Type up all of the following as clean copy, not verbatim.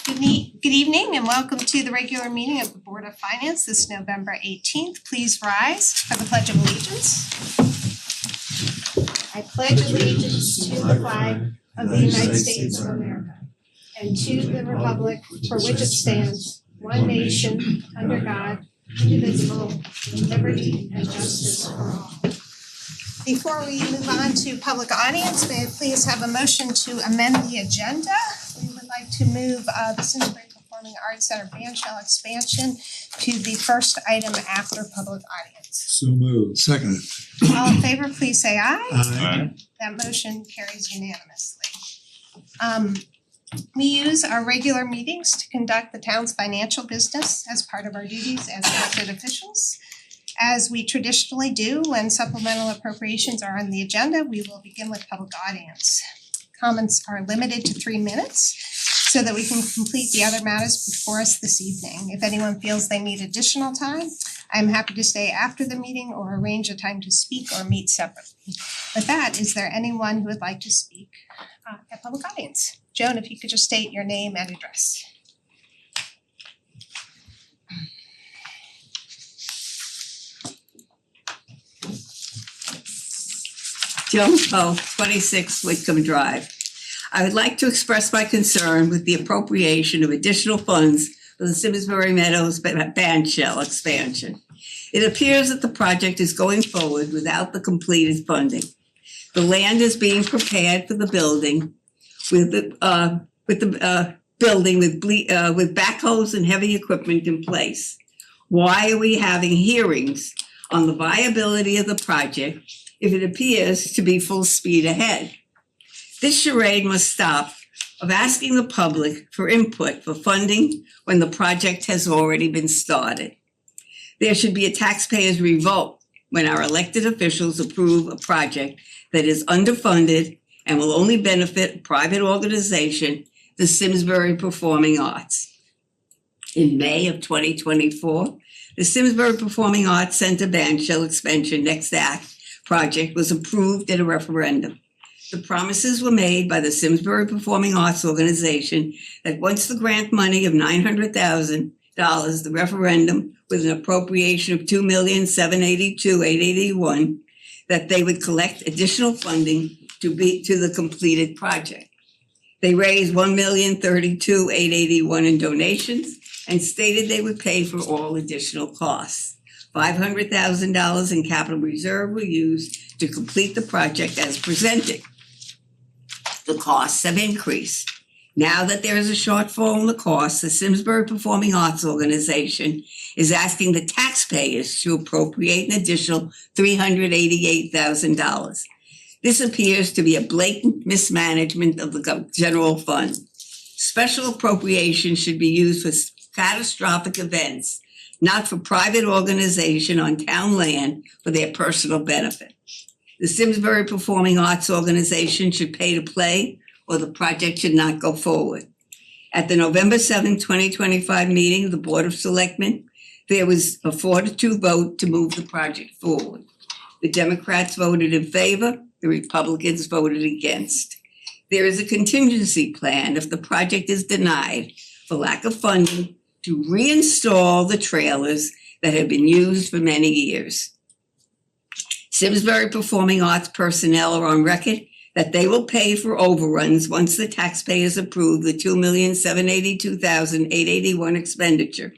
Good evening and welcome to the regular meeting of the Board of Finance this November 18th. Please rise for the Pledge of Allegiance. I pledge allegiance to the flag of the United States of America and to the republic for which it stands, one nation, under God, indivisible, with liberty and justice for all. Before we move on to public audience, may I please have a motion to amend the agenda? We would like to move the Simsbury Performing Arts Center bandshell expansion to the first item after public audience. So moved. Second. All in favor, please say aye. Aye. That motion carries unanimously. We use our regular meetings to conduct the town's financial business as part of our duties as elected officials. As we traditionally do when supplemental appropriations are on the agenda, we will begin with public audience. Comments are limited to 3 minutes so that we can complete the other matters before us this evening. If anyone feels they need additional time, I'm happy to stay after the meeting or arrange a time to speak or meet separately. With that, is there anyone who would like to speak at public audience? Joan, if you could just state your name and address. Joan Poe, 26 Whitcomb Drive. I would like to express my concern with the appropriation of additional funds for the Simsbury Meadows bandshell expansion. It appears that the project is going forward without the completed funding. The land is being prepared for the building with backhoes and heavy equipment in place. Why are we having hearings on the viability of the project if it appears to be full speed ahead? This charade must stop of asking the public for input for funding when the project has already been started. There should be a taxpayer's revolt when our elected officials approve a project that is underfunded and will only benefit a private organization, the Simsbury Performing Arts. In May of 2024, the Simsbury Performing Arts Center bandshell expansion Next Act project was approved at a referendum. The promises were made by the Simsbury Performing Arts Organization that once the grant money of $900,000, the referendum with an appropriation of $2,782,881, that they would collect additional funding to the completed project. They raised $1,032,881 in donations and stated they would pay for all additional costs. $500,000 in capital reserve were used to complete the project as presented. The costs have increased. Now that there is a shortfall in the costs, the Simsbury Performing Arts Organization is asking the taxpayers to appropriate an additional $388,000. This appears to be a blatant mismanagement of the general fund. Special appropriations should be used for catastrophic events, not for private organization on town land for their personal benefit. The Simsbury Performing Arts Organization should pay to play or the project should not go forward. At the November 7, 2025 meeting of the Board of Selectmen, there was a 4-2 vote to move the project forward. The Democrats voted in favor, the Republicans voted against. There is a contingency plan if the project is denied for lack of funding to reinstall the trailers that have been used for many years. Simsbury Performing Arts personnel are on record that they will pay for overruns once the taxpayers approve the $2,782,881 expenditure.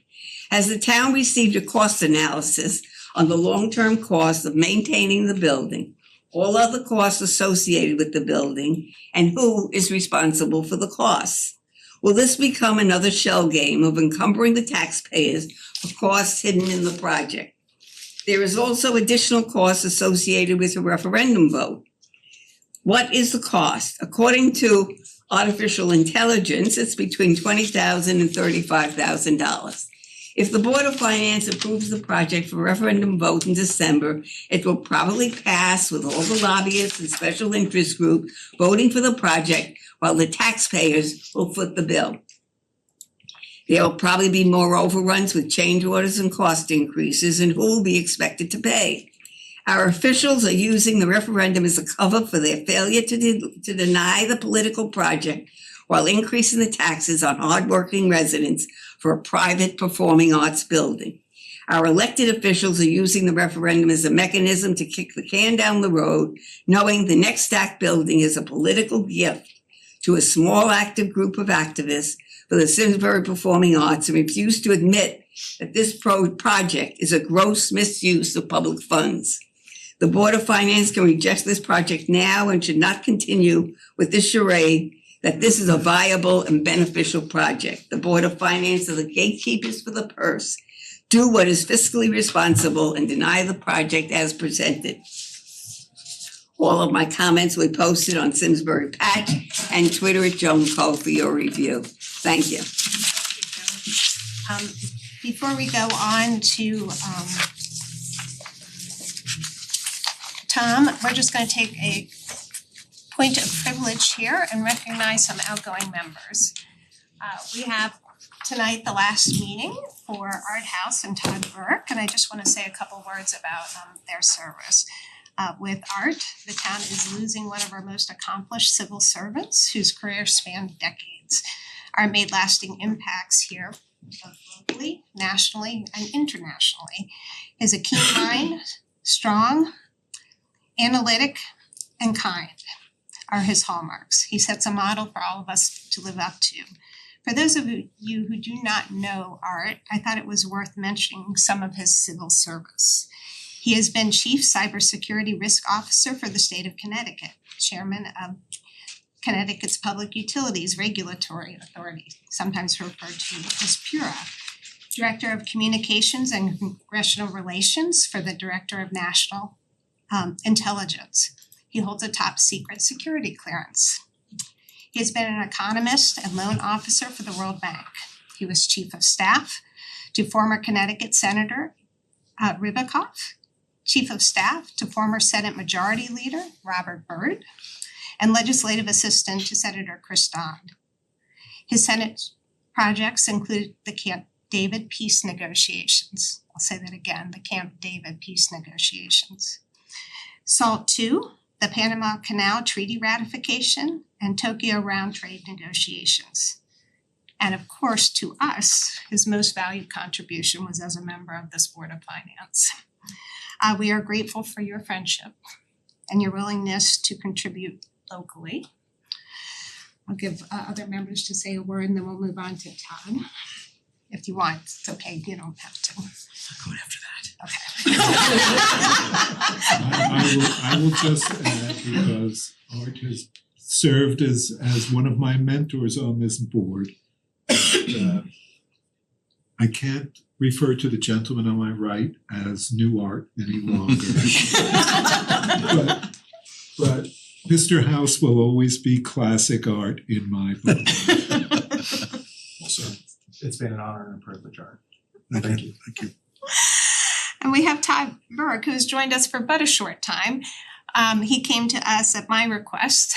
Has the town received a cost analysis on the long-term cost of maintaining the building, all other costs associated with the building, and who is responsible for the costs? Will this become another shell game of encumbering the taxpayers for costs hidden in the project? There is also additional costs associated with a referendum vote. What is the cost? According to artificial intelligence, it's between $20,000 and $35,000. If the Board of Finance approves the project for referendum vote in December, it will probably pass with all the lobbyists and special interest groups voting for the project while the taxpayers will foot the bill. There will probably be more overruns with change orders and cost increases, and who will be expected to pay? Our officials are using the referendum as a cover for their failure to deny the political project while increasing the taxes on hardworking residents for a private performing arts building. Our elected officials are using the referendum as a mechanism to kick the can down the road, knowing the next stack building is a political gift to a small active group of activists for the Simsbury Performing Arts, and refuse to admit that this project is a gross misuse of public funds. The Board of Finance can reject this project now and should not continue with this charade that this is a viable and beneficial project. The Board of Finance are the gatekeepers for the purse. Do what is fiscally responsible and deny the project as presented. All of my comments will be posted on Simsbury Patch and Twitter at Joan Cole for your review. Thank you. Before we go on to Tom, we're just going to take a point of privilege here and recognize some outgoing members. We have tonight the last meeting for Art House and Todd Burke, and I just want to say a couple words about their service. With Art, the town is losing one of our most accomplished civil servants whose career spanned decades. Art made lasting impacts here, both locally, nationally, and internationally. He has a keen mind, strong, analytic, and kind are his hallmarks. He sets a model for all of us to live up to. For those of you who do not know Art, I thought it was worth mentioning some of his civil service. He has been Chief Cybersecurity Risk Officer for the state of Connecticut, Chairman of Connecticut's Public Utilities Regulatory Authority, sometimes referred to as PURA, Director of Communications and Congressional Relations for the Director of National Intelligence. He holds a top secret security clearance. He has been an economist and loan officer for the World Bank. He was Chief of Staff to former Connecticut Senator Ribicoff, Chief of Staff to former Senate Majority Leader Robert Byrd, and Legislative Assistant to Senator Chris Dodd. His Senate projects include the Camp David peace negotiations. I'll say that again, the Camp David peace negotiations. SALT II, the Panama Canal Treaty ratification, and Tokyo round trade negotiations. And of course, to us, his most valued contribution was as a member of this Board of Finance. We are grateful for your friendship and your willingness to contribute locally. I'll give other members to say a word and then we'll move on to Todd. If you want, it's okay, you don't have to. I'm going after that. Okay. I will just add, because Art has served as one of my mentors on this board. I can't refer to the gentleman on my right as new Art any longer. but Mr. House will always be classic Art in my book. Well, sir, It's been an honor and a privilege, Art. thank you. Thank you. And we have Todd Burke, who has joined us for but a short time. He came to us at my request,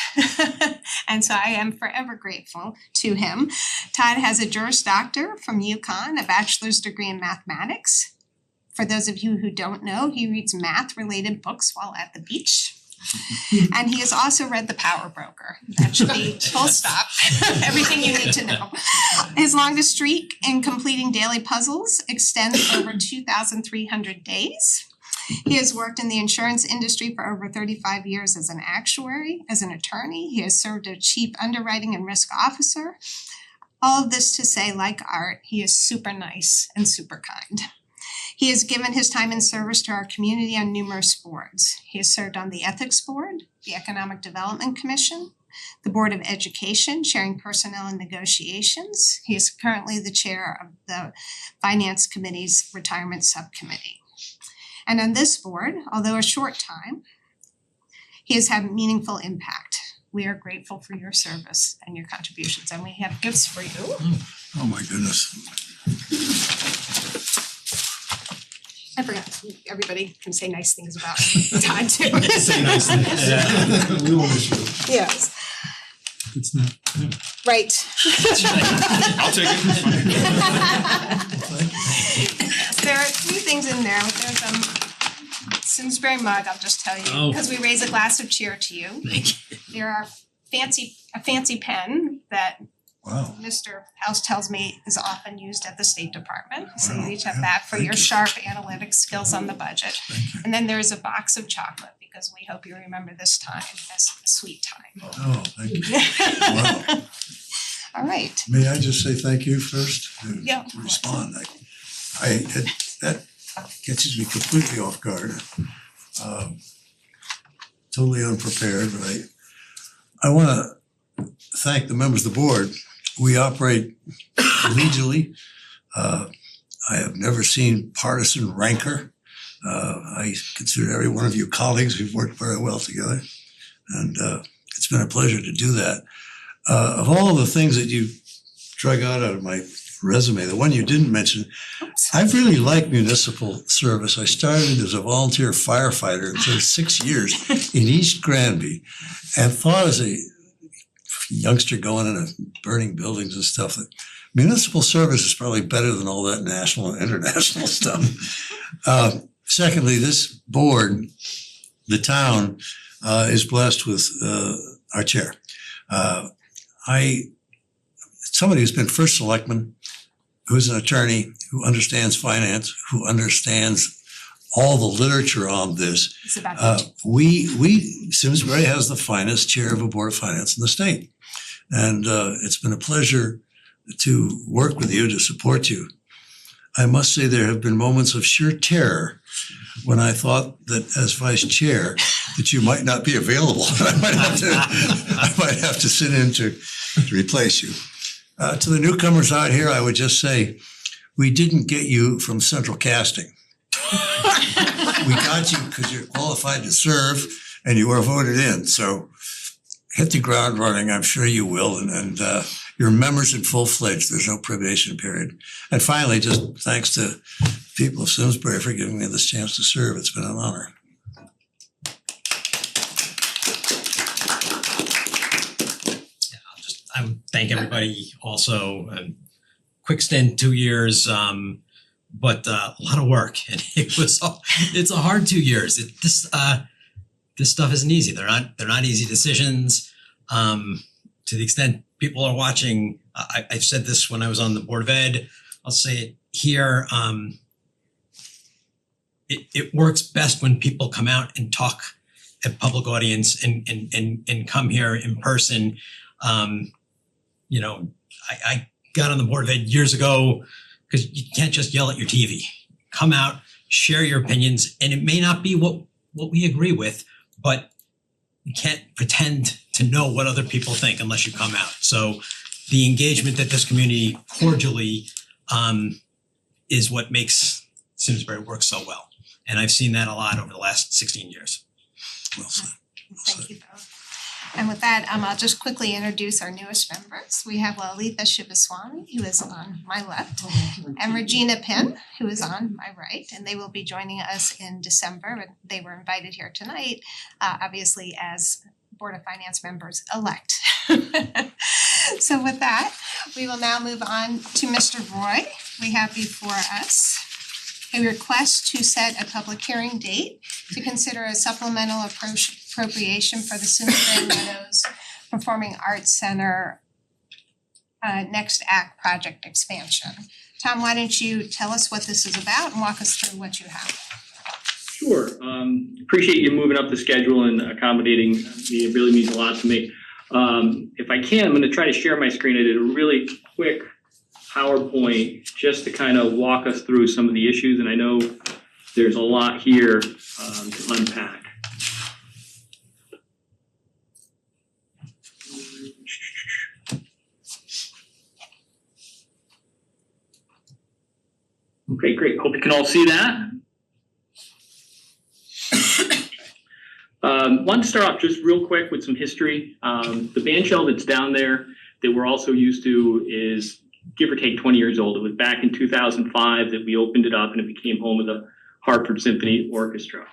and so I am forever grateful to him. Todd has a Juris Doctor from UConn, a bachelor's degree in mathematics. For those of you who don't know, he reads math-related books while at the beach. And he has also read The Power Broker. That should be full stop, everything you need to know. His longest streak in completing daily puzzles extends over 2,300 days. He has worked in the insurance industry for over 35 years as an actuary, as an attorney. He has served as chief underwriting and risk officer. All of this to say, like Art, he is super nice and super kind. He has given his time and service to our community on numerous boards. He has served on the Ethics Board, the Economic Development Commission, the Board of Education, chairing personnel and negotiations. He is currently the chair of the Finance Committee's Retirement Subcommittee. And on this board, although a short time, he has had meaningful impact. We are grateful for your service and your contributions, and we have gifts for you. Oh, my goodness. I forgot, everybody can say nice things about Todd too. Say nice things. Yeah. We will miss you. Yes, It's not, no. right. I'll take it. There are 3 things in there. There's Simsbury mug, I'll just tell you, Oh. because we raise a glass of cheer to you. Thank you. There are fancy pen that Wow. Mr. House tells me is often used at the State Department. So Wow, you each have yeah, that for thank your you. sharp analytic skills on the budget. Thank you. And then there's a box of chocolate because we hope you remember this time as a sweet time. Oh, thank you. Wow. All right. May I just say thank you first to Yeah. respond? That catches me completely off guard. Totally unprepared, but I wanna thank the members of the board. We operate collegially. I have never seen partisan rancor. I consider every one of you colleagues. We've worked very well together. And it's been a pleasure to do that. Of all the things that you drug out of my resume, the one you didn't mention, I've really liked municipal service. I started as a volunteer firefighter and served 6 years in East Granby and thought as a youngster going into burning buildings and stuff that municipal service is probably better than all that national and international stuff. Secondly, this board, the town, is blessed with our chair. Somebody who's been first selectman, who's an attorney, who understands finance, who understands all the literature on this. It's about Simsbury has the finest chair of a board of finance in the state. And it's been a pleasure to work with you, to support you. I must say there have been moments of sheer terror when I thought that as vice chair that you might not be available. I might have to sit in to replace you. To the newcomers out here, I would just say, we didn't get you from central casting. We got you because you're qualified to serve and you were voted in. So hit the ground running. I'm sure you will. And your members in full-fledged. There's no probation period. And finally, just thanks to people of Simsbury for giving me this chance to serve. It's been an honor. I would thank everybody also. Quick stint, 2 years, but a lot of work, and it's a hard 2 years. This stuff isn't easy. They're not easy decisions. To the extent people are watching, I've said this when I was on the Board of Ed. I'll say it here. It works best when people come out and talk at public audience and come here in person. You know, I got on the Board of Ed years ago because you can't just yell at your TV. Come out, share your opinions, and it may not be what we agree with, but you can't pretend to know what other people think unless you come out. So the engagement that this community cordially is what makes Simsbury work so well. And I've seen that a lot over the last 16 years. Well said. Thank you both. And with that, I'll just quickly introduce our newest members. We have Lalitha Shivaswamy, who is on my left, and Regina Pym, who is on my right, and they will be joining us in December. And they were invited here tonight, obviously as Board of Finance members elect. So with that, we will now move on to Mr. Roy. We have before us a request to set a public hearing date to consider a supplemental appropriation for the Simsbury Meadows Performing Arts Center Next Act project expansion. Tom, why don't you tell us what this is about and walk us through what you have? Sure. Appreciate you moving up the schedule and accommodating me. It really means a lot to me. If I can, I'm going to try to share my screen. I did a really quick PowerPoint just to kind of walk us through some of the issues, and I know there's a lot here to unpack. Okay, great. Hope you can all see that. Want to start off just real quick with some history. The band shell that's down there that we're also used to is give or take 20 years old. It was back in 2005 that we opened it up and it became home of the Hartford Symphony Orchestra.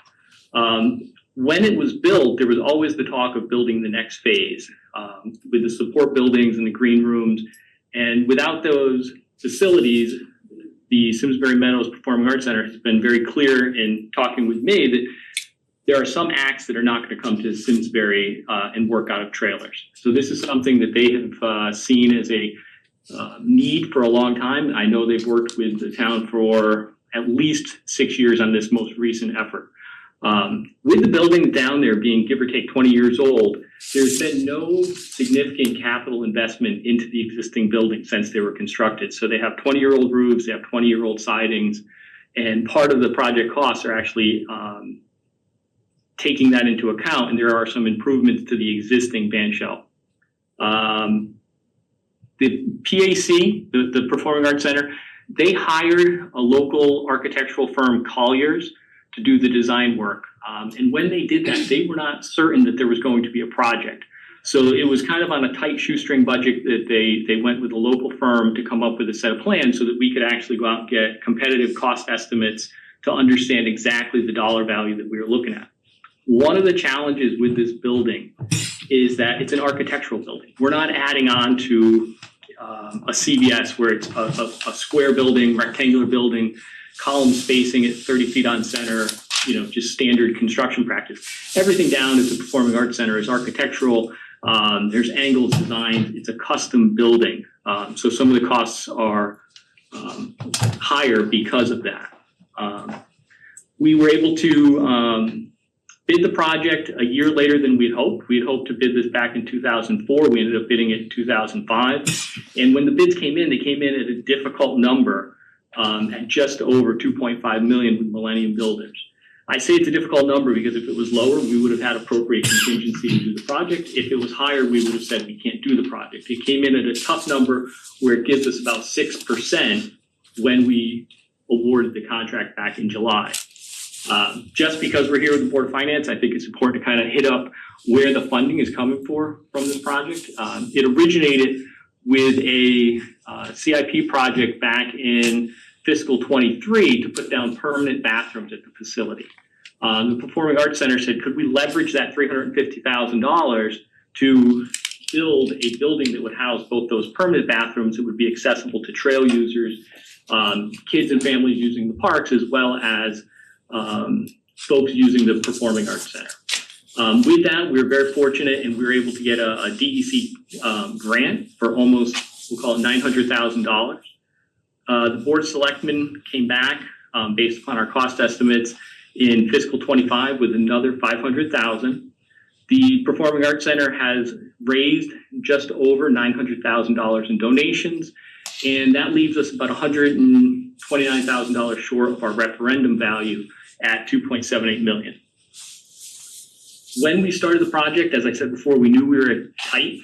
When it was built, there was always the talk of building the next phase with the support buildings and the green rooms. And without those facilities, the Simsbury Meadows Performing Arts Center has been very clear in talking with me that there are some acts that are not going to come to Simsbury and work out of trailers. So this is something that they have seen as a need for a long time. I know they've worked with the town for at least 6 years on this most recent effort. With the building down there being give or take 20 years old, there's been no significant capital investment into the existing building since they were constructed. So they have 20-year-old roofs, they have 20-year-old sidings, and part of the project costs are actually taking that into account, and there are some improvements to the existing band shell. The PAC, the Performing Arts Center, they hired a local architectural firm, Colliers, to do the design work. And when they did that, they were not certain that there was going to be a project. So it was kind of on a tight shoestring budget that they went with a local firm to come up with a set of plans so that we could actually go out and get competitive cost estimates to understand exactly the dollar value that we were looking at. One of the challenges with this building is that it's an architectural building. We're not adding on to a CVS where it's a square building, rectangular building, column spacing at 30 feet on center, just standard construction practice. Everything down at the Performing Arts Center is architectural. There's angles designed. It's a custom building. So some of the costs are higher because of that. We were able to bid the project a year later than we'd hoped. We had hoped to bid this back in 2004. We ended up bidding it in 2005. And when the bids came in, they came in at a difficult number at just over 2.5 million with Millennium Builders. I say it's a difficult number because if it was lower, we would have had appropriate contingency to do the project. If it was higher, we would have said we can't do the project. It came in at a tough number where it gives us about 6% when we awarded the contract back in July. Just because we're here with the Board of Finance, I think it's important to kind of hit up where the funding is coming from this project. It originated with a CIP project back in fiscal 23 to put down permanent bathrooms at the facility. The Performing Arts Center said, could we leverage that $350,000 to build a building that would house both those permanent bathrooms that would be accessible to trail users, kids and families using the parks, as well as folks using the Performing Arts Center. With that, we were very fortunate and we were able to get a DEC grant for almost, we'll call it $900,000. The Board of Selectmen came back based upon our cost estimates in fiscal 25 with another $500,000. The Performing Arts Center has raised just over $900,000 in donations, and that leaves us about $129,000 short of our referendum value at $2.78 million. When we started the project, as I said before, we knew we were tight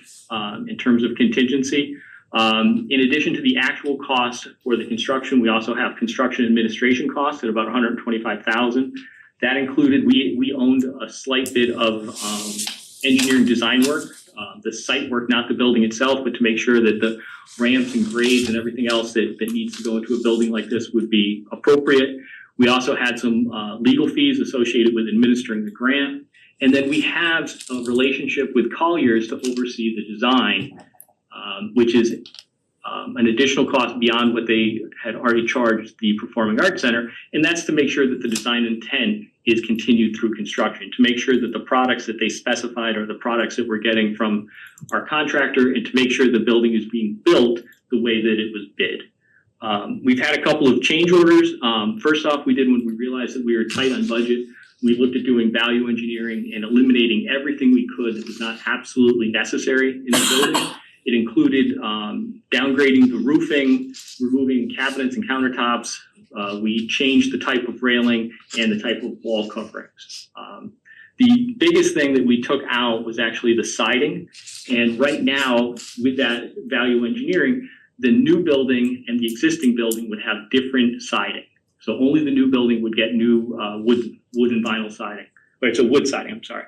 in terms of contingency. In addition to the actual cost for the construction, we also have construction administration costs at about $125,000. That included, we owned a slight bit of engineering design work, the site work, not the building itself, but to make sure that the ramps and grades and everything else that needs to go into a building like this would be appropriate. We also had some legal fees associated with administering the grant. And then we have a relationship with Colliers to oversee the design, which is an additional cost beyond what they had already charged the Performing Arts Center. And that's to make sure that the design intent is continued through construction, to make sure that the products that they specified are the products that we're getting from our contractor, and to make sure the building is being built the way that it was bid. We've had a couple of change orders. First off, we did when we realized that we were tight on budget. We looked at doing value engineering and eliminating everything we could that was not absolutely necessary in the building. It included downgrading the roofing, removing cabinets and countertops. We changed the type of railing and the type of wall coverings. The biggest thing that we took out was actually the siding. And right now, with that value engineering, the new building and the existing building would have different siding. So only the new building would get new wood and vinyl siding. Right, so wood siding, I'm sorry.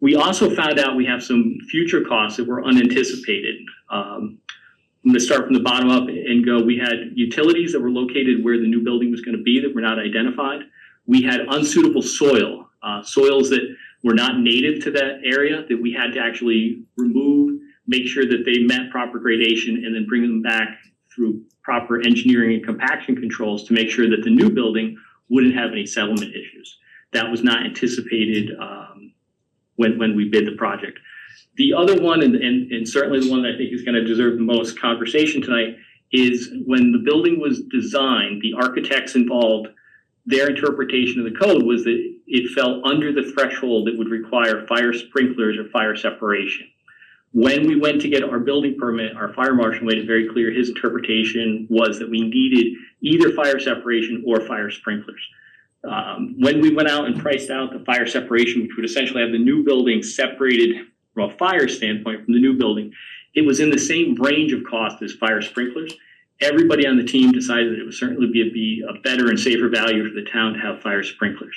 We also found out we have some future costs that were unanticipated. I'm going to start from the bottom up and go. We had utilities that were located where the new building was going to be that were not identified. We had unsuitable soil, soils that were not native to that area that we had to actually remove, make sure that they met proper gradation, and then bring them back through proper engineering and compaction controls to make sure that the new building wouldn't have any settlement issues. that was not anticipated when we bid the project. The other one, and certainly the one that I think is going to deserve the most conversation tonight, is when the building was designed, the architects involved, their interpretation of the code was that it fell under the threshold that would require fire sprinklers or fire separation. When we went to get our building permit, our fire marshal made it very clear his interpretation was that we needed either fire separation or fire sprinklers. When we went out and priced out the fire separation, which would essentially have the new building separated from a fire standpoint from the new building, it was in the same range of cost as fire sprinklers. Everybody on the team decided that it would certainly be a better and safer value for the town to have fire sprinklers.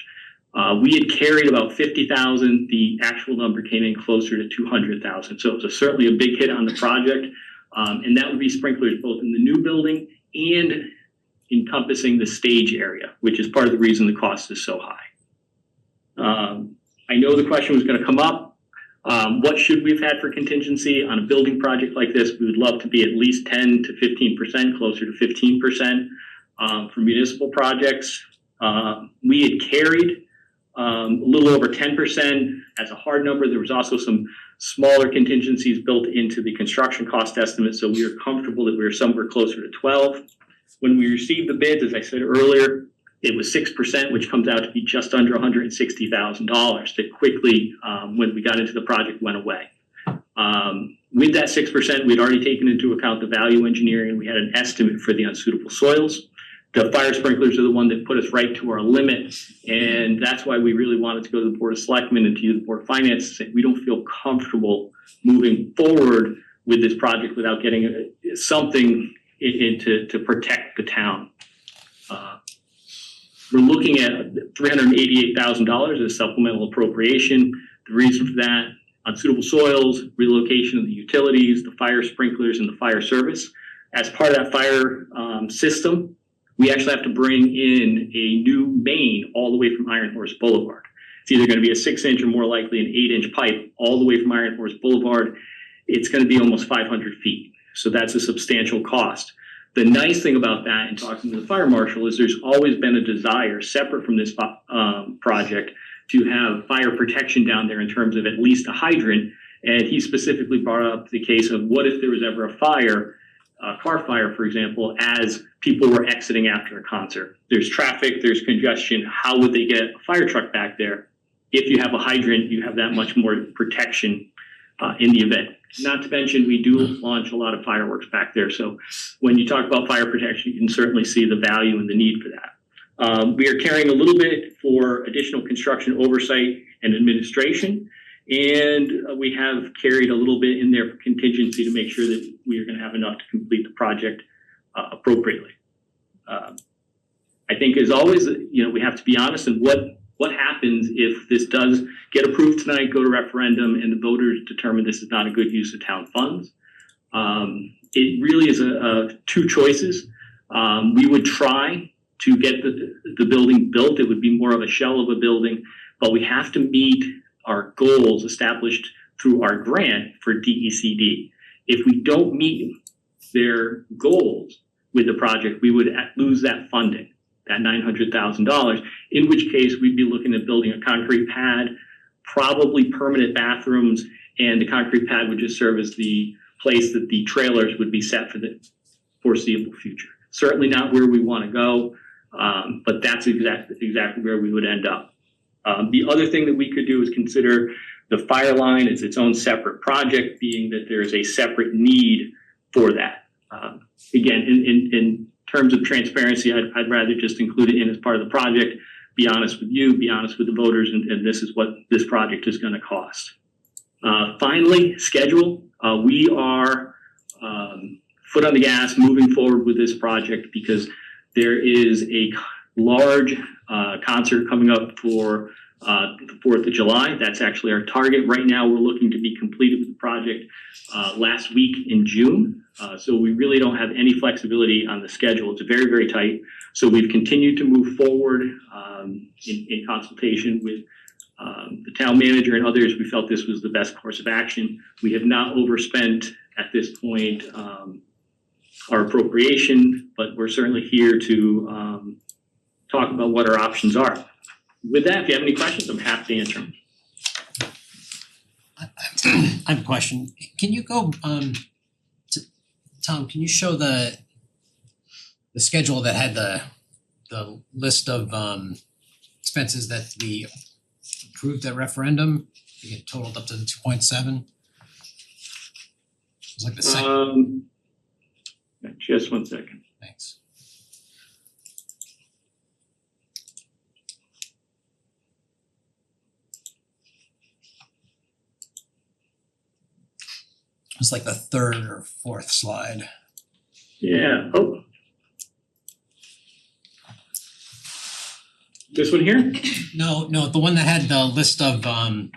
We had carried about 50,000. The actual number came in closer to 200,000. So it was certainly a big hit on the project. And that would be sprinklers both in the new building and encompassing the stage area, which is part of the reason the cost is so high. I know the question was going to come up. What should we have had for contingency on a building project like this? We would love to be at least 10 to 15%, closer to 15% for municipal projects. We had carried a little over 10% as a hard number. There was also some smaller contingencies built into the construction cost estimate, so we were comfortable that we were somewhere closer to 12. When we received the bids, as I said earlier, it was 6%, which comes out to be just under $160,000 that quickly, when we got into the project, went away. With that 6%, we'd already taken into account the value engineering, and we had an estimate for the unsuitable soils. The fire sprinklers are the one that put us right to our limit, and that's why we really wanted to go to the Board of Selectmen and to you, the Board of Finance, to say we don't feel comfortable moving forward with this project without getting something to protect the town. We're looking at $388,000 as supplemental appropriation. The reason for that: unsuitable soils, relocation of the utilities, the fire sprinklers, and the fire service. As part of that fire system, we actually have to bring in a new main all the way from Iron Horse Boulevard. It's either going to be a 6-inch or more likely an 8-inch pipe all the way from Iron Horse Boulevard. It's going to be almost 500 feet. So that's a substantial cost. The nice thing about that, in talking to the fire marshal, is there's always been a desire, separate from this project, to have fire protection down there in terms of at least a hydrant. And he specifically brought up the case of what if there was ever a fire, a car fire, for example, as people were exiting after a concert. There's traffic, there's congestion. How would they get a fire truck back there? If you have a hydrant, you have that much more protection in the event. Not to mention, we do launch a lot of fireworks back there. So when you talk about fire protection, you can certainly see the value and the need for that. We are carrying a little bit for additional construction oversight and administration. And we have carried a little bit in there for contingency to make sure that we are going to have enough to complete the project appropriately. I think, as always, we have to be honest in what happens if this does get approved tonight, go to referendum, and the voters determine this is not a good use of town funds. It really is two choices. We would try to get the building built. It would be more of a shell of a building, but we have to meet our goals established through our grant for DECD. If we don't meet their goals with the project, we would lose that funding, that $900,000, in which case we'd be looking at building a concrete pad, probably permanent bathrooms, and the concrete pad would just serve as the place that the trailers would be set for the foreseeable future. Certainly not where we want to go, but that's exactly where we would end up. The other thing that we could do is consider the fire line as its own separate project, being that there is a separate need for that. Again, in terms of transparency, I'd rather just include it in as part of the project, be honest with you, be honest with the voters, and this is what this project is going to cost. Finally, schedule. We are foot on the gas moving forward with this project because there is a large concert coming up for the 4th of July. That's actually our target. Right now, we're looking to be completed with the project last week in June. So we really don't have any flexibility on the schedule. It's very, very tight. So we've continued to move forward in consultation with the town manager and others. We felt this was the best course of action. We have not overspent at this point our appropriation, but we're certainly here to talk about what our options are. With that, if you have any questions, I'm happy to answer them. I have a question. Can you go Tom, can you show the schedule that had the list of expenses that we approved at referendum? I think it totaled up to the 2.7. It was like the second. Just one second. Thanks. It was like the third or fourth slide. Yeah. Oh. This one here? No, the one that had the list of The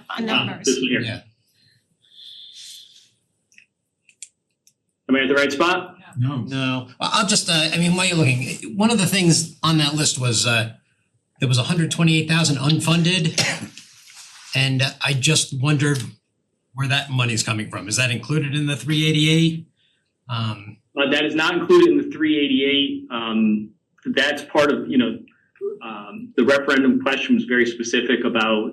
fund numbers. This one here. yeah. Am I at the right spot? No. No, I'll just I mean, while you're looking, one of the things on that list was there was 128,000 unfunded, and I just wondered where that money's coming from. Is that included in the 388? That is not included in the 388. That's part of, the referendum question was very specific about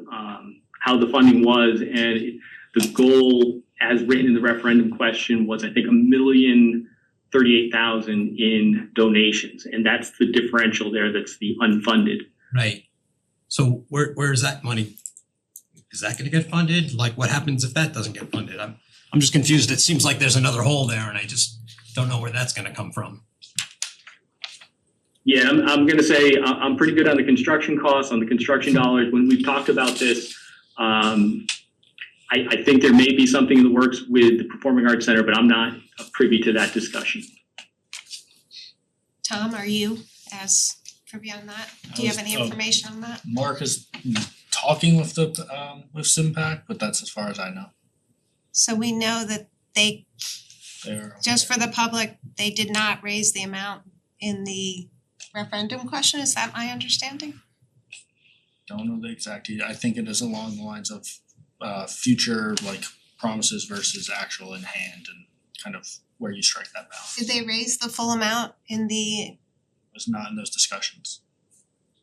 how the funding was, and the goal as written in the referendum question was, I think, 1,038,000 in donations, and that's the differential there. That's the unfunded. Right. So where is that money? Is that gonna get funded? Like, what happens if that doesn't get funded? I'm just confused. It seems like there's another hole there, and I just don't know where that's gonna come from. Yeah, I'm gonna say I'm pretty good on the construction costs, on the construction dollars. When we've talked about this, I think there may be something in the works with the Performing Arts Center, but I'm not privy to that discussion. Tom, are you as privy on that? Do you have any information on that? Mark is talking with the with Simpac, but that's as far as I know. So we know that they, They're just for the public, they did not raise the amount in the referendum question, is that my understanding? don't know the exact. I think it is along the lines of future like promises versus actual in hand and kind of where you strike that balance. Did they raise the full amount in the, I was not in those discussions.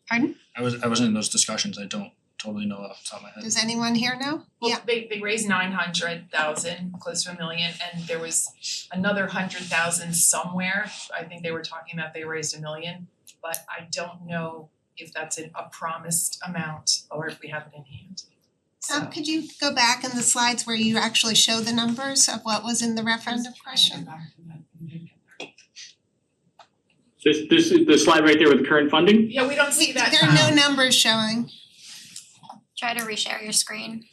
pardon? I wasn't in those discussions. I don't totally know off the top of my head. Does anyone here know? Well, Yeah, they raised 900,000, close to $1 million, and there was another 100,000 somewhere. I think they were talking about they raised $1 million, but I don't know if that's a promised amount or if we have it in hand. So Could you go back in the slides where you actually show the numbers of what was in the referendum question? This is the slide right there with the current funding? Yeah, we don't see that. There are no numbers showing. Try to reshare your screen.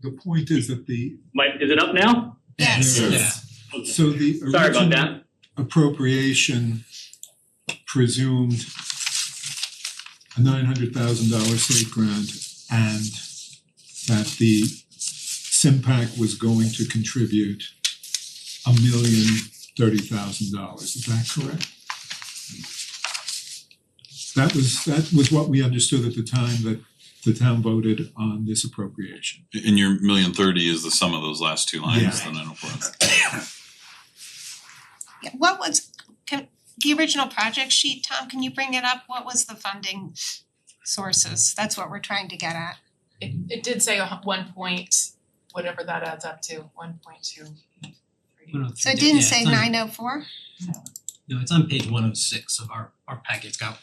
The point is that Is it up now? Yes. Yeah. so the Sorry about original that. appropriation presumed a $900,000 state grant and that the Simpac was going to contribute $1,030,000. Is that correct? That was what we understood at the time that the town voted on this appropriation. And your $1,030,000 is the sum of those last two lines, Yeah. the 904. Yeah, what was, the original project sheet, Tom, can you bring it up? What was the funding sources? That's what we're trying to get at. It did say 1 point, whatever that adds up to, 1.2. So it didn't say 904? No, it's on page 106 of our packet. It's got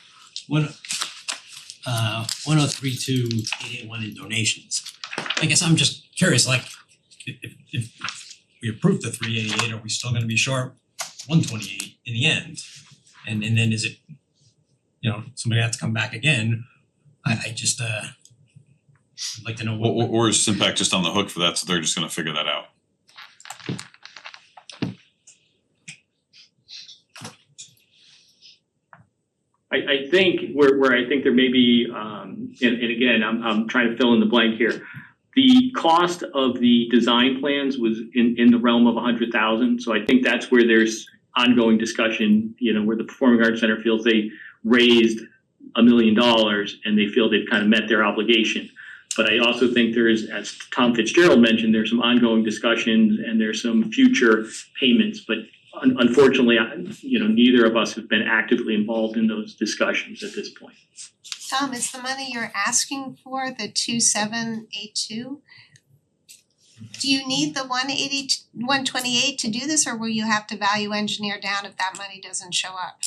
1032881 in donations. I guess I'm just curious, like if we approve the 388, are we still gonna be short 128 in the end? And then is it, somebody has to come back again? I just I'd like to know what Or is Simpac just on the hook for that, so they're just gonna figure that out? I think where I think there may be, and again, I'm trying to fill in the blank here. The cost of the design plans was in the realm of 100,000, so I think that's where there's ongoing discussion, where the Performing Arts Center feels they raised $1 million and they feel they've kind of met their obligation. But I also think there is, as Tom Fitzgerald mentioned, there's some ongoing discussions and there's some future payments. But unfortunately, neither of us have been actively involved in those discussions at this point. Tom, is the money you're asking for, the 2782? Do you need the 128 to do this, or will you have to value engineer down if that money doesn't show up?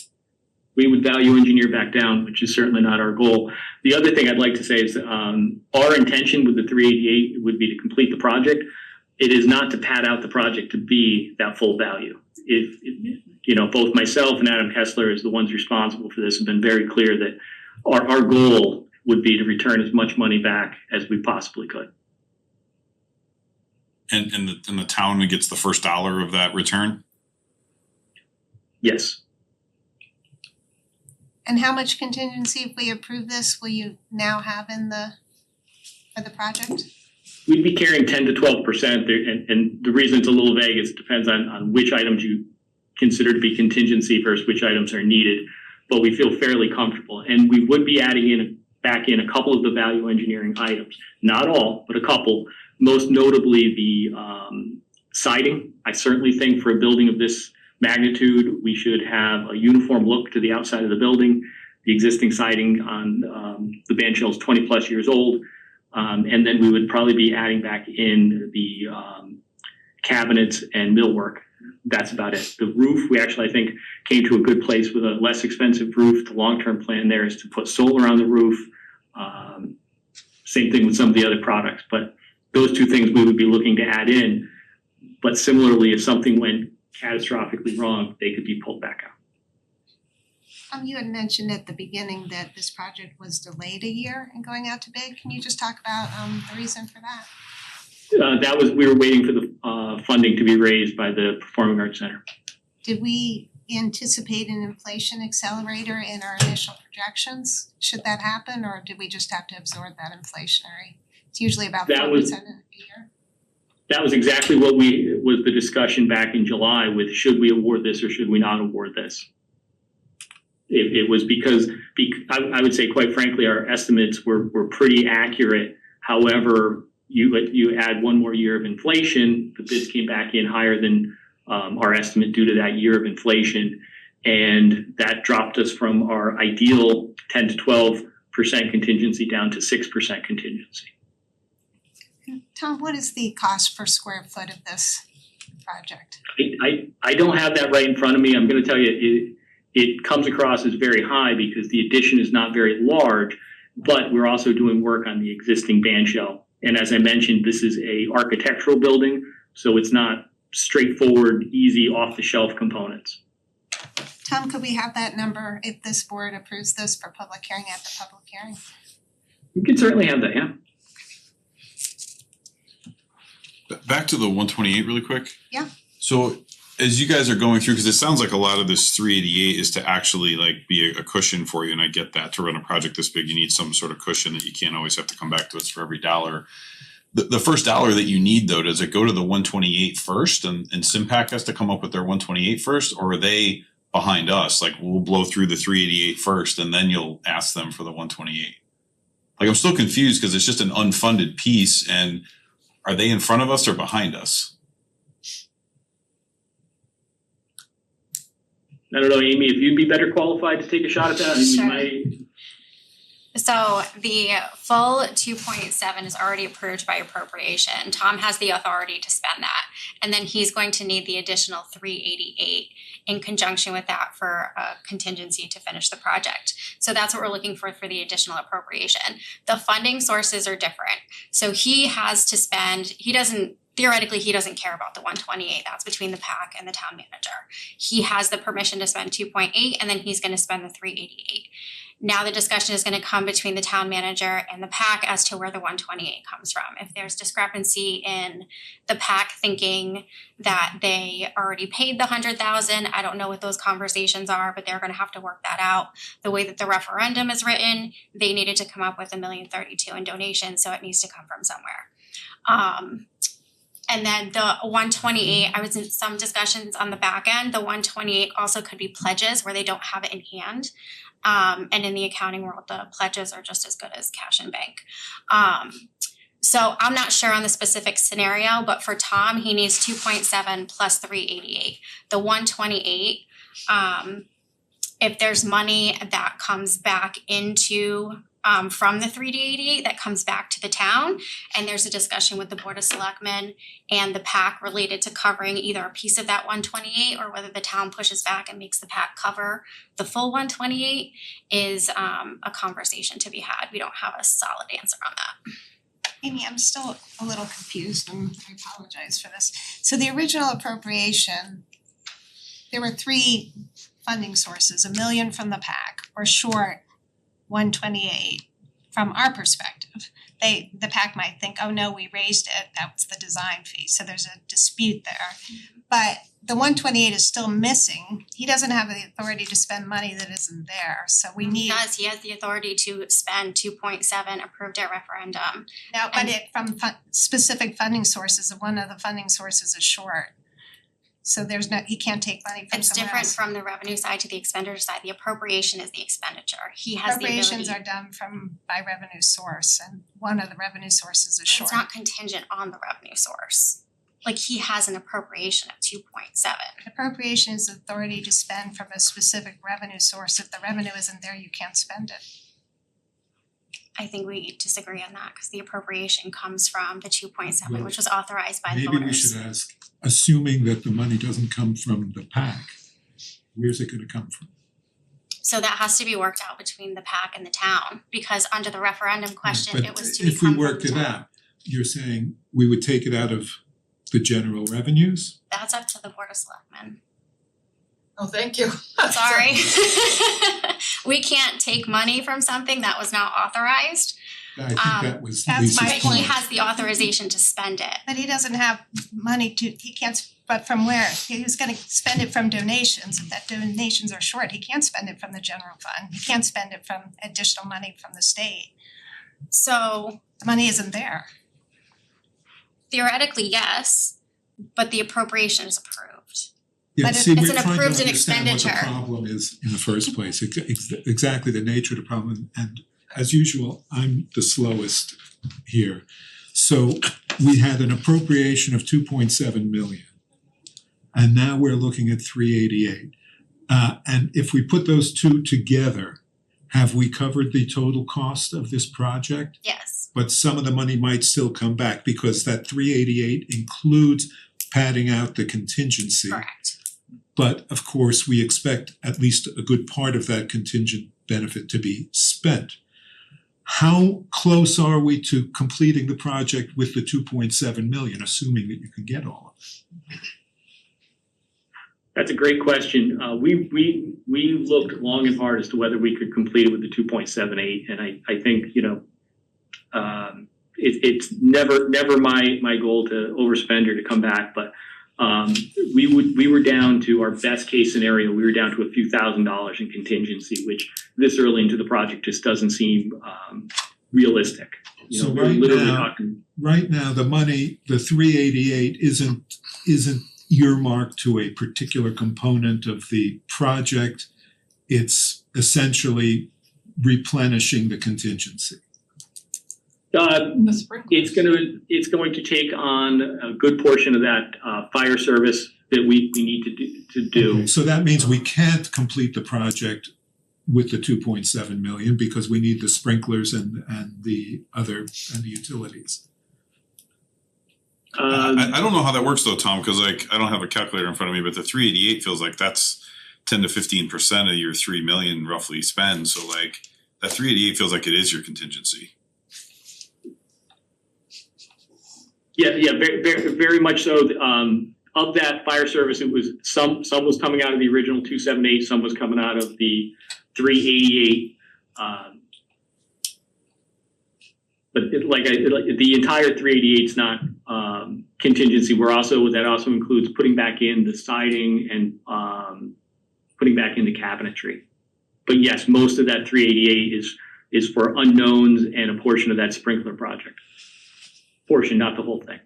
We would value engineer back down, which is certainly not our goal. The other thing I'd like to say is our intention with the 388 would be to complete the project. It is not to pad out the project to be that full value. Both myself and Adam Kessler, as the ones responsible for this, have been very clear that our goal would be to return as much money back as we possibly could. And the town gets the first dollar of that return? Yes. And how much contingency, if we approve this, will you now have for the project? We'd be carrying 10 to 12%, and the reason it's a little vague is it depends on which items you consider to be contingency versus which items are needed. But we feel fairly comfortable, and we would be adding back in a couple of the value engineering items. Not all, but a couple. Most notably the siding. I certainly think for a building of this magnitude, we should have a uniform look to the outside of the building. The existing siding on the band shell is 20 plus years old. And then we would probably be adding back in the cabinets and millwork. That's about it. The roof, we actually, I think, came to a good place with a less expensive roof. The long-term plan there is to put solar on the roof. Same thing with some of the other products. But those two things we would be looking to add in. But similarly, if something went catastrophically wrong, they could be pulled back out. You had mentioned at the beginning that this project was delayed a year in going out to bid. Can you just talk about the reason for that? We were waiting for the funding to be raised by the Performing Arts Center. Did we anticipate an inflation accelerator in our initial projections? Should that happen, or did we just have to absorb that inflationary? It's usually about 4% a year. That was exactly what was the discussion back in July with should we award this or should we not award this? It was because I would say, quite frankly, our estimates were pretty accurate. However, you add one more year of inflation, the bids came back in higher than our estimate due to that year of inflation. And that dropped us from our ideal 10 to 12% contingency down to 6% contingency. Tom, what is the cost per square foot of this project? I don't have that right in front of me. I'm going to tell you it comes across as very high because the addition is not very large, but we're also doing work on the existing band shell. And as I mentioned, this is a architectural building, so it's not straightforward, easy, off-the-shelf components. Tom, could we have that number if this board approves this for public hearing at the public hearing? You can certainly have that, yeah. Back to the 128 really quick. Yeah. So as you guys are going through, because it sounds like a lot of this 388 is to actually like be a cushion for you, and I get that to run a project this big, you need some sort of cushion that you can't always have to come back to us for every dollar. The first dollar that you need though, does it go to the 128 first and Simpac has to come up with their 128 first, or are they behind us? Like we'll blow through the 388 first and then you'll ask them for the 128. Like I'm still confused because it's just an unfunded piece, and are they in front of us or behind us? I don't know, Amy, if you'd be better qualified to take a shot at that. Sure. So the full 2.7 is already approved by appropriation. Tom has the authority to spend that. And then he's going to need the additional 388 in conjunction with that for a contingency to finish the project. So that's what we're looking for the additional appropriation. The funding sources are different. So he has to spend, theoretically, he doesn't care about the 128. That's between the PAC and the town manager. He has the permission to spend 2.8, and then he's going to spend the 388. Now the discussion is going to come between the town manager and the PAC as to where the 128 comes from. If there's discrepancy in the PAC thinking that they already paid the $100,000, I don't know what those conversations are, but they're going to have to work that out. The way that the referendum is written, they needed to come up with $1,032,000 in donations, so it needs to come from somewhere. And then the 128, I was in some discussions on the back end. The 128 also could be pledges where they don't have it in hand. And in the accounting world, the pledges are just as good as cash in bank. So I'm not sure on the specific scenario, but for Tom, he needs 2.7 plus 388. The 128, if there's money that comes back into from the 388 that comes back to the town, and there's a discussion with the Board of Selectmen and the PAC related to covering either a piece of that 128 or whether the town pushes back and makes the PAC cover the full 128 is a conversation to be had. We don't have a solid answer on that. Amy, I'm still a little confused and I apologize for this. So the original appropriation, there were three funding sources, $1 million from the PAC. We're short 128 from our perspective. The PAC might think, oh no, we raised it, that was the design fee, so there's a dispute there. But the 128 is still missing. He doesn't have the authority to spend money that isn't there, so we need. He has the authority to spend 2.7 approved at referendum. Now, but it from specific funding sources, and one of the funding sources is short. So there's no, he can't take money from It's somewhere different else. from the revenue side to the expenditure side. The appropriation is the expenditure. He has the ability. Appropriations are done by revenue source, and one of the revenue sources is short. It's not contingent on the revenue source. Like he has an appropriation of 2.7. Appropriation is authority to spend from a specific revenue source. If the revenue isn't there, you can't spend it. I think we disagree on that because the appropriation comes from the 2.7, Well, which was authorized by the voters. Maybe we should ask, assuming that the money doesn't come from the PAC, where's it gonna come from? So that has to be worked out between the PAC and the town because under the referendum question, But it was to if become we from worked the it town. out, you're saying we would take it out of the general revenues? That's up to the Board of Selectmen. Oh, thank you. Sorry. We can't take money from something that was not authorized, I think that was that's Lisa's my but point. he has the authorization to spend it. But he doesn't have money to, he can't, but from where? He was gonna spend it from donations. If that donations are short, he can't spend it from the general fund. He can't spend it from additional money from the state. So The money isn't there. theoretically, yes, but the appropriation is approved. Yeah, but see, it's we're an trying to approved and understand what the expenditure. problem is in the first place, exactly the nature of the problem, and as usual, I'm the slowest here. So we had an appropriation of 2.7 million. And now we're looking at 388. And if we put those two together, have we covered the total cost of this project? Yes. But some of the money might still come back because that 388 includes padding out the contingency. Correct. But of course, we expect at least a good part of that contingent benefit to be spent. How close are we to completing the project with the 2.7 million, assuming that you can get all of it? That's a great question. We looked long and hard as to whether we could complete it with the 2.78, and I think, it's never my goal to overspend or to come back, but we were down to our best case scenario. We were down to a few $1,000s in contingency, which this early into the project just doesn't seem realistic. So we're right literally now- talking. Right now, the money, the 388 isn't earmarked to a particular component of the project. It's essentially replenishing the contingency. The sprinkler. It's going to take on a good portion of that fire service that we need to do. Okay, so that means we can't complete the project with the 2.7 million because we need the sprinklers and the utilities. I don't know how that works though, Tom, because like I don't have a calculator in front of me, but the 388 feels like that's 10 to 15% of your 3 million roughly spend. So like that 388 feels like it is your contingency. Yeah, very much so. Of that fire service, it was some was coming out of the original 278, some was coming out of the 388. But the entire 388 is not contingency. That also includes putting back in the siding and putting back in the cabinetry. But yes, most of that 388 is for unknowns and a portion of that sprinkler project. Portion, not the whole thing.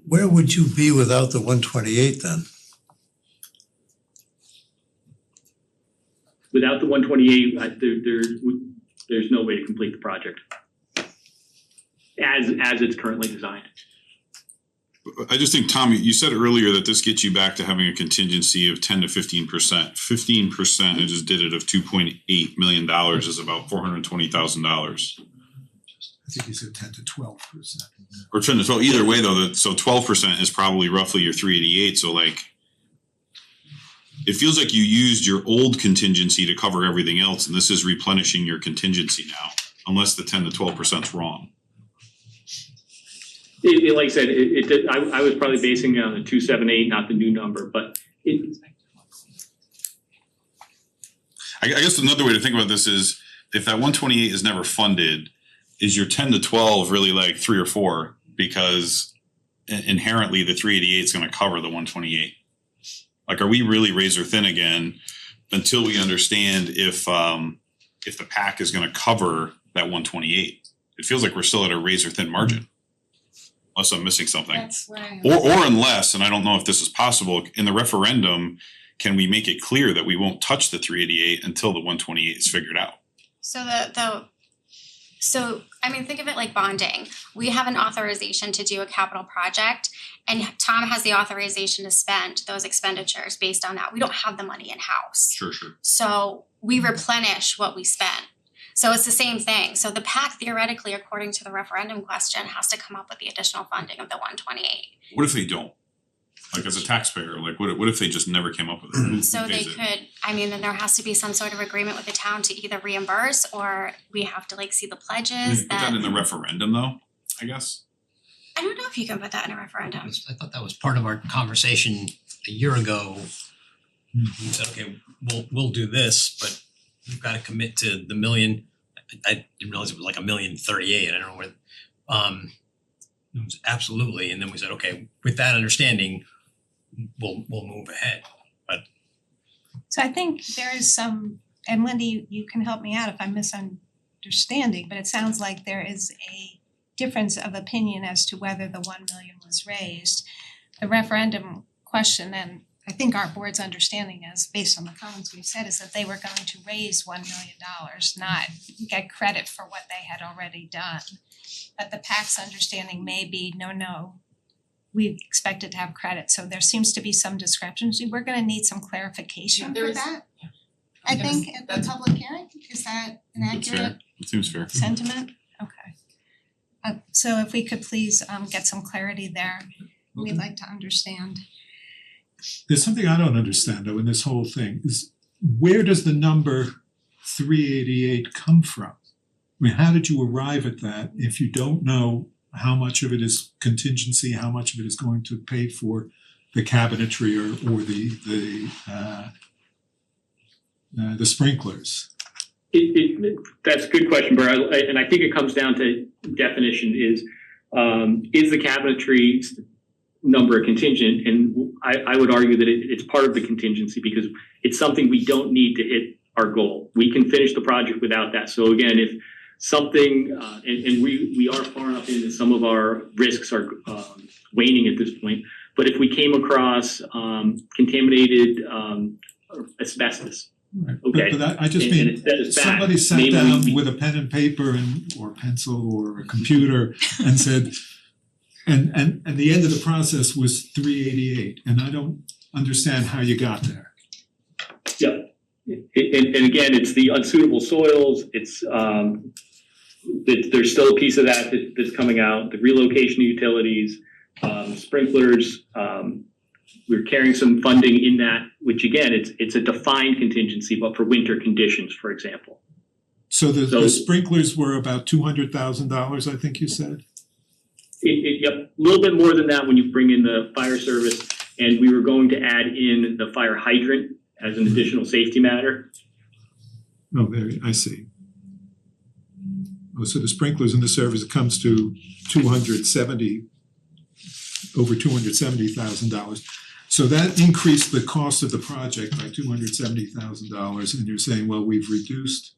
Where would you be without the 128 then? Without the 128, there's no way to complete the project. as it's currently designed. I just think, Tom, you said earlier that this gets you back to having a contingency of 10 to 15%. 15%, I just did it, of $2.8 million is about $420,000. I think you said 10 to 12%. Or 10 to 12, either way though, so 12% is probably roughly your 388, so like it feels like you used your old contingency to cover everything else, and this is replenishing your contingency now, unless the 10 to 12% is wrong. Like I said, I was probably basing it on the 278, not the new number, but I guess another way to think about this is if that 128 is never funded, is your 10 to 12 really like 3 or 4? Because inherently the 388 is going to cover the 128. Like, are we really razor thin again until we understand if the PAC is going to cover that 128? It feels like we're still at a razor thin margin. Unless I'm missing something. That's where Or unless, and I don't know if this is possible, in the referendum, can we make it clear that we won't touch the 388 until the 128 is figured out? So so I mean, think of it like bonding. We have an authorization to do a capital project, and Tom has the authorization to spend those expenditures based on that. We don't have the money in-house. Sure. So we replenish what we spend. So it's the same thing. So the PAC theoretically, according to the referendum question, has to come up with the additional funding of the 128. What if they don't? Like, as a taxpayer, like what if they just never came up with it? Who So they pays it? could, I mean, then there has to be some sort of agreement with the town to either reimburse, or we have to like see the Can pledges you put that in the referendum though, I guess? I don't know if you can put that in a referendum. I thought that was part of our conversation a year ago. We said, okay, we'll do this, but we've got to commit to the million. I didn't realize it was like $1,038,000. I don't know what it was absolutely. And then we said, okay, with that understanding, we'll move ahead. So I think there is some, and Lindy, you can help me out if I'm misunderstanding, but it sounds like there is a difference of opinion as to whether the 1 million was raised. The referendum question, and I think our board's understanding is, based on the comments we've said, is that they were going to raise $1 million, not get credit for what they had already done. But the PAC's understanding may be, no, we expected to have credit, so there seems to be some discrepancy. We're gonna need some clarification There for is- that. yeah. I There's- think at the that's- public hearing, is that an That's accurate fair. It seems fair. sentiment? Okay. So if we could please get some clarity there, we'd like to understand. There's something I don't understand though in this whole thing, is where does the number 388 come from? I mean, how did you arrive at that if you don't know how much of it is contingency, how much of it is going to pay for the cabinetry or the sprinklers? That's a good question, Bert, and I think it comes down to definition is the cabinetry number contingent? And I would argue that it's part of the contingency because it's something we don't need to hit our goal. We can finish the project without that. So again, if something, and we are far enough in that some of our risks are waning at this point, but if we came across contaminated asbestos, Right. okay. But I just and mean, instead it's back, somebody sat maybe down we- with a pen and paper or pencil or a computer and said, and the end of the process was 388, and I don't understand how you got there. Yeah, and again, it's the unsuitable soils, it's there's still a piece of that that's coming out, the relocation of utilities, sprinklers, we're carrying some funding in that, which again, it's a defined contingency, but for winter conditions, for example. So the sprinklers were about $200,000, I think you said? Yep, a little bit more than that when you bring in the fire service, and we were going to add in the fire hydrant as an additional safety matter. Oh, there, I see. Oh, so the sprinklers and the service, it comes to over $270,000. So that increased the cost of the project by $270,000, and you're saying, well, we've reduced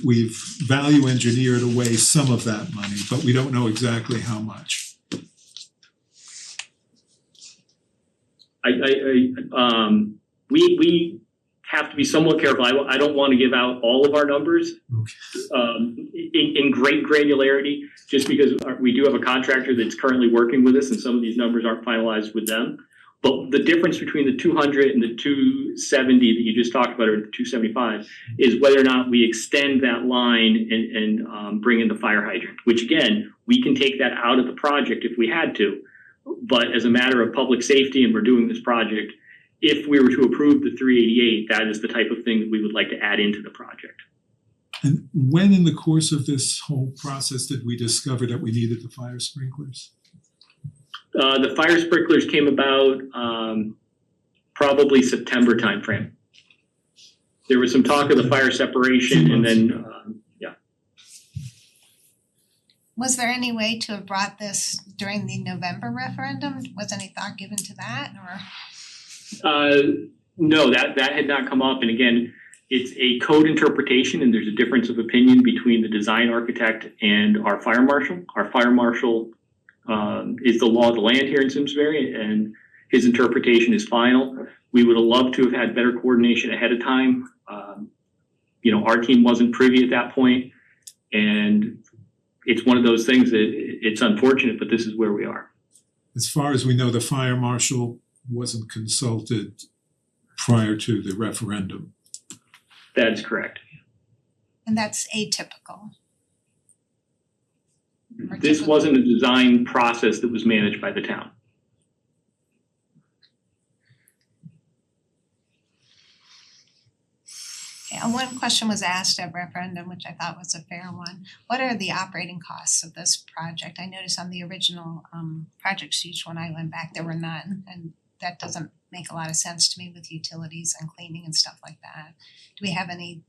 we've value engineered away some of that money, but we don't know exactly how much. We have to be somewhat careful. I don't want to give out all of our numbers. Okay. in great granularity, just because we do have a contractor that's currently working with us and some of these numbers aren't finalized with them. But the difference between the 200 and the 270 that you just talked about, or the 275, is whether or not we extend that line and bring in the fire hydrant, which again, we can take that out of the project if we had to. But as a matter of public safety, and we're doing this project, if we were to approve the 388, that is the type of thing that we would like to add into the project. And when in the course of this whole process did we discover that we needed the fire sprinklers? The fire sprinklers came about probably September timeframe. There was some talk of the fire separation and then, yeah. Was there any way to have brought this during the November referendum? Was any thought given to that, or? No, that had not come up. And again, it's a code interpretation and there's a difference of opinion between the design architect and our fire marshal. Our fire marshal is the law of the land here in Simsbury, and his interpretation is final. We would have loved to have had better coordination ahead of time. Our team wasn't privy at that point, and it's one of those things that it's unfortunate, but this is where we are. As far as we know, the fire marshal wasn't consulted prior to the referendum. That is correct. And that's atypical. This wasn't a design process that was managed by the town. Okay, and one question was asked at referendum, which I thought was a fair one. What are the operating costs of this project? I noticed on the original project sheets when I went back, there were none, and that doesn't make a lot of sense to me with utilities and cleaning and stuff like that. Do we have any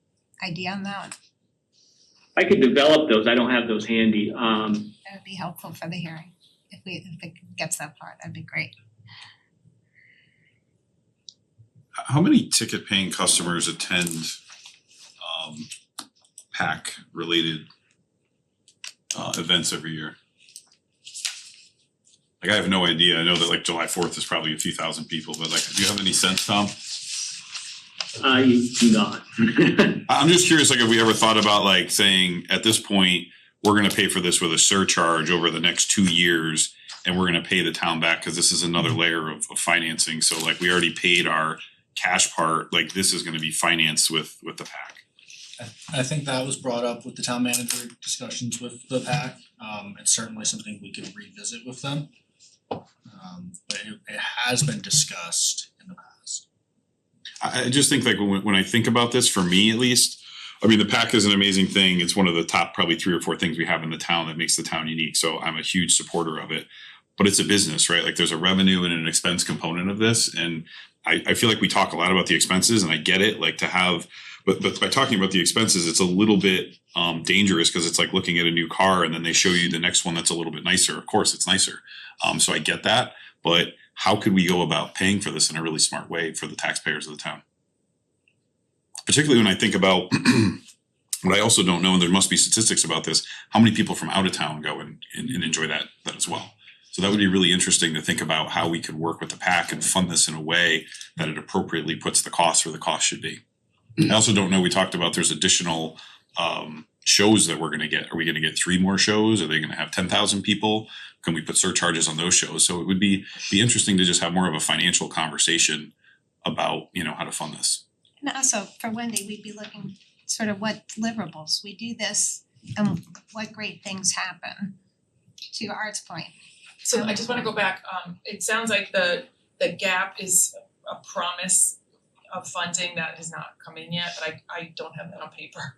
idea on that? I could develop those. I don't have those handy. That would be helpful for the hearing. If it gets that far, that'd be great. How many ticket paying customers attend PAC related events every year? Like, I have no idea. I know that like July 4th is probably a few thousand people, but like, do you have any sense, Tom? I do not. I'm just curious, like, have we ever thought about like saying at this point, we're gonna pay for this with a surcharge over the next 2 years and we're gonna pay the town back because this is another layer of financing. So like, we already paid our cash part, like this is gonna be financed with the PAC. I think that was brought up with the town manager discussions with the PAC. It's certainly something we could revisit with them. But it has been discussed in the past. I just think like when I think about this, for me at least, I mean, the PAC is an amazing thing. It's one of the top probably 3 or 4 things we have in the town that makes the town unique. So I'm a huge supporter of it. But it's a business, right? Like there's a revenue and an expense component of this. And I feel like we talk a lot about the expenses, and I get it, like to have, but by talking about the expenses, it's a little bit dangerous because it's like looking at a new car and then they show you the next one that's a little bit nicer. Of course, it's nicer. So I get that, but how could we go about paying for this in a really smart way for the taxpayers of the town? Particularly when I think about what I also don't know, and there must be statistics about this, how many people from out of town go and enjoy that as well. So that would be really interesting to think about how we could work with the PAC and fund this in a way that it appropriately puts the cost where the cost should be. I also don't know, we talked about there's additional shows that we're gonna get. Are we gonna get 3 more shows? Are they gonna have 10,000 people? Can we put surcharges on those shows? So it would be interesting to just have more of a financial conversation about, how to fund this. And also for Wendy, we'd be looking sort of what deliverables. We do this and what great things happen, to Art's point. So I just wanna go back, it sounds like the gap is a promise of funding that has not come in yet, but I don't have that on paper.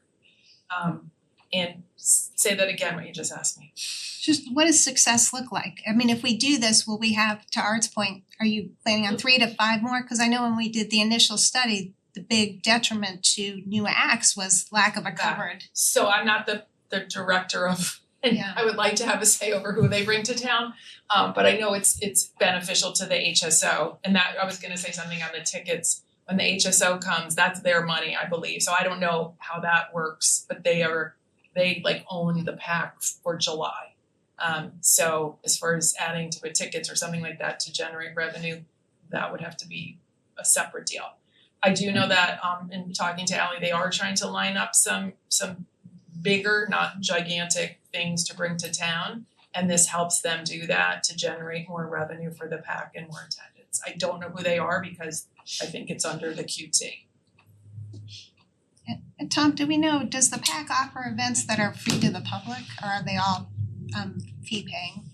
And say that again, what you just asked me. Just what does success look like? I mean, if we do this, will we have, to Art's point, are you planning on 3 to 5 more? Cause I know when we did the initial study, the big detriment to new acts was lack of a covered. So I'm not the director of, and Yeah. I would like to have a say over who they bring to town. But I know it's beneficial to the HSO, and that, I was gonna say something on the tickets. When the HSO comes, that's their money, I believe. So I don't know how that works, but they like own the PAC for July. So as far as adding to the tickets or something like that to generate revenue, that would have to be a separate deal. I do know that in talking to Ally, they are trying to line up some bigger, not gigantic things to bring to town. And this helps them do that to generate more revenue for the PAC and more attendance. I don't know who they are because I think it's under the QT. And Tom, do we know, does the PAC offer events that are free to the public, or are they all fee paying?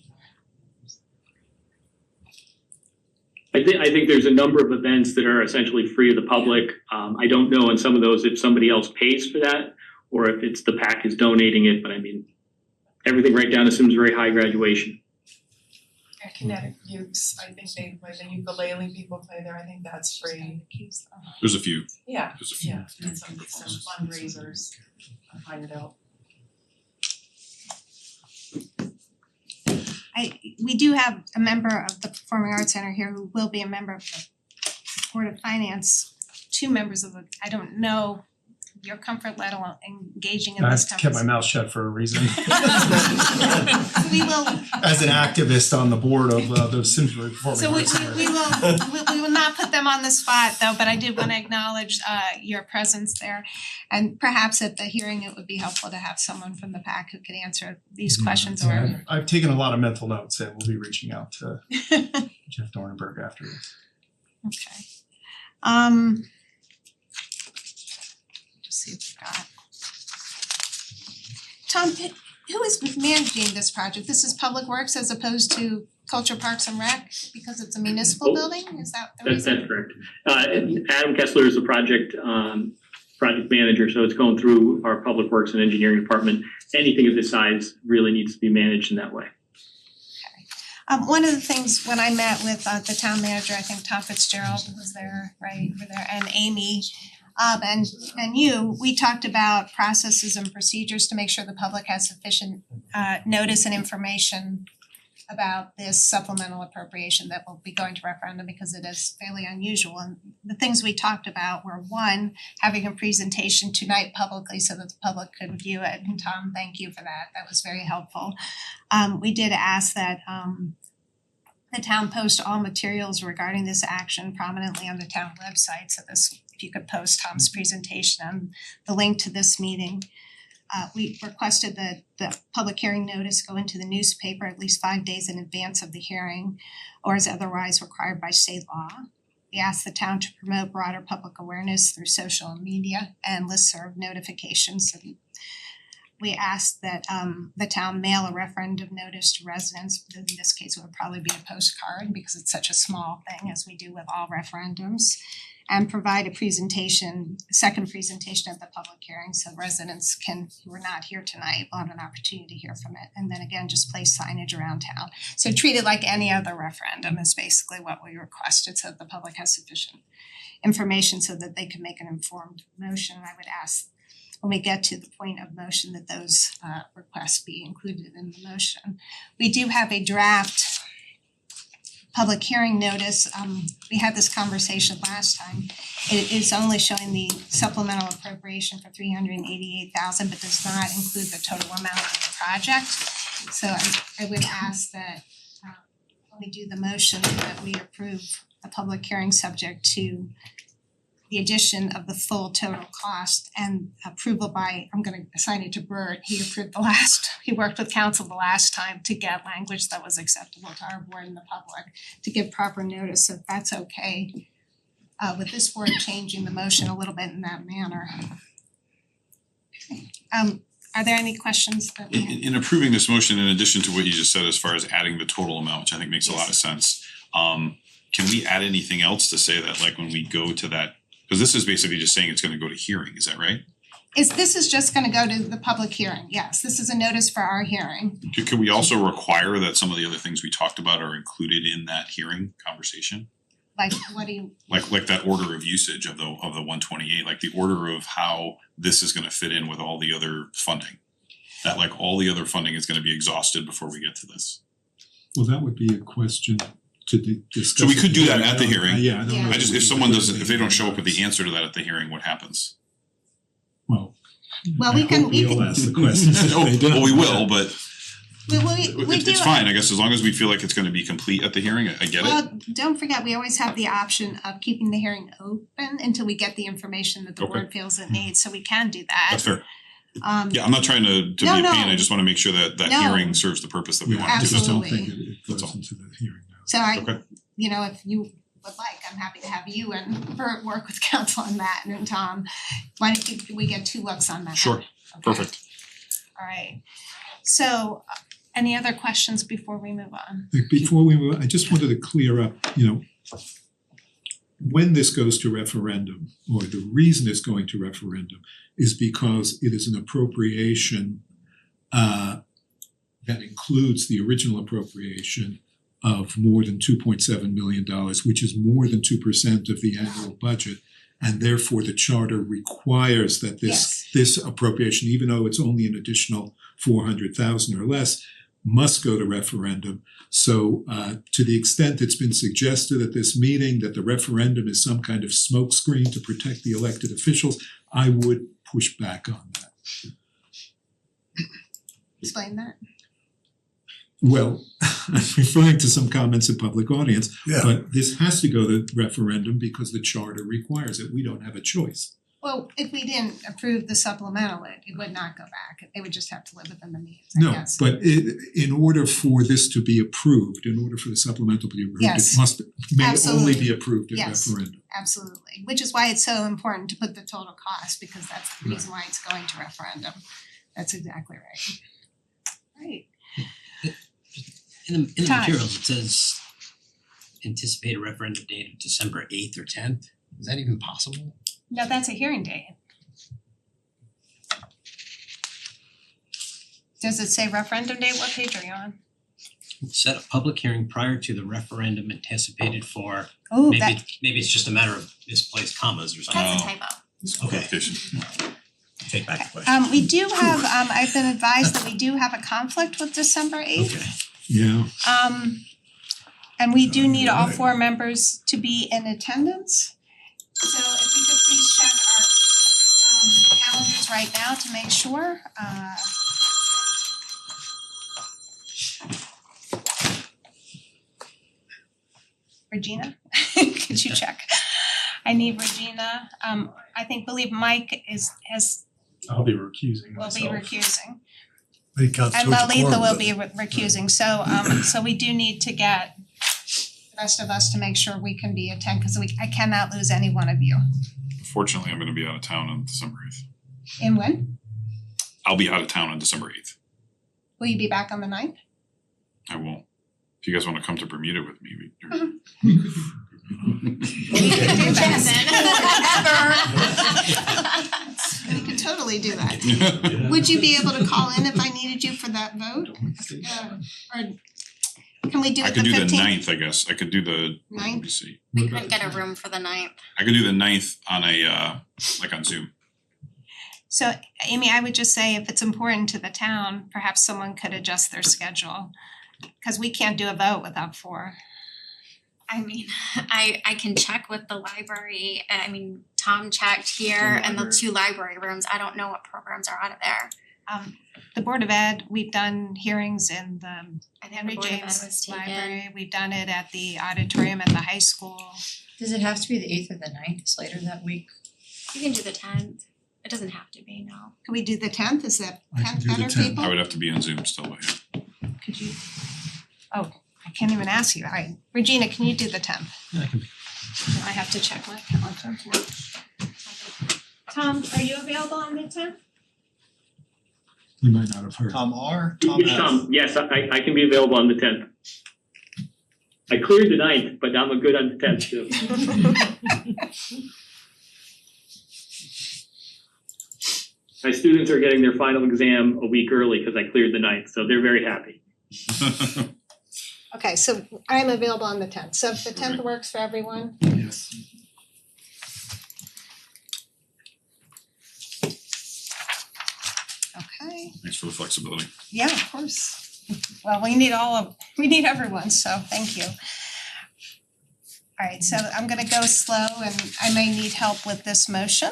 I think there's a number of events that are essentially free to the public. I don't know on some of those if somebody else pays for that or if it's the PAC is donating it, but I mean, everything right down to Simsbury High graduation. At Connecticut Ukes, I think they play, the ukulele people play there, I think that's free. There's a few, Yeah, there's a few. yeah, and some fundraisers hired out. We do have a member of the Performing Arts Center here who will be a member of the Board of Finance, two members of the, I don't know your comfort level engaging in this I've kept my conversation. mouth shut for a reason. We will, As an activist on the board of the Simsbury Performing so Arts Center. we will not put them on the spot though, but I did wanna acknowledge your presence there. And perhaps at the hearing, it would be helpful to have someone from the PAC who could answer these questions or Yeah, I've taken a lot of mental notes and we'll be reaching out to Jeff Dornenberg after this. okay. Just see what we got. Tom, who is managing this project? This is Public Works as opposed to Culture Parks and Rec because it's a municipal building? Is that the reason? That's correct. Adam Kessler is the project manager, so it's going through our Public Works and Engineering Department. Anything of this size really needs to be managed in that way. One of the things when I met with the town manager, I think Tom Fitzgerald was there, right, were there, and Amy, and you, we talked about processes and procedures to make sure the public has sufficient notice and information about this supplemental appropriation that will be going to referendum because it is fairly unusual. And the things we talked about were, one, having a presentation tonight publicly so that the public could view it. And Tom, thank you for that. That was very helpful. We did ask that the town post all materials regarding this action prominently on the town website. So this, if you could post Tom's presentation and the link to this meeting. We requested that the public hearing notice go into the newspaper at least 5 days in advance of the hearing or as otherwise required by state law. We asked the town to promote broader public awareness through social media and listserv notifications. And we asked that the town mail a referendum notice to residents. In this case, it would probably be a postcard because it's such a small thing, as we do with all referendums. And provide a second presentation at the public hearing so residents who are not here tonight will have an opportunity to hear from it. And then again, just place signage around town. So treat it like any other referendum is basically what we requested so that the public has sufficient information so that they can make an informed motion. I would ask when we get to the point of motion that those requests be included in the motion. We do have a draft public hearing notice. We had this conversation last time. It is only showing the supplemental appropriation for $388,000, but does not include the total amount of the project. So I would ask that when we do the motion that we approve a public hearing subject to the addition of the full total cost and approval by, I'm gonna assign it to Bert, he worked with council the last time to get language that was acceptable to our board and the public to give proper notice, so if that's okay. With this board changing the motion a little bit in that manner. Are there any questions that we have? In approving this motion, in addition to what you just said as far as adding the total amount, which I think makes a lot of sense, can we add anything else to say that, like, when we go to that, because this is basically just saying it's gonna go to hearing, is that right? This is just gonna go to the public hearing, yes, this is a notice for our hearing. Could we also require that some of the other things we talked about are included in that hearing conversation? Like, what do you, Like that order of usage of the 128, like the order of how this is gonna fit in with all the other funding. That like all the other funding is gonna be exhausted before we get to this. Well, that would be a question to discuss. So we could do that I at the don't- hearing. Yeah, I don't know. I just, if someone doesn't, if they don't show up with the answer to that at the hearing, what happens? Well, well, I we can, hope we all ask the questions if they don't. Well, we will, but we do. it's fine, I guess, as long as we feel like it's gonna be complete at the hearing, I get it. Well, don't forget, we always have the option of keeping the hearing open until we get the information that the Okay. board feels it needs, so we can do that. That's fair. Yeah, I'm not trying to be a No, pain, no. I just wanna make sure that that No. hearing serves the purpose that we want it to. I just don't Absolutely. think it That's goes all. into the hearing now. So Okay. you know, if you would like, I'm happy to have you and Bert work with council on that and Tom. Why don't we get 2 looks on that? Sure. Okay. Perfect. Alright, so any other questions before we move on? Like, before we move, I just wanted to clear up, when this goes to referendum, or the reason it's going to referendum, is because it is an appropriation that includes the original appropriation of more than $2.7 million, which is more than 2% of the annual budget. And therefore, the charter requires that this appropriation, even though it's only an additional 400,000 or less, must go to referendum. So to the extent it's been suggested at this meeting that the referendum is some kind of smokescreen to protect the elected officials, I would push back on that. Explain that. Well, I'm referring to some comments in public audience, Yeah. but this has to go to referendum because the charter requires it. We don't have a choice. Well, if we didn't approve the supplemental, it would not go back. They would just have to live within the means, I No, guess. but in order for this to be approved, in order for the supplemental to be approved, Yes. may only Absolutely. be approved at Yes. referendum. Absolutely, which is why it's so important to put the total cost, because that's the reason why it's going to referendum. That's exactly right. Right. In the Todd. materials, it says anticipated referendum date of December 8th or 10th. Is that even possible? No, that's a hearing date. Does it say referendum date? What page are you on? Set a public hearing prior to the referendum anticipated for, Oh, maybe it's just a matter of misplaced commas or something. That's a Oh. typo. Okay. Clarification. Take back the question. we do have, I've been advised that we do have a conflict with December 8th. Okay. Yeah, And we do need all 4 members to be in attendance. So if we could please check our calendars right now to make sure. Regina, could you check? I need Regina. Believe Mike has I'll be recusing will myself. be recusing. But he counts And towards the Lalitha quorum, will doesn't be he? recusing, so we do need to get the rest of us to make sure we can be cause I cannot lose any one of you. Fortunately, I'm gonna be out of town on December 8th. And when? I'll be out of town on December 8th. Will you be back on the 9th? I won't. If you guys wanna come to Bermuda with me, We could do that. We could totally do that. Would you be able to call in if I needed you for that vote? Or can we do I it the could do the 15th? 9th, I guess. I could do the, let me 9th? see. We couldn't get a room for the 9th. I could do the 9th on a like on Zoom. So Amy, I would just say if it's important to the town, perhaps someone could adjust their schedule. Cause we can't do a vote without 4. I mean, I can check with the library. Tom checked here and the 2 library rooms. I don't know what programs are out of there. The Board of Ed, we've done hearings in the I think Henry the Board of Ed James was taken. Library, we've done it at the auditorium at the high school. Does it have to be the 8th or the 9th? It's later that week. You can do the 10th. It doesn't have to be, no. Can we do the 10th? Is that I can 10th do the better, 10th. people? I would have to be on Zoom still, but yeah. Could you? Oh, I can't even ask you. Regina, can you do the 10th? Yeah, I can I have to check my calendar. Tom, are you available on the 10th? you might not have heard. Tom R, Tom F. Yes, I can be available on the 10th. I cleared the 9th, but I'm good on the 10th too. My students are getting their final exam a week early because I cleared the 9th, so they're very happy. Okay, so I'm available on the 10th. So if the 10th works for everyone, Yes. okay. Thanks for the flexibility. Yeah, of course. Well, we need everyone, so thank you. Alright, so I'm gonna go slow and I may need help with this motion,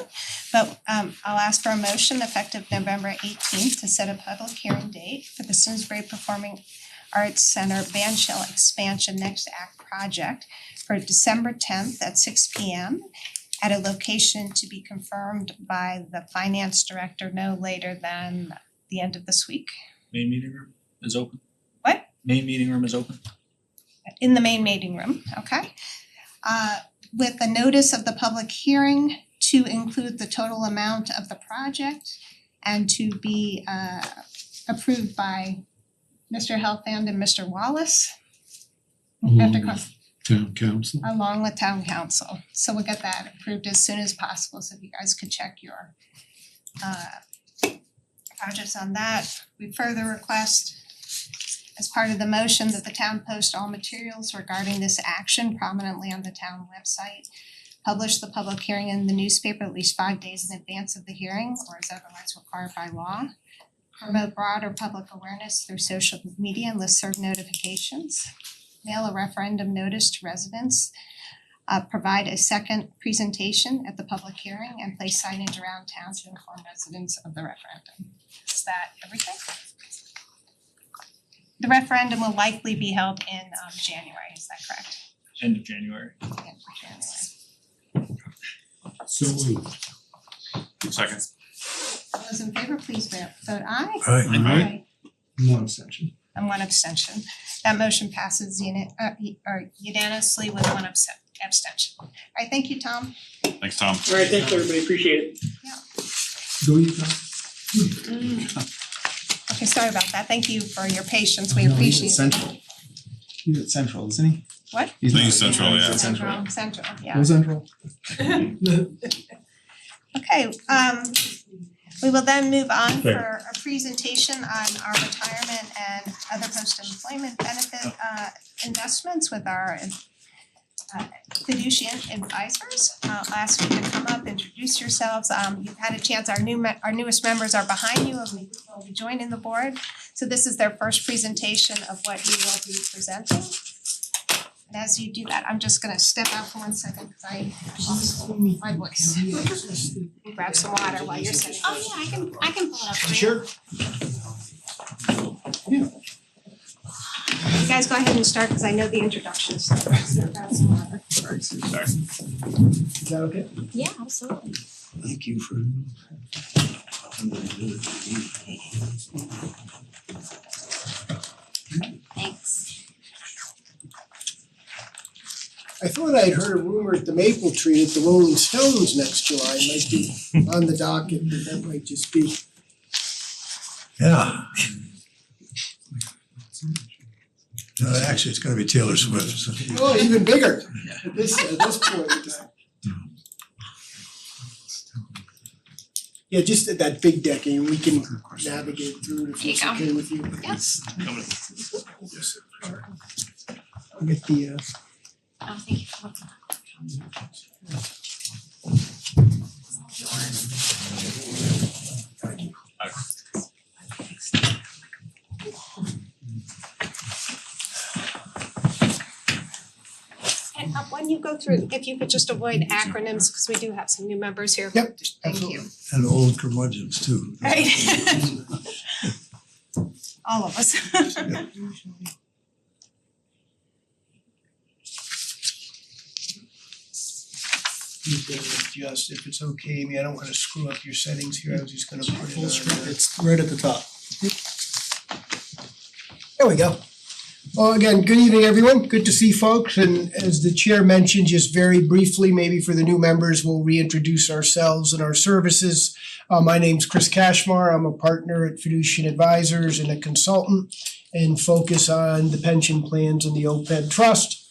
but I'll ask for a motion effective November 18th to set a public hearing date for the Simsbury Performing Arts Center Bandshell Expansion Next Act project for December 10th at 6 p.m. at a location to be confirmed by the finance director no later than the end of this week. Main meeting room is open. What? Main meeting room is open. In the main meeting room, okay? With a notice of the public hearing to include the total amount of the project and to be approved by Mr. Helfand and Mr. Wallace. After Town council. along with town council. So we'll get that approved as soon as possible, so if you guys could check your projects on that. We further request as part of the motion that the town post all materials regarding this action prominently on the town website. Publish the public hearing in the newspaper at least 5 days in advance of the hearing or as otherwise required by law. Promote broader public awareness through social media and listserv notifications. Mail a referendum notice to residents. Provide a second presentation at the public hearing and place signage around town to inform residents of the referendum. Is that everything? The referendum will likely be held in January, is that correct? End of January. End of January. So moved. Second. All those in favor, please vote aye. Aye. One abstention. And one abstention. That motion passes unanimously with one abstention. All right, thank you, Tom. Thanks, Tom. All right, thanks everybody, appreciate it. Go you guys. Okay, sorry about that. Thank you for your patience. We No, he's appreciate at it. Central. He's at Central, isn't he? What? He's I think not- he's Central, yeah. Central, yeah. Go Central. Okay, we will then move on Fair. for a presentation on our retirement and other post-employment benefit investments with our fiducian advisors. I'll ask you to come up, introduce yourselves. You've had a chance, our newest members are behind you and will be joining the board. So this is their first presentation of what we will be presenting. And as you do that, I'm just gonna step out for 1 second because I lost my voice. Grab some water while you're sitting. Oh yeah, I can pull it up for you. Sure. You guys go ahead and start because I know the introductions. Grab some water. Is that okay? Yeah, absolutely. Thank you for. Thanks. I thought I'd heard a rumor at the Maple Tree that the Rolling Stones next July might be on the docket, but that might just be. Yeah. No, actually, it's gonna be Taylor Swift, so. Oh, even bigger at this point in time. Yeah, just at that big deck and we can navigate through it if it's There you okay with you. Yes. I'll get the Oh, thank you for looking. And when you go through, if you could just avoid acronyms, because we do have some new members here. Yep, Thank you. And old curmudgeons too. Right? All of us. Just if it's okay, Amy, I don't wanna screw up your settings here, I was just gonna put it Full on screen. there. It's right at the top. There we go. Well, again, good evening, everyone. Good to see folks, and as the chair mentioned, just very briefly, maybe for the new members, we'll reintroduce ourselves and our services. My name's Chris Cashmar. I'm a partner at Fiducian Advisors and a consultant and focus on the pension plans and the OPEB trust.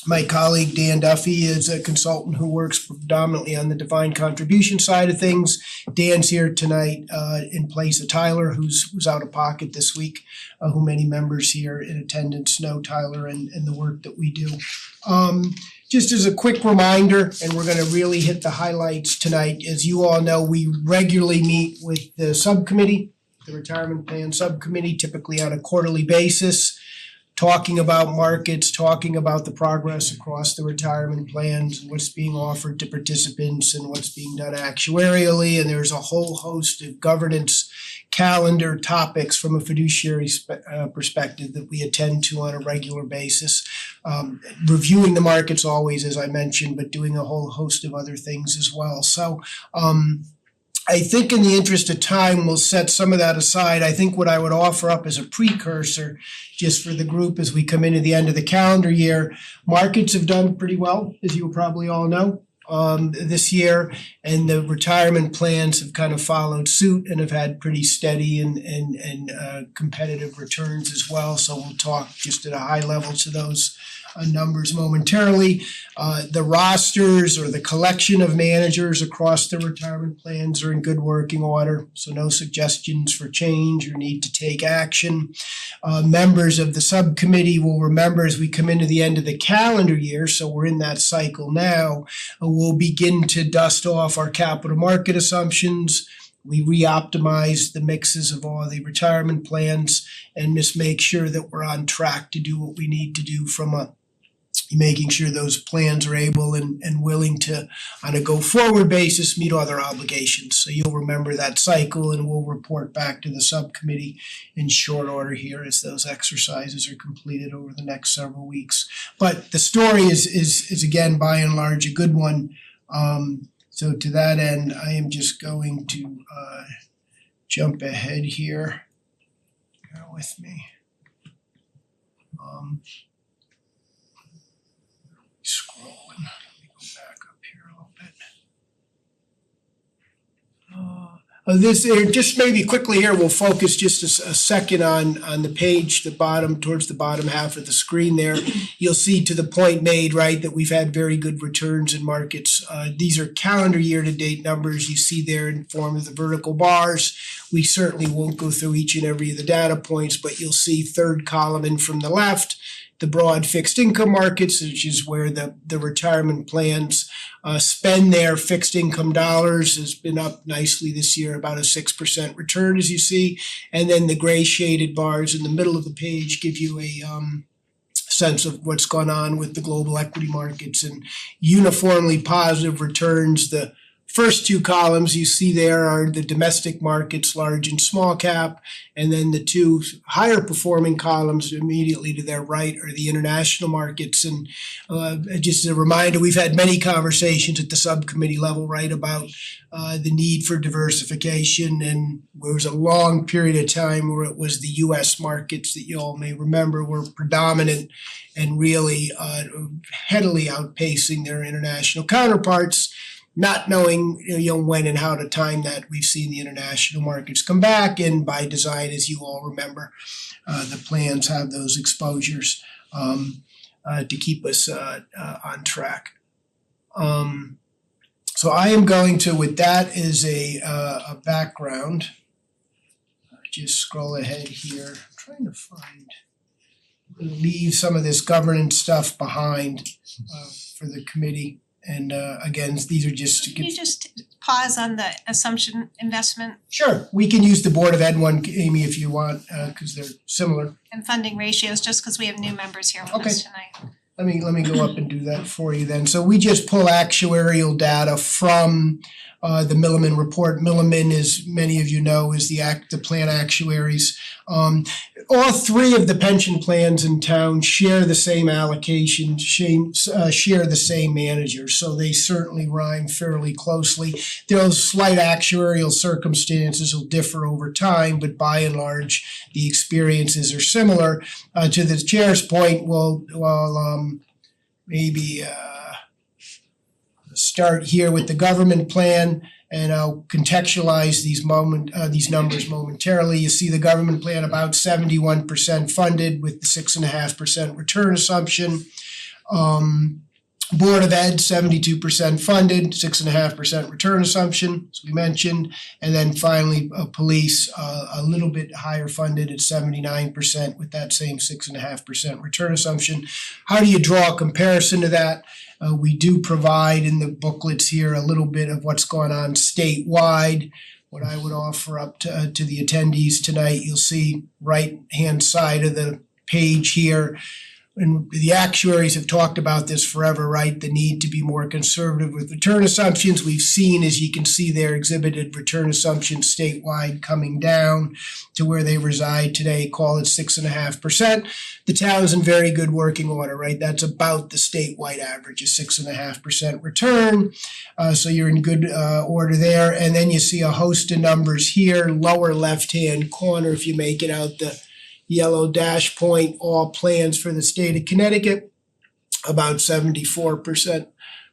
My colleague Dan Duffy is a consultant who works predominantly on the defined contribution side of things. Dan's here tonight in place of Tyler, who's out of pocket this week, who many members here in attendance know Tyler and the work that we do. Just as a quick reminder, and we're gonna really hit the highlights tonight, as you all know, we regularly meet with the subcommittee, the retirement plan subcommittee, typically on a quarterly basis, talking about markets, talking about the progress across the retirement plans, what's being offered to participants and what's being done actuarially, and there's a whole host of governance calendar topics from a fiduciary perspective that we attend to on a regular basis. reviewing the markets always, as I mentioned, but doing a whole host of other things as well. So I think in the interest of time, we'll set some of that aside. I think what I would offer up as a precursor, just for the group as we come into the end of the calendar year, markets have done pretty well, as you probably all know, this year, and the retirement plans have kind of followed suit and have had pretty steady and competitive returns as well. So we'll talk just at a high level to those numbers momentarily. The rosters or the collection of managers across the retirement plans are in good working order, so no suggestions for change or need to take action. Members of the subcommittee will remember as we come into the end of the calendar year, so we're in that cycle now, we'll begin to dust off our capital market assumptions. We re-optimize the mixes of all the retirement plans and just make sure that we're on track to do what we need to do from making sure those plans are able and willing to, on a go-forward basis, meet all their obligations. So you'll remember that cycle, and we'll report back to the subcommittee in short order here as those exercises are completed over the next several weeks. But the story is again, by and large, a good one. So to that end, I am just going to jump ahead here. Bear with me. Scrolling. Let me go back up here a little bit. This just maybe quickly here, we'll focus just a second on the page, towards the bottom half of the screen there. You'll see to the point made, right, that we've had very good returns in markets. These are calendar year to date numbers you see there in form of the vertical bars. We certainly won't go through each and every of the data points, but you'll see third column in from the left, the broad fixed income markets, which is where the retirement plans spend their fixed income dollars, has been up nicely this year, about a 6% return as you see. And then the gray shaded bars in the middle of the page give you a sense of what's gone on with the global equity markets and uniformly positive returns. The first two columns you see there are the domestic markets, large and small cap, and then the two higher performing columns immediately to their right are the international markets. And just as a reminder, we've had many conversations at the subcommittee level, right, about the need for diversification, and there was a long period of time where it was the US markets that you all may remember were predominant and really heavily outpacing their international counterparts. Not knowing when and how to time that, we've seen the international markets come back, and by design, as you all remember, the plans have those exposures to keep us on track. So I am going to, with that as a background, just scroll ahead here. I'm trying to find, leave some of this governance stuff behind for the committee. And again, these are just Can you just pause on the assumption investment Sure, we can use the Board of Ed one, Amy, if you want, because they're similar. and funding ratios, just because we have new members here with us tonight? Let me go up and do that for you then. So we just pull actuarial data from the Milliman report. Milliman, as many of you know, is the plan actuaries. All three of the pension plans in town share the same allocation, share the same manager, so they certainly rhyme fairly closely. Those slight actuarial circumstances will differ over time, but by and large, the experiences are similar. To the chair's point, we'll maybe start here with the government plan, and I'll contextualize these numbers momentarily. You see the government plan about 71% funded with the 6.5% return assumption. Board of Ed, 72% funded, 6.5% return assumption, as we mentioned. And then finally, police, a little bit higher funded at 79% with that same 6.5% return assumption. How do you draw a comparison to that? We do provide in the booklets here a little bit of what's going on statewide. What I would offer up to the attendees tonight, you'll see right-hand side of the page here, and the actuaries have talked about this forever, right? The need to be more conservative with return assumptions. We've seen, as you can see there, exhibited return assumptions statewide coming down to where they reside today, call it 6.5%. The town's in very good working order, right? That's about the statewide average, a 6.5% return. So you're in good order there. And then you see a host of numbers here, lower left-hand corner, if you make it out the yellow dash point, all plans for the state of Connecticut, about 74%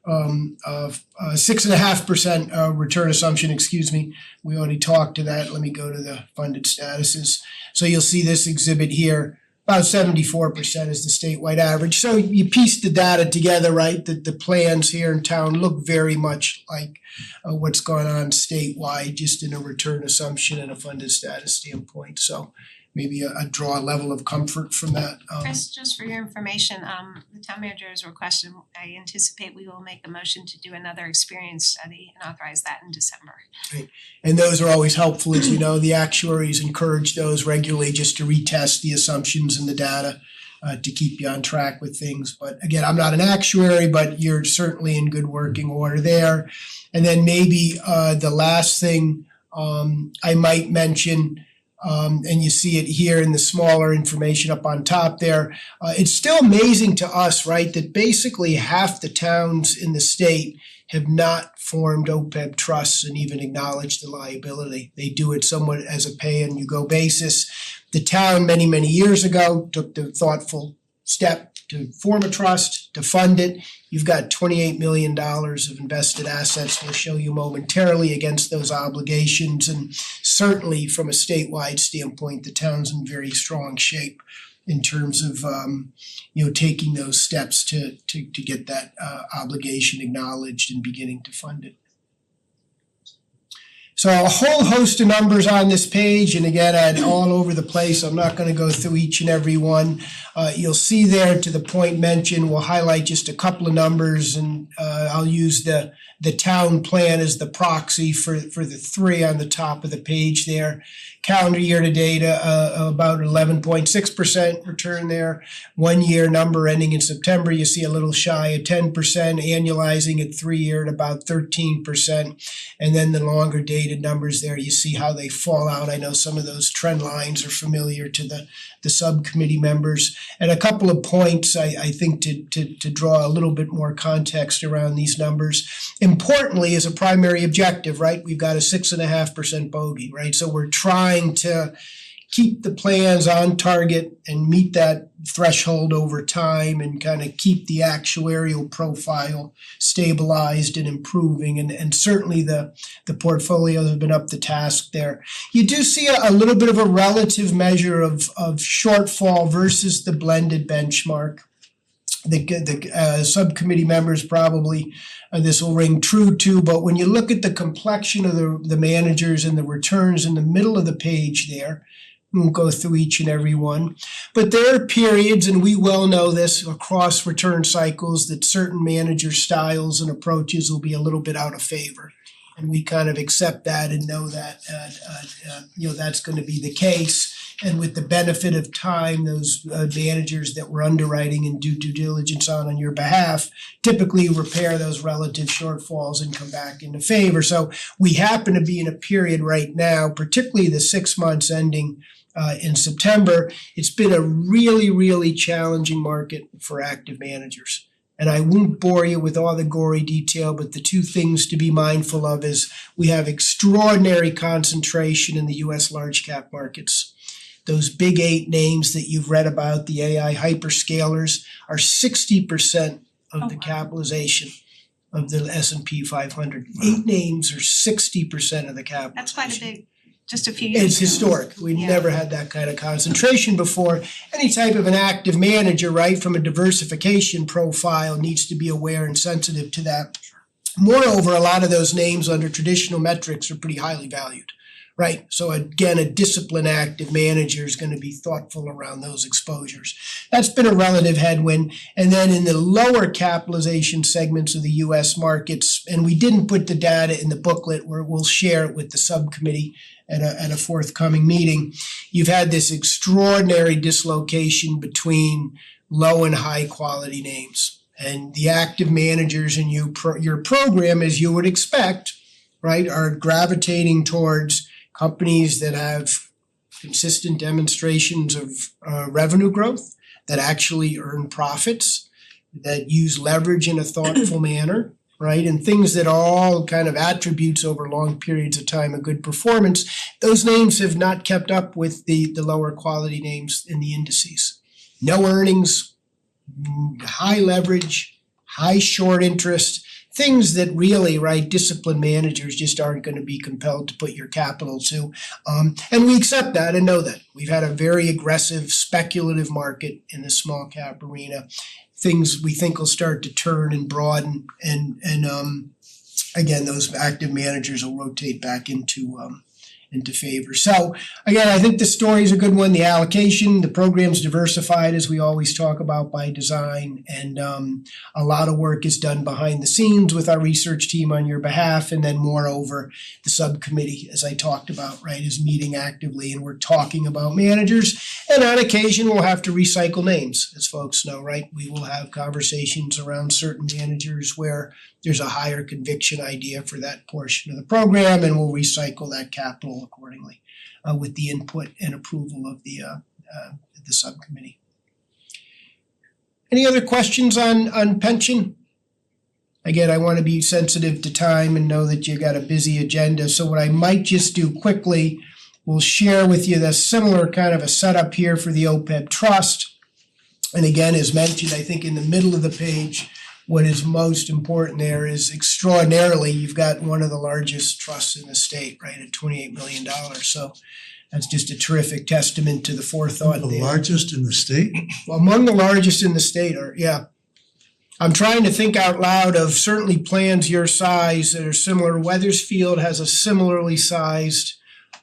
of 6.5% return assumption, excuse me. We already talked to that. Let me go to the funded statuses. So you'll see this exhibit here, about 74% is the statewide average. So you piece the data together, right? The plans here in town look very much like what's going on statewide, just in a return assumption and a funded status standpoint. So maybe a draw a level of comfort from that. Chris, just for your information, the town manager has requested, I anticipate we will make a motion to do another experience study and authorize that in December. And those are always helpful, as you know, the actuaries encourage those regularly just to retest the assumptions and the data to keep you on track with things. But again, I'm not an actuary, but you're certainly in good working order there. And then maybe the last thing I might mention, and you see it here in the smaller information up on top there. It's still amazing to us, right, that basically half the towns in the state have not formed OPEB trusts and even acknowledged the liability. They do it somewhat as a pay-and-you-go basis. The town many, many years ago took the thoughtful step to form a trust, to fund it. You've got $28 million of invested assets we'll show you momentarily against those obligations. And certainly from a statewide standpoint, the town's in very strong shape in terms of taking those steps to get that obligation acknowledged and beginning to fund it. So a whole host of numbers on this page, and again, all over the place. I'm not going to go through each and every one. You'll see there, to the point mentioned, we'll highlight just a couple of numbers, and I'll use the town plan as the proxy for the three on the top of the page there. Calendar year to date, about 11.6% return there. 1 year number ending in September, you see a little shy of 10%, annualizing at 3 year at about 13%. And then the longer dated numbers there, you see how they fall out. I know some of those trend lines are familiar to the subcommittee members. And a couple of points I think to draw a little bit more context around these numbers. Importantly, as a primary objective, right, we've got a 6.5% bogey, right? So we're trying to keep the plans on target and meet that threshold over time and kind of keep the actuarial profile stabilized and improving. And certainly the portfolios have been up to task there. You do see a little bit of a relative measure of shortfall versus the blended benchmark. The subcommittee members probably this will ring true to, but when you look at the complexion of the managers and the returns in the middle of the page there, we won't go through each and every one, but there are periods, and we well know this across return cycles, that certain manager styles and approaches will be a little bit out of favor. And we kind of accept that and know that that's going to be the case. And with the benefit of time, those managers that we're underwriting and do due diligence on your behalf typically repair those relative shortfalls and come back into favor. So we happen to be in a period right now, particularly the 6 months ending in September. It's been a really, really challenging market for active managers. And I won't bore you with all the gory detail, but the two things to be mindful of is we have extraordinary concentration in the US large cap markets. Those big 8 names that you've read about, the AI hyperscalers, are 60% of the capitalization of the S&P 500. 8 names are 60% of the capitalization. That's quite a big, just a few years ago. It's historic. We've never had that kind of concentration before. Any type of an active manager, right, from a diversification profile needs to be aware and sensitive to that. Moreover, a lot of those names under traditional metrics are pretty highly valued. Right, so again, a disciplined active manager is going to be thoughtful around those exposures. That's been a relative headwind. And then in the lower capitalization segments of the US markets, and we didn't put the data in the booklet where we'll share it with the subcommittee at a forthcoming meeting, you've had this extraordinary dislocation between low and high quality names. And the active managers in your program, as you would expect, right, are gravitating towards companies that have consistent demonstrations of revenue growth, that actually earn profits, that use leverage in a thoughtful manner, right? And things that are all kind of attributes over long periods of time of good performance. Those names have not kept up with the lower quality names in the indices. No earnings, high leverage, high short interest, things that really, right, disciplined managers just aren't going to be compelled to put your capital to. And we accept that and know that. We've had a very aggressive speculative market in the small cap arena. Things we think will start to turn and broaden, and again, those active managers will rotate back into favor. So again, I think the story is a good one. The allocation, the program's diversified, as we always talk about, by design, and a lot of work is done behind the scenes with our research team on your behalf, and then moreover, the subcommittee, as I talked about, right, is meeting actively, and we're talking about managers, and on occasion we'll have to recycle names, as folks know, right? We will have conversations around certain managers where there's a higher conviction idea for that portion of the program, and we'll recycle that capital accordingly with the input and approval of the subcommittee. Any other questions on pension? Again, I want to be sensitive to time and know that you got a busy agenda, so what I might just do quickly, we'll share with you the similar kind of a setup here for the OPEB trust. And again, as mentioned, I think in the middle of the page, what is most important there is extraordinarily, you've got one of the largest trusts in the state, right, at $28 million. So that's just a terrific testament to the forethought there. The largest in the state? Well, among the largest in the state are, yeah. I'm trying to think out loud of certainly plans your size that are similar. Weathersfield has a similarly sized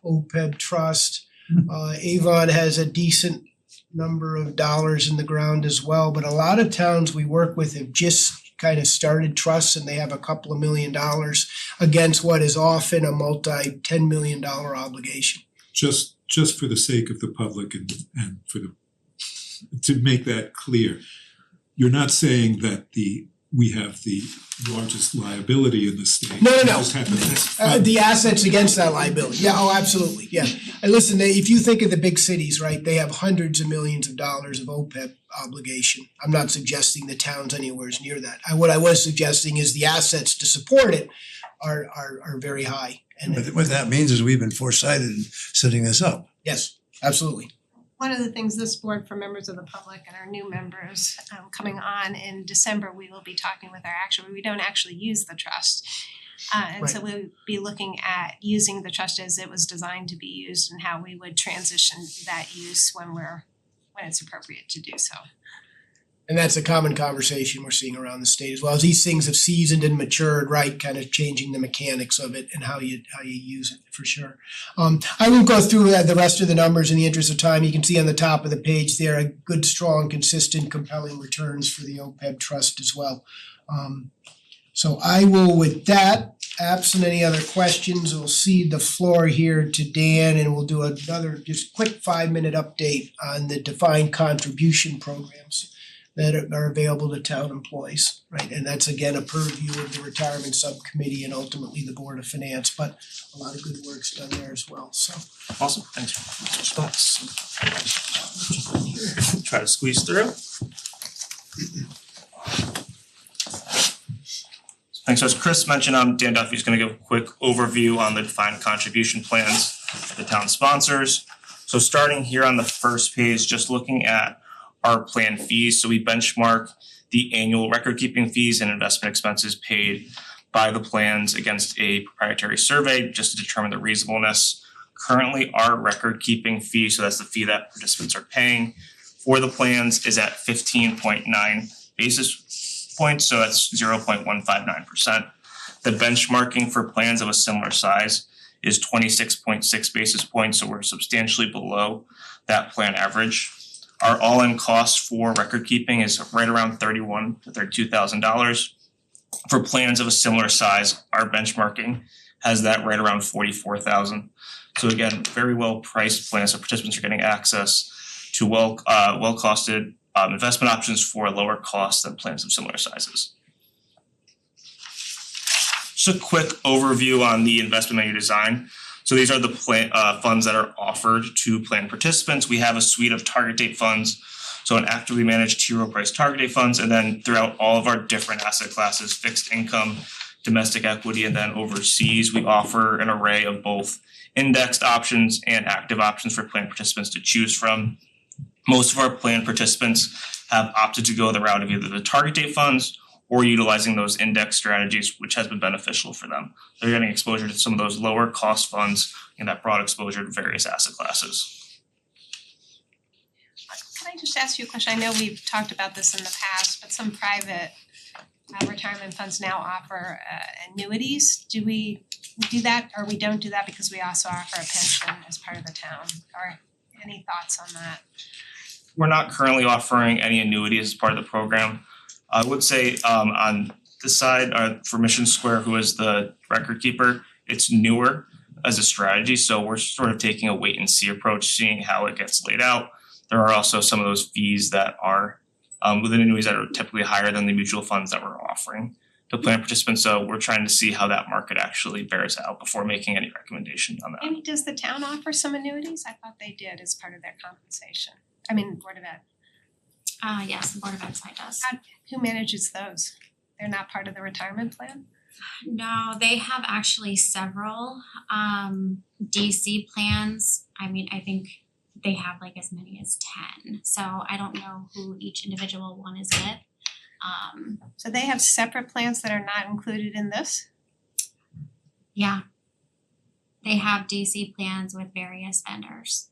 OPEB trust. Avon has a decent number of dollars in the ground as well, but a lot of towns we work with have just kind of started trusts, and they have a couple of $1 million against what is often a multi-$10 million obligation. Just for the sake of the public and for to make that clear, you're not saying that we have the largest liability in the state. No. We just have The assets against that liability. Yeah, oh, absolutely, yeah. And listen, if you think of the big cities, right, they have hundreds of millions of dollars of OPEB obligation. I'm not suggesting the town's anywhere near that. What I was suggesting is the assets to support it are very high. And But what that means is we've been foresighted in setting this up. yes, absolutely. One of the things this board, for members of the public and our new members coming on in December, we will be talking with our actuary. We don't actually use the trust. And so we'll be looking at using the trust as it was designed to be used, and how we would transition that use when it's appropriate to do so. And that's a common conversation we're seeing around the state as well, as these things have seasoned and matured, right, kind of changing the mechanics of it and how you use it, for sure. I won't go through the rest of the numbers in the interest of time. You can see on the top of the page there, a good, strong, consistent, compelling returns for the OPEB trust as well. So I will, with that, absent any other questions, we'll cede the floor here to Dan, and we'll do another just quick 5-minute update on the defined contribution programs that are available to town employees, right? And that's again a purview of the retirement subcommittee and ultimately the Board of Finance, but a lot of good work's done there as well, so. Awesome, thanks for those thoughts. Try to squeeze through. Thanks, so as Chris mentioned, Dan Duffy's gonna give a quick overview on the defined contribution plans the town sponsors. So starting here on the first page, just looking at our plan fees, so we benchmark the annual record keeping fees and investment expenses paid by the plans against a proprietary survey just to determine the reasonableness. Currently, our record keeping fee, so that's the fee that participants are paying for the plans, is at 15.9 basis points, so that's 0.159%. The benchmarking for plans of a similar size is 26.6 basis points, so we're substantially below that plan average. Our all-in cost for record keeping is right around $31,000 to $32,000. For plans of a similar size, our benchmarking has that right around $44,000. So again, very well priced plans, so participants are getting access to well costed investment options for lower costs than plans of similar sizes. Just a quick overview on the investment menu design. So these are the funds that are offered to plan participants. We have a suite of target date funds, so an actively managed T. Rowe Price target date funds, and then throughout all of our different asset classes, fixed income, domestic equity, and then overseas, we offer an array of both indexed options and active options for plan participants to choose from. Most of our plan participants have opted to go the route of either the target date funds or utilizing those index strategies, which has been beneficial for them. They're getting exposure to some of those lower cost funds and that broad exposure to various asset classes. Can I just ask you a question? I know we've talked about this in the past, but some private retirement funds now offer annuities. Do we do that or we don't do that because we also offer a pension as part of the town? Or any thoughts on that? We're not currently offering any annuities as part of the program. I would say on this side for Mission Square, who is the record keeper, it's newer as a strategy, so we're sort of taking a wait and see approach, seeing how it gets laid out. There are also some of those fees that are within annuities that are typically higher than the mutual funds that we're offering to plan participants. So we're trying to see how that market actually bears out before making any recommendation on that. Amy, does the town offer some annuities? I thought they did as part of their compensation. I mean, Board of Ed. Yes, the Board of Ed side does. Who manages those? They're not part of the retirement plan? No, they have actually several DC plans. I mean, I think they have like as many as 10. So I don't know who each individual one is with. So they have separate plans that are not included in this? Yeah. They have DC plans with various vendors.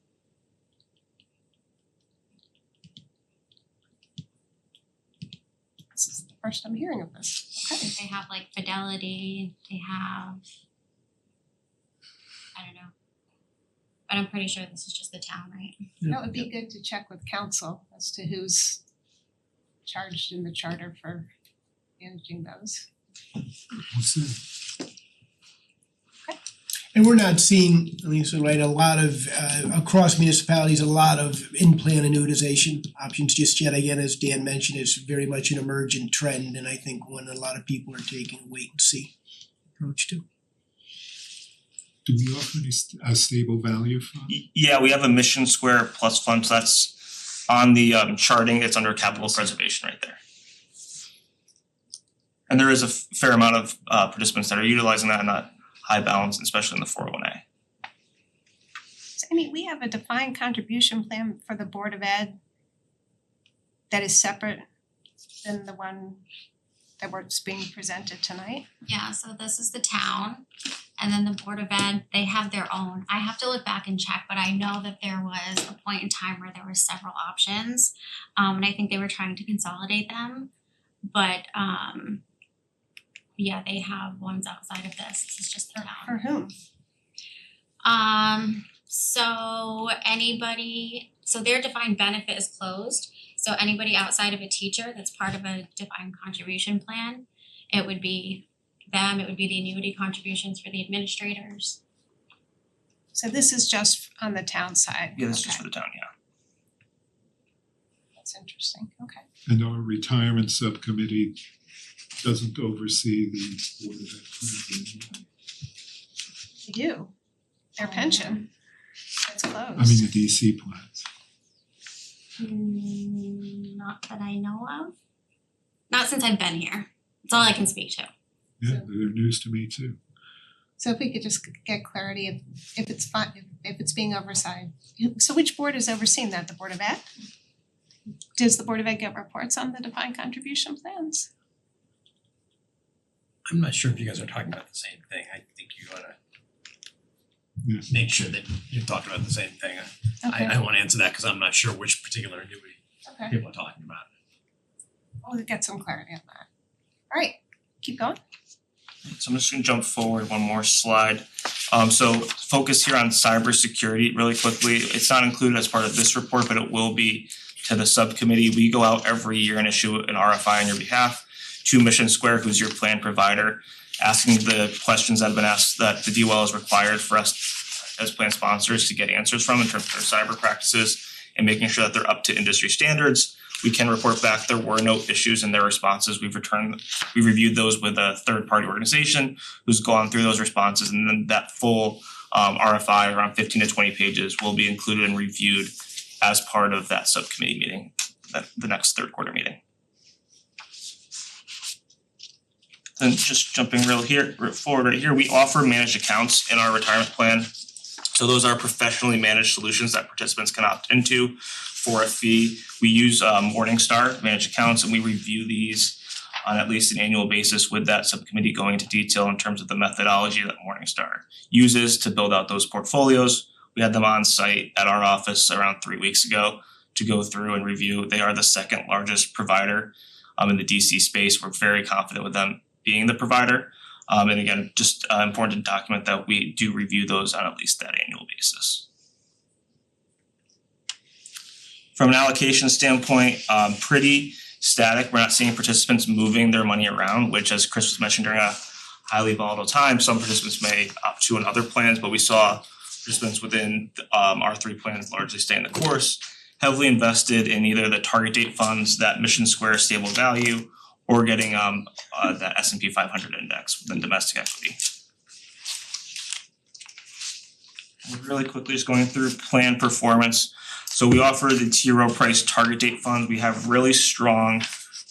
This is the first I'm hearing of this. Okay. They have like Fidelity, they have, I don't know. But I'm pretty sure this is just the town, right? That would be good to check with council as to who's charged in the charter for managing those. What's that? And we're not seeing, Lisa, right, a lot of across municipalities, a lot of in-plan annuitization options just yet. Again, as Dan mentioned, it's very much an emergent trend, and I think one a lot of people are taking a wait and see approach to. Do we offer any stable value fund? Yeah, we have a Mission Square Plus fund, so that's on the charting, it's under capital preservation right there. And there is a fair amount of participants that are utilizing that in that high balance, especially in the 401A. So, I mean, we have a defined contribution plan for the Board of Ed that is separate than the one that was being presented tonight. Yeah, so this is the town, and then the Board of Ed, they have their own. I have to look back and check, but I know that there was a point in time where there were several options. And I think they were trying to consolidate them, but yeah, they have ones outside of this. This is just the For town. whom? So anybody, so their defined benefit is closed. So anybody outside of a teacher that's part of a defined contribution plan, it would be them, it would be the annuity contributions for the administrators. So this is just on the town side? Yeah, this is Okay. for the town, yeah. That's interesting, okay. And our retirement subcommittee doesn't oversee the Board of Ed. They do, their pension, it's closed. I mean, the DC plans. Not that I know of. Not since I've been here. That's all I can speak to. Yeah, they're news to me too. So if we could just get clarity if it's fine, if it's being oversight. So which board is overseeing that, the Board of Ed? Does the Board of Ed get reports on the defined contribution plans? I'm not sure if you guys are talking about the same thing. I think you wanna Yes. make sure that you're talking about the same thing. Okay, I won't answer that because I'm not sure which particular annuity okay, people are talking about. we'll get some clarity on that. Alright, keep going. So I'm just gonna jump forward one more slide. So focus here on cybersecurity really quickly. It's not included as part of this report, but it will be to the subcommittee. We go out every year and issue an RFI on your behalf to Mission Square, who's your plan provider, asking the questions that have been asked that the DOL is required for us as plan sponsors to get answers from in terms of their cyber practices and making sure that they're up to industry standards. we can report back there were no issues in their responses. We reviewed those with a third party organization who's gone through those responses, and then that full RFI, around 15 to 20 pages, will be included and reviewed as part of that subcommittee meeting, the next third quarter meeting. And just jumping forward right here, we offer managed accounts in our retirement plan. So those are professionally managed solutions that participants can opt into for a fee. We use Morningstar managed accounts, and we review these on at least an annual basis with that subcommittee going into detail in terms of the methodology that Morningstar uses to build out those portfolios. We had them on site at our office around 3 weeks ago to go through and review. They are the second largest provider in the DC space. We're very confident with them being the provider. And again, just important to document that we do review those on at least that annual basis. From an allocation standpoint, pretty static. We're not seeing participants moving their money around, which, as Chris was mentioned, during a highly volatile time, some participants may opt to in other plans, but we saw participants within our 3 plans largely staying the course, heavily invested in either the target date funds, that Mission Square stable value, or getting that S&P 500 index within domestic equity. And really quickly just going through plan performance. So we offer the T. Rowe Price target date fund. We have really strong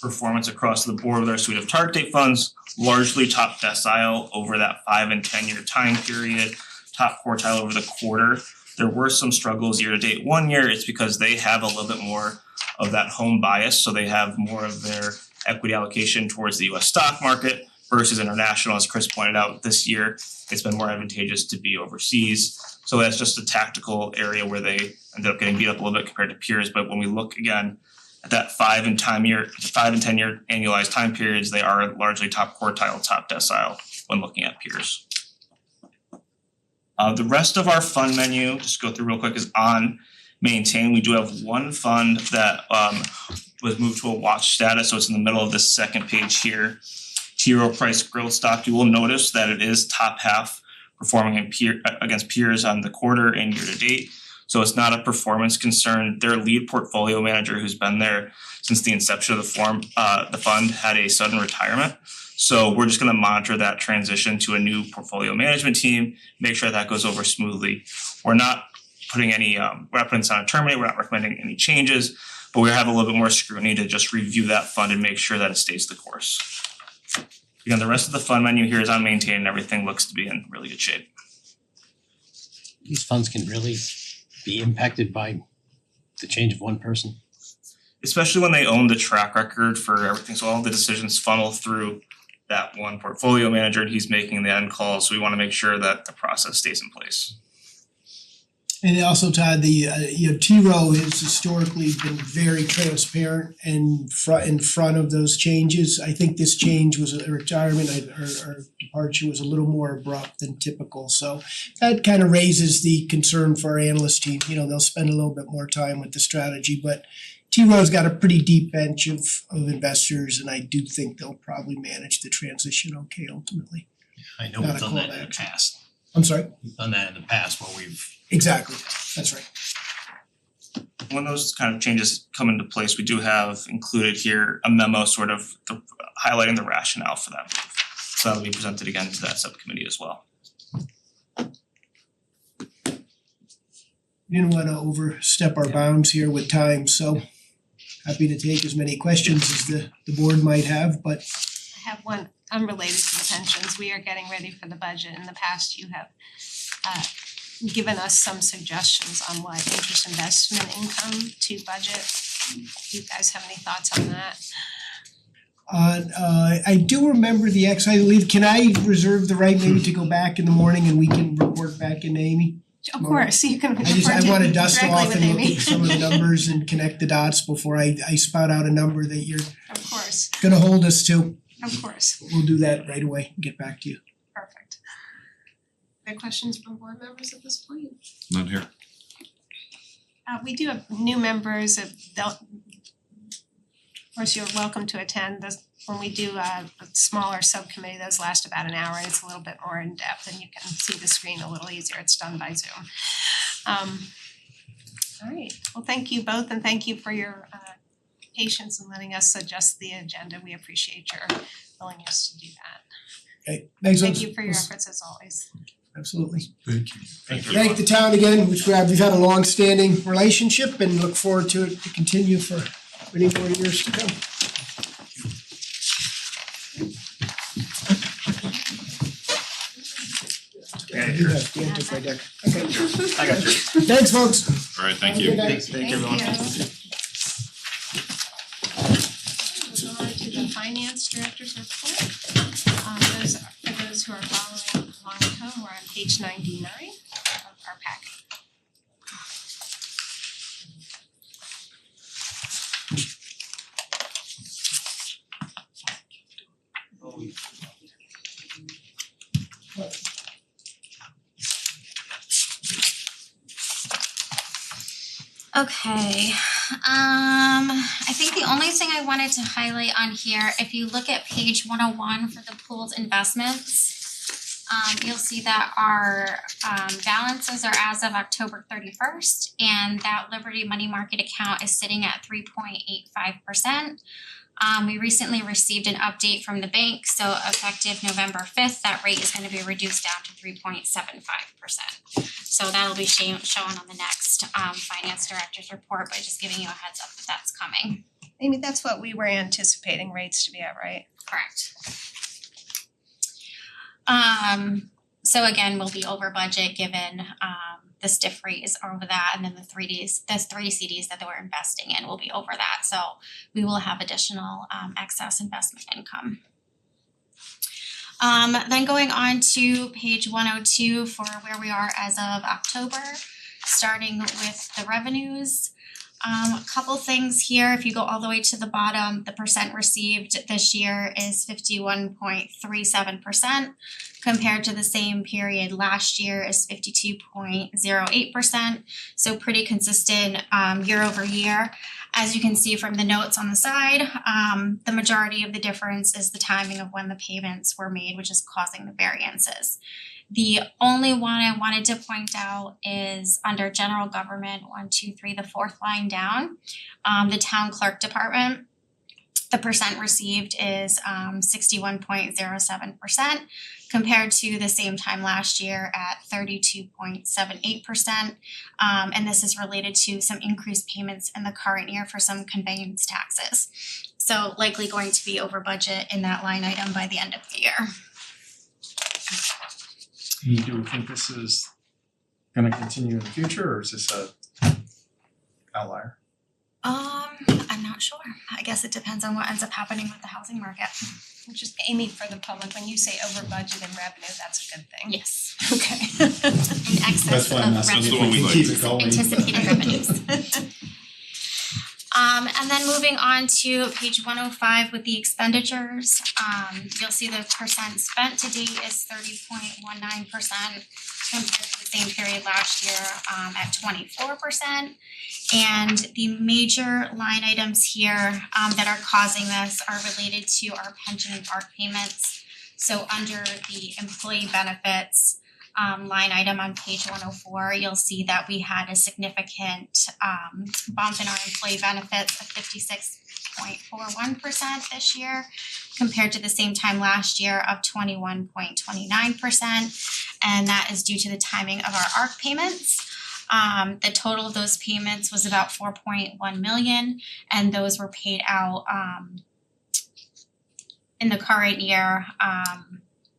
performance across the board with our suite of target date funds, largely top decile over that 5 and 10 year time period, top quartile over the quarter. There were some struggles year to date. 1 year, it's because they have a little bit more of that home bias, so they have more of their equity allocation towards the US stock market versus international. As Chris pointed out, this year it's been more advantageous to be overseas. So that's just a tactical area where they ended up getting beat up a little bit compared to peers. But when we look again at that 5 and 10 year annualized time periods, they are largely top quartile, top decile when looking at peers. The rest of our fund menu, just go through real quick, is on maintain. We do have one fund that was moved to a watch status, so it's in the middle of this second page here. T. Rowe Price Growth Stock. You will notice that it is top half performing against peers on the quarter and year to date. So it's not a performance concern. Their lead portfolio manager, who's been there since the inception of the fund, had a sudden retirement. So we're just going to monitor that transition to a new portfolio management team, make sure that goes over smoothly. We're not putting any, we're not putting this on a terminate, we're not recommending any changes, but we have a little bit more scrutiny to just review that fund and make sure that it stays the course. Again, the rest of the fund menu here is on maintain and everything looks to be in really good shape. These funds can really be impacted by the change of one person. Especially when they own the track record for everything. So all the decisions funnel through that one portfolio manager and he's making the end call. So we want to make sure that the process stays in place. And also, Todd, the T. Rowe has historically been very transparent and in front of those changes. I think this change was a retirement or departure was a little more abrupt than typical. So that kind of raises the concern for our analyst team. You know, they'll spend a little bit more time with the strategy, but T. Rowe's got a pretty deep bench of investors, and I do think they'll probably manage the transition okay ultimately. I know Not we've a done call that to in the action. past. I'm sorry? We've done that in the past where we've Exactly, that's right. When those kind of changes come into place, we do have included here a memo sort of highlighting the rationale for that move. So that'll be presented again to that subcommittee as well. We didn't want to overstep our bounds here with time, so happy to take as many questions as the board might have, but I have one unrelated to the pensions. We are getting ready for the budget. In the past, you have given us some suggestions on what interest investment income to budget. Do you guys have any thoughts on that? I do remember the excise leave. Can I reserve the right maybe to go back in the morning and we can report back in Amy? Of course, you can report I wanna dust directly off with and look Amy. at some of the numbers and connect the dots before I spout out a number that you're Of course, gonna hold us to. of course. We'll do that right away and get back to you. Perfect. Any questions from board members at this point? Not here. We do have new members of of course, you're welcome to attend when we do a smaller subcommittee, those last about an hour and it's a little bit more in depth and you can see the screen a little easier. It's done by Zoom. All right, well, thank you both and thank you for your patience in letting us adjust the agenda. We appreciate your willingness to do that. Okay, thanks. Thank you for your efforts as always. Absolutely. Thank you. Thank the town again, we've had a long-standing relationship and look forward to it to continue for many more years to come. You have Dan took my deck. Okay. I got you. Thanks, folks. Alright, Have thank a you. good night. Thank you, everyone. Moving on to the finance director's report. Those for those who are following along at home, we're on page 99 of our packet. Okay, I think the only thing I wanted to highlight on here, if you look at page 101 for the pooled investments, you'll see that our balances are as of October 31st, and that Liberty Money Market account is sitting at 3.85%. We recently received an update from the bank, so effective November 5th, that rate is gonna be reduced down to 3.75%. So that'll be shown on the next finance director's report, but just giving you a heads up that that's coming. Amy, that's what we were anticipating rates to be at, right? Correct. So again, we'll be over budget given the stiff rate is over that, and then the three CDs that they were investing in will be over that, so we will have additional excess investment income. Then going on to page 102 for where we are as of October, starting with the revenues. A couple things here, if you go all the way to the bottom, the percent received this year is 51.37%. Compared to the same period last year is 52.08%, so pretty consistent year over year. As you can see from the notes on the side, the majority of the difference is the timing of when the payments were made, which is causing the variances. The only one I wanted to point out is under general government, 1, 2, 3, the fourth line down, the town clerk department. The percent received is 61.07% compared to the same time last year at 32.78%. And this is related to some increased payments in the current year for some conveyance taxes. So likely going to be over budget in that line item by the end of the year. Do we think this is gonna continue in the future, or is this a outlier? I'm not sure. I guess it depends on what ends up happening with the housing market. Just Amy, for the public, when you say over budget in revenue, that's a good thing. Yes. Okay. In excess That's why I'm of asking That's if the we one we can like. keep it going. anticipated revenues. And then moving on to page 105 with the expenditures, you'll see the percent spent to date is 30.19% compared to the same period last year at 24%. And the major line items here that are causing this are related to our pension and ARC payments. So under the employee benefits line item on page 104, you'll see that we had a significant bump in our employee benefits of 56.41% this year compared to the same time last year of 21.29%, and that is due to the timing of our ARC payments. The total of those payments was about 4.1 million, and those were paid out in the current year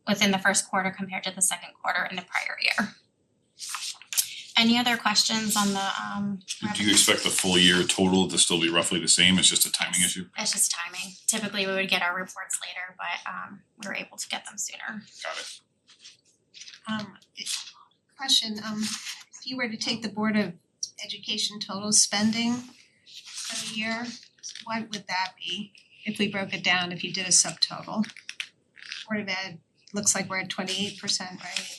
within the first quarter compared to the second quarter in the prior year. Any other questions on the Do you expect the full year total to still be roughly the same? It's just a timing issue? It's just timing. Typically, we would get our reports later, but we were able to get them sooner. Got it. Question, if you were to take the Board of Education total spending for the year, what would that be if we broke it down, if you did a subtotal? Board of Ed looks like we're at 28%, right?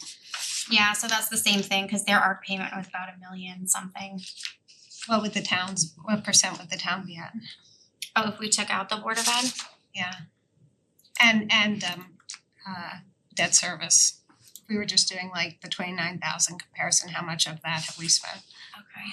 Yeah, so that's the same thing, cause their ARC payment was about $1 million something. What would the towns, what percent would the town be at? Oh, if we took out the Board of Ed? Yeah. And debt service. If we were just doing like the 29,000 comparison, how much of that have we spent? Okay.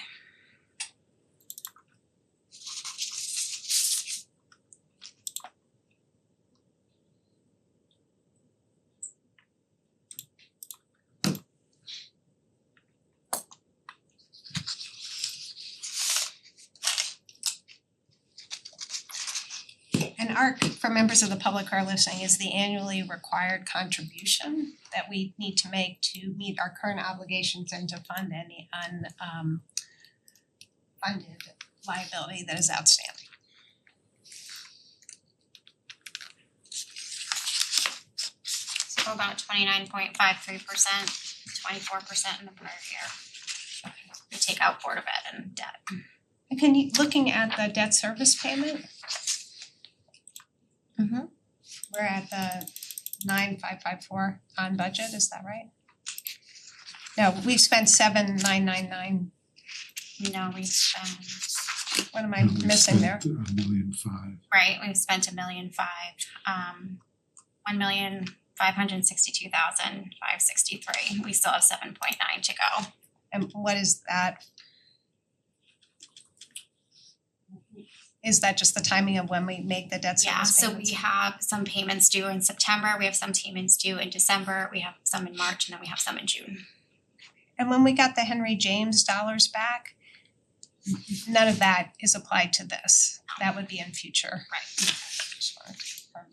ARC, for members of the public who are listening, is the annually required contribution that we need to make to meet our current obligations and to fund any funded liability that is outstanding. So about 29.53%, 24% in the prior year. We take out Board of Ed and debt. And can you, looking at the debt service payment, Mm-hmm. we're at the 9554 on budget, is that right? No, we've spent 7999. No, we spent, What am I missing there? $1.5 million. right, we've spent $1.5 million, 1,562,563. We still have 7.9 to go. And what is that? Is that just the timing of when we make the debt Yeah, service so payments? we have some payments due in September, we have some payments due in December, we have some in March, and then we have some in June. And when we got the Henry James dollars back, none of that is applied to this. That would be in future. Right. Just wanna confirm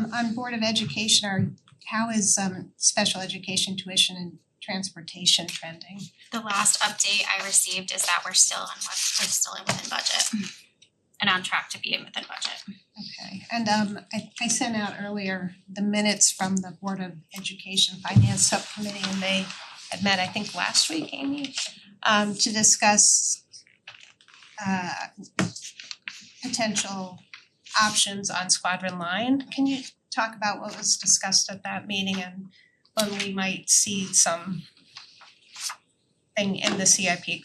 that. On Board of Education, how is special education tuition and transportation trending? The last update I received is that we're still within budget and on track to be within budget. Okay, and I sent out earlier the minutes from the Board of Education Finance Subcommittee, and they had met, I think, last week, Amy, to discuss potential options on Squadron Line. Can you talk about what was discussed at that meeting and when we might see some thing in the CIP?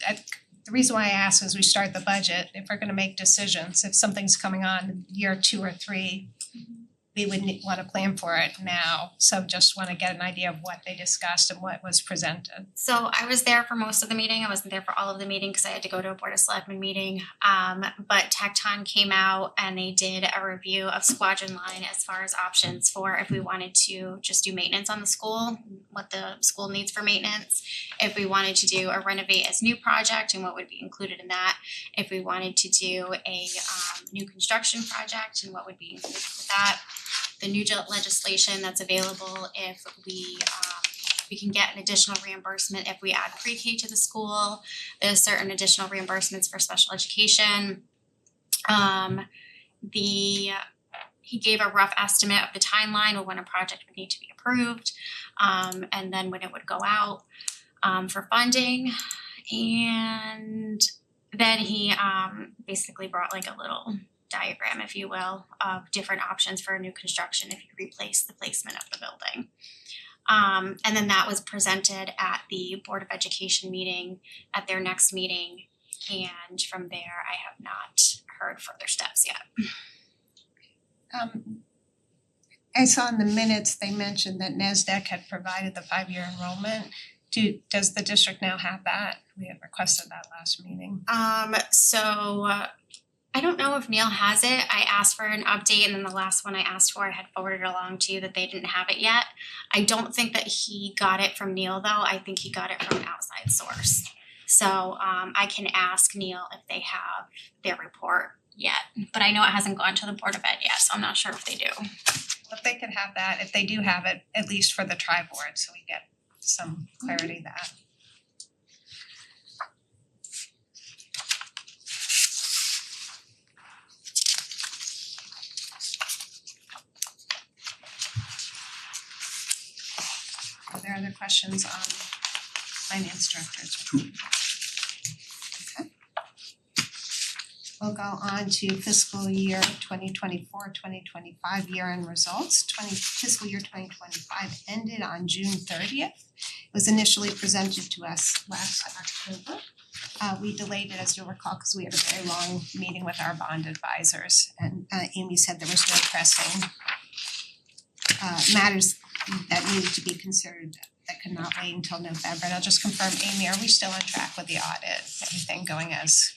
The reason why I ask is we start the budget, if we're gonna make decisions, if something's coming on year 2 or 3, we would wanna plan for it now, so just wanna get an idea of what they discussed and what was presented. So I was there for most of the meeting, I wasn't there for all of the meeting because I had to go to a Board of Selectmen meeting. But Tecton came out and they did a review of Squadron Line as far as options for if we wanted to just do maintenance on the school, what the school needs for maintenance. If we wanted to do a renovate as new project and what would be included in that. If we wanted to do a new construction project and what would be included with that. The new legislation that's available if we can get an additional reimbursement if we add pre-K to the school. There's certain additional reimbursements for special education. He gave a rough estimate of the timeline of when a project would need to be approved, and then when it would go out for funding. And then he basically brought like a little diagram, if you will, of different options for a new construction if you replace the placement of the building. And then that was presented at the Board of Education meeting at their next meeting. And from there, I have not heard further steps yet. I saw in the minutes, they mentioned that NESDEC had provided the 5-year enrollment. Does the district now have that? We had requested that last meeting. I don't know if Neil has it. I asked for an update and then the last one I asked for I had forwarded along to you that they didn't have it yet. I don't think that he got it from Neil though. I think he got it from an outside source. So I can ask Neil if they have their report yet. But I know it hasn't gone to the Board of Ed yet, so I'm not sure if they do. If they could have that, if they do have it, at least for the tri-board, so we get some clarity that. Are there other questions on finance director's report? Okay. We'll go on to fiscal year 2024-2025 year-end results. Fiscal year 2025 ended on June 30th. It was initially presented to us last October. We delayed it, as you'll recall, because we had a very long meeting with our bond advisors, and Amy said there was no pressing matters that needed to be considered that could not wait until November. And I'll just confirm, Amy, are we still on track with the audit? Everything going as?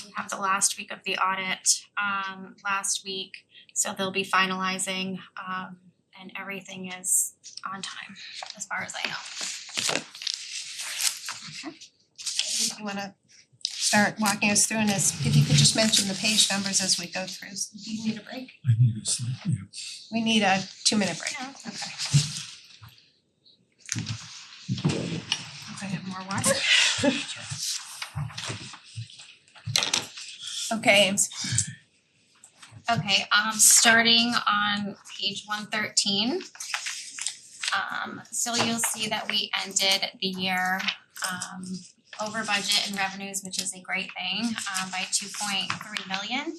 We have the last week of the audit last week, so they'll be finalizing and everything is on time as far as I know. you wanna start walking us through, and if you could just mention the page numbers as we go through. Do you need a break? I need a sleep, yeah. We need a 2-minute break. Yeah. Okay. If I have more water. Okay, Ames. Okay, starting on page 113. So you'll see that we ended the year over budget in revenues, which is a great thing, by 2.3 million.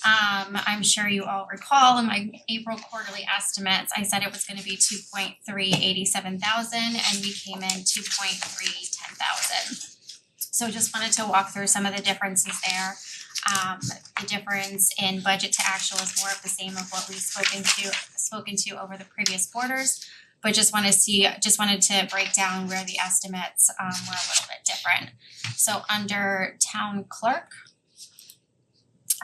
I'm sure you all recall in my April quarterly estimates, I said it was gonna be 2.387,000 and we came in 2.310,000. So just wanted to walk through some of the differences there. The difference in budget to actual is more of the same of what we've spoken to over the previous quarters. But just wanted to break down where the estimates were a little bit different. So under town clerk,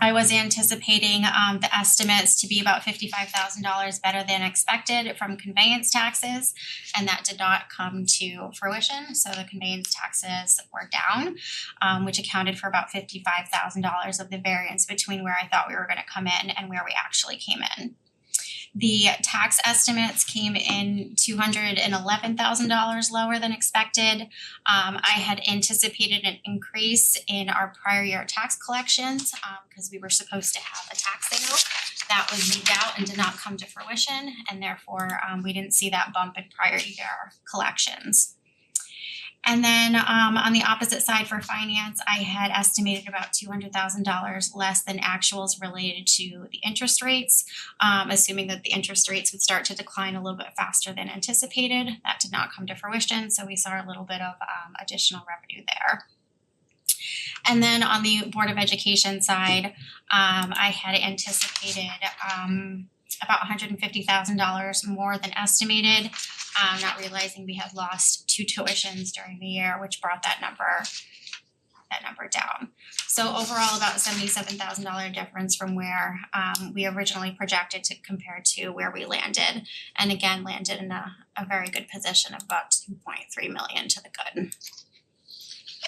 I was anticipating the estimates to be about $55,000 better than expected from conveyance taxes, and that did not come to fruition. So the conveyance taxes were down, which accounted for about $55,000 of the variance between where I thought we were gonna come in and where we actually came in. The tax estimates came in $211,000 lower than expected. I had anticipated an increase in our prior year tax collections because we were supposed to have a tax sale. That was moved out and did not come to fruition, and therefore we didn't see that bump in prior year collections. And then on the opposite side for finance, I had estimated about $200,000 less than actuals related to the interest rates, assuming that the interest rates would start to decline a little bit faster than anticipated. That did not come to fruition, so we saw a little bit of additional revenue there. And then on the Board of Education side, I had anticipated about $150,000 more than estimated, not realizing we had lost 2 tuitions during the year, which brought that number down. So overall, about $77,000 difference from where we originally projected to compare to where we landed, and again landed in a very good position of about 2.3 million to the good.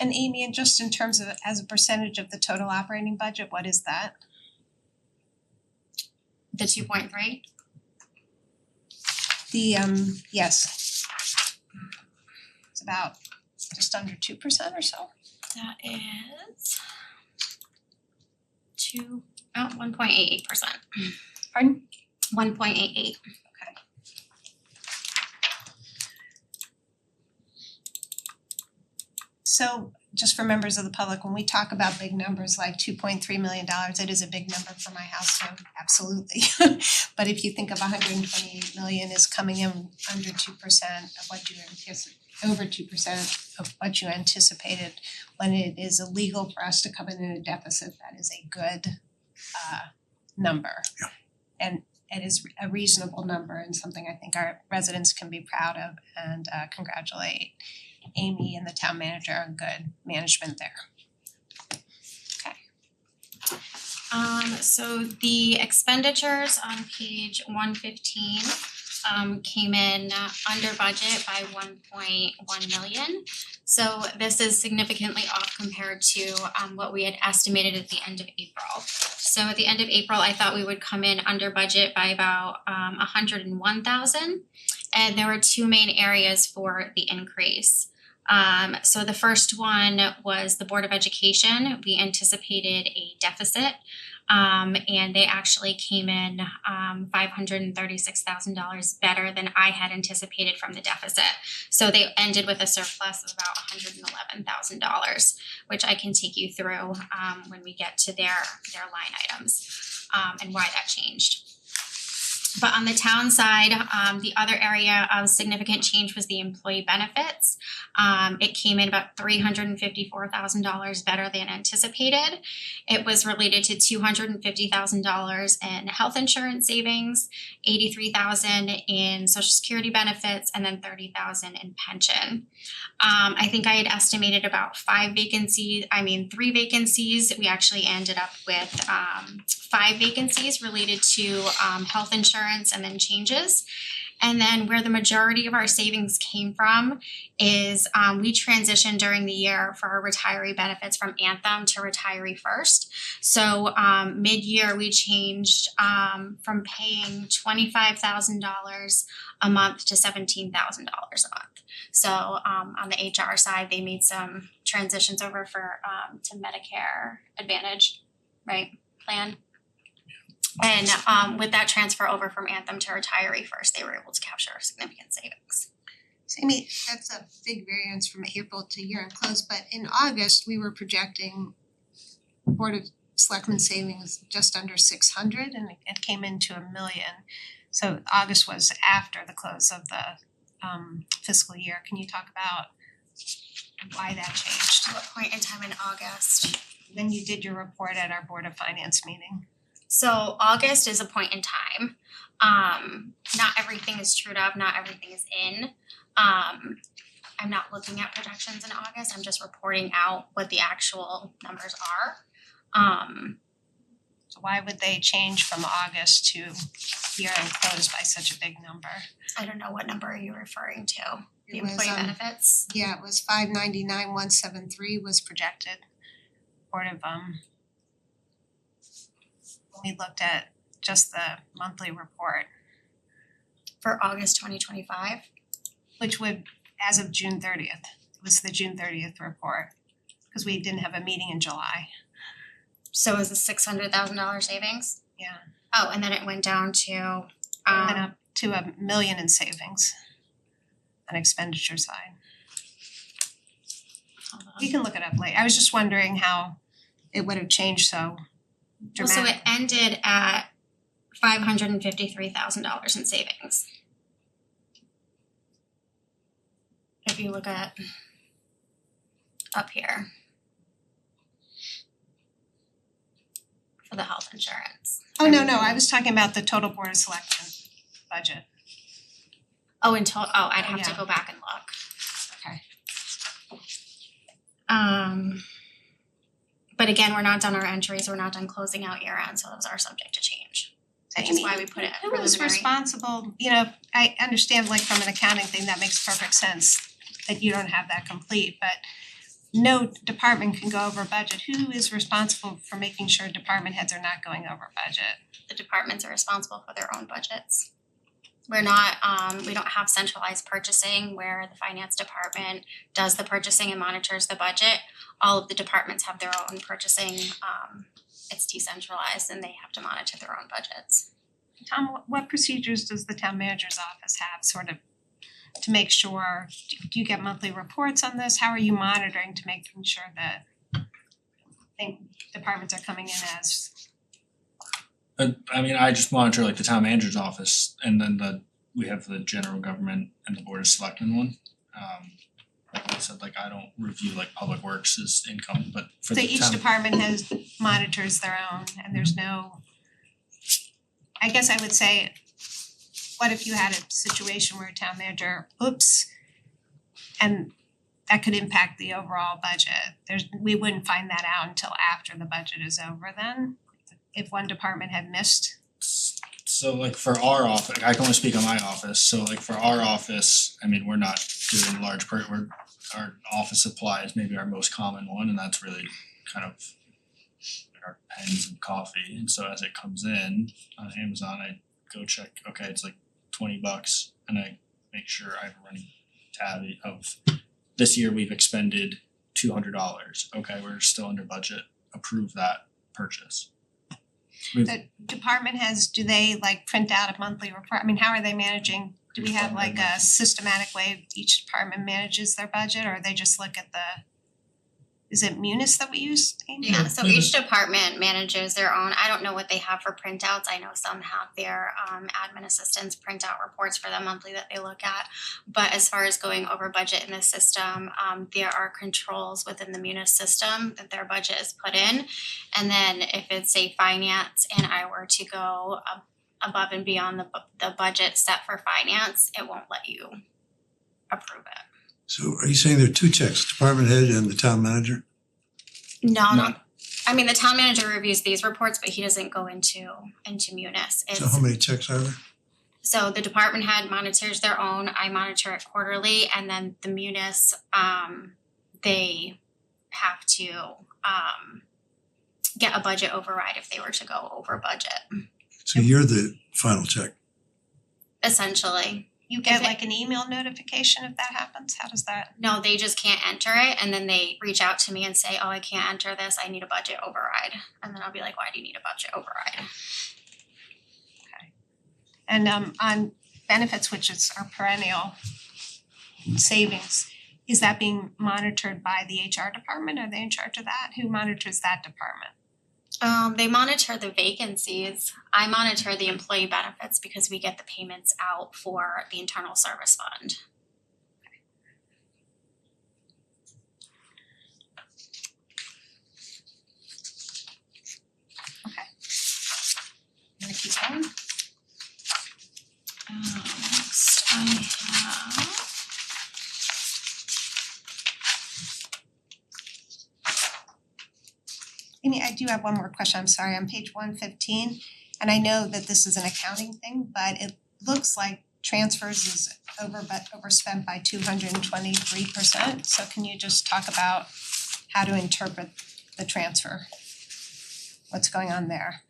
And Amy, and just in terms of as a percentage of the total operating budget, what is that? The 2.3? Yes. It's about just under 2% or so. That is 1.88%. Pardon? 1.88. Okay. So just for members of the public, when we talk about big numbers like $2.3 million, it is a big number for my household, absolutely. But if you think of 128 million is coming in under 2% of what you over 2% of what you anticipated, when it is illegal for us to come in a deficit, that is a good number. Yeah. And it is a reasonable number and something I think our residents can be proud of, and congratulate Amy and the town manager on good management there. Okay. So the expenditures on page 115 came in under budget by 1.1 million. So this is significantly off compared to what we had estimated at the end of April. So at the end of April, I thought we would come in under budget by about 101,000, and there were 2 main areas for the increase. So the first one was the Board of Education. We anticipated a deficit, and they actually came in $536,000 better than I had anticipated from the deficit. So they ended with a surplus of about $111,000, which I can take you through when we get to their line items and why that changed. But on the town side, the other area of significant change was the employee benefits. It came in about $354,000 better than anticipated. It was related to $250,000 in health insurance savings, $83,000 in Social Security benefits, and then $30,000 in pension. I think I had estimated about 3 vacancies. We actually ended up with 5 vacancies related to health insurance and then changes. And then where the majority of our savings came from is we transitioned during the year for our retiree benefits from Anthem to Retiree First. So mid-year we changed from paying $25,000 a month to $17,000 a month. So on the HR side, they made some transitions over for to Medicare Advantage, right, plan. And with that transfer over from Anthem to Retiree First, they were able to capture significant savings. So Amy, that's a big variance from April to year-end close, but in August, we were projecting Board of Selectmen savings just under 600 and it came into $1 million. So August was after the close of the fiscal year. Can you talk about why that changed? What point in time in August? When you did your report at our Board of Finance meeting. So August is a point in time. Not everything is trued up, not everything is in. I'm not looking at projections in August, I'm just reporting out what the actual numbers are. So why would they change from August to year-end close by such a big number? I don't know, what number are you referring to? The It was, employee benefits? Yeah, it was 599,173 was projected. Board of when we looked at just the monthly report, For August 2025? which would, as of June 30th, it was the June 30th report, because we didn't have a meeting in July. So is the $600,000 savings? Yeah. Oh, and then it went down to Went up to $1 million in savings on expenditure side. hold on. You can look it up later. I was just wondering how it would have changed so Well, so dramatically. it ended at $553,000 in savings. If you look at up here for the health insurance. Oh, no, I was talking about the total Board of Selectmen budget. Oh, I'd have to Yeah. go back and look. Okay. But again, we're not done our entries, we're not done closing out year end, so those are subject to change. Which is why we put it Who was preliminary. responsible, I understand like from an accounting thing, that makes perfect sense that you don't have that complete, but no department can go over budget. Who is responsible for making sure department heads are not going over budget? The departments are responsible for their own budgets. We're not, we don't have centralized purchasing where the finance department does the purchasing and monitors the budget. All of the departments have their own purchasing, it's decentralized and they have to monitor their own budgets. Tom, what procedures does the town manager's office have sort of to make sure, do you get monthly reports on this? How are you monitoring to making sure that departments are coming in as I mean, I just monitor like the town manager's office and then we have the general government and the Board of Selectmen one. Like I said, like I don't review like Public Works' income, but for so the each town. department monitors their own and there's no, I guess I would say, what if you had a situation where a town manager, and that could impact the overall budget? We wouldn't find that out until after the budget is over then, if one department had missed. So like for our office, I can only speak on my office, so like for our office, I mean, we're not doing large our office supply is maybe our most common one, and that's really kind of our pens and coffee, and so as it comes in on Amazon, I go check, okay, it's like $20 and I make sure I have a running tab of this year we've expended $200, okay, we're still under budget, approve that purchase. The department heads, do they like print out a monthly report? I mean, how are they managing? Do we have like a systematic way each department manages their budget, or they just look at is it Munis that we use, Amy? Yeah, so each department manages their own, I don't know what they have for printouts, I know some have their admin assistants print out reports for them monthly that they look at. But as far as going over budget in the system, there are controls within the Munis system that their budget is put in. And then if it's say finance and I were to go above and beyond the budget set for finance, it won't let you approve it. So are you saying there are two checks, department head and the town manager? No. I mean, the town manager reviews these reports, but he doesn't go into Munis. So how many checks are there? So the department head monitors their own, I monitor it quarterly, and then the munis, they have to get a budget override if they were to go over budget, So you're the final check. essentially. You get like an email notification if that happens? How does that? No, they just can't enter it, and then they reach out to me and say, oh, I can't enter this, I need a budget override. And then I'll be like, why do you need a budget override? And on benefits, which is our perennial savings, is that being monitored by the HR department? Are they in charge of that? Who monitors that department? They monitor the vacancies. I monitor the employee benefits because we get the payments out for the internal service fund. Okay. I'm gonna keep going. Next I have Amy, I do have one more question, I'm sorry, on page 115, and I know that this is an accounting thing, but it looks like transfers is overspent by 223%, so can you just talk about how to interpret the transfer? What's going on there?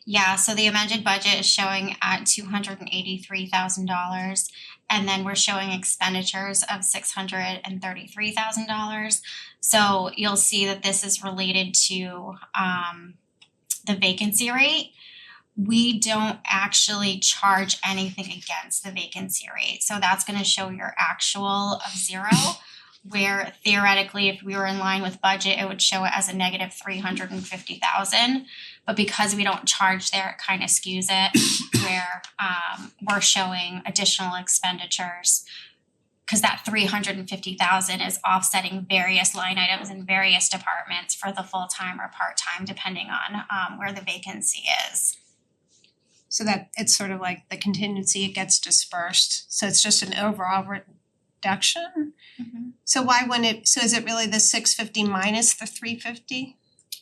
Yeah, so the amended budget is showing at $283,000, and then we're showing expenditures of $633,000. So you'll see that this is related to the vacancy rate. We don't actually charge anything against the vacancy rate, so that's gonna show your actual of 0. Where theoretically, if we were in line with budget, it would show it as a negative 350,000. But because we don't charge there, it kind of skews it where we're showing additional expenditures. Cause that 350,000 is offsetting various line items in various departments for the full-time or part-time, depending on where the vacancy is. So that it's sort of like the contingency, it gets dispersed, so it's just an overall reduction? Mm-hmm. So why wouldn't it, so is it really the 650 minus the 350?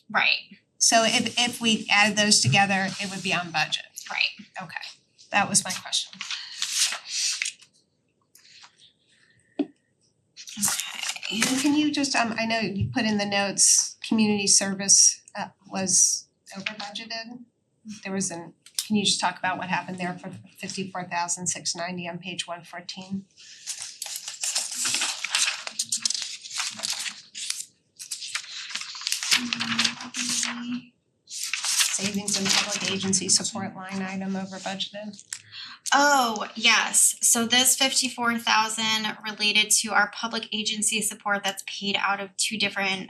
Right, So if we added those together, it would be on budget? right. Okay, that was my question. Okay. And can you just, I know you put in the notes, community service was over budgeted. There was can you just talk about what happened there for 54,690 on page 114? Savings and public agency support line item over budgeted. Oh, yes. So this 54,000 related to our public agency support that's paid out of two different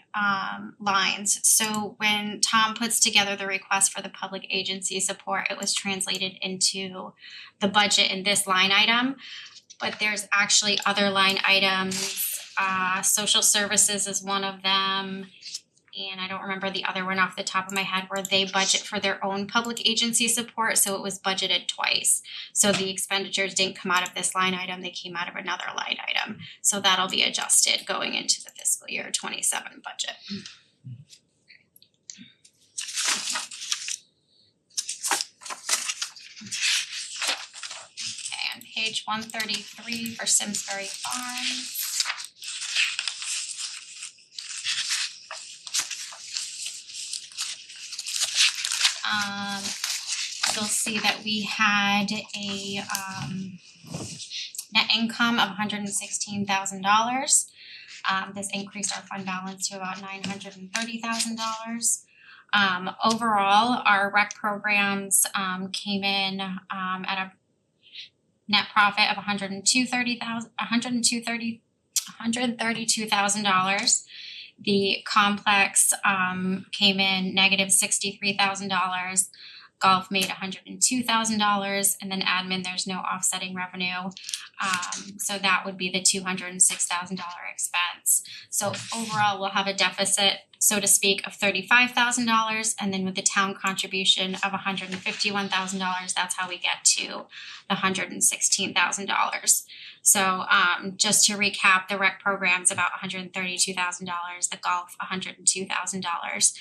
lines. So when Tom puts together the request for the public agency support, it was translated into the budget in this line item. But there's actually other line items. Social services is one of them. And I don't remember the other one off the top of my head, where they budget for their own public agency support, so it was budgeted twice. So the expenditures didn't come out of this line item, they came out of another line item. So that'll be adjusted going into the fiscal year 27 budget. Okay, on page 133 for Simsbury Farms. You'll see that we had a net income of $116,000. This increased our fund balance to about $930,000. Overall, our rec programs came in at a net profit of $132,000. The complex came in negative $63,000. Golf made $102,000, and then admin, there's no offsetting revenue. So that would be the $206,000 expense. So overall, we'll have a deficit, so to speak, of $35,000, and then with the town contribution of $151,000, that's how we get to the $116,000. So just to recap, the rec program's about $132,000, the golf $102,000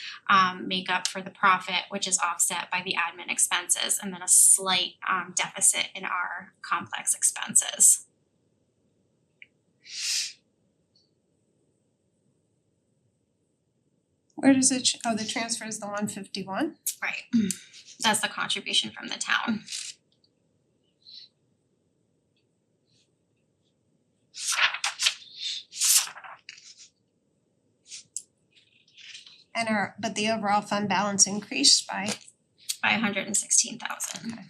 make up for the profit, which is offset by the admin expenses, and then a slight deficit in our complex expenses. Where does it, the transfer is the 151? Right. That's the contribution from the town. And but the overall fund balance increased by, By $116,000. Okay.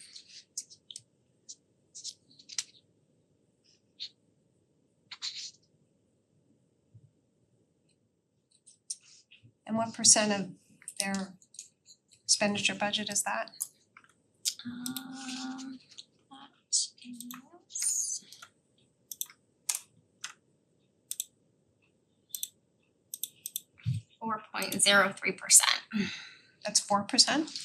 And what percent of their expenditure budget is that? That is 4.03%. That's 4%?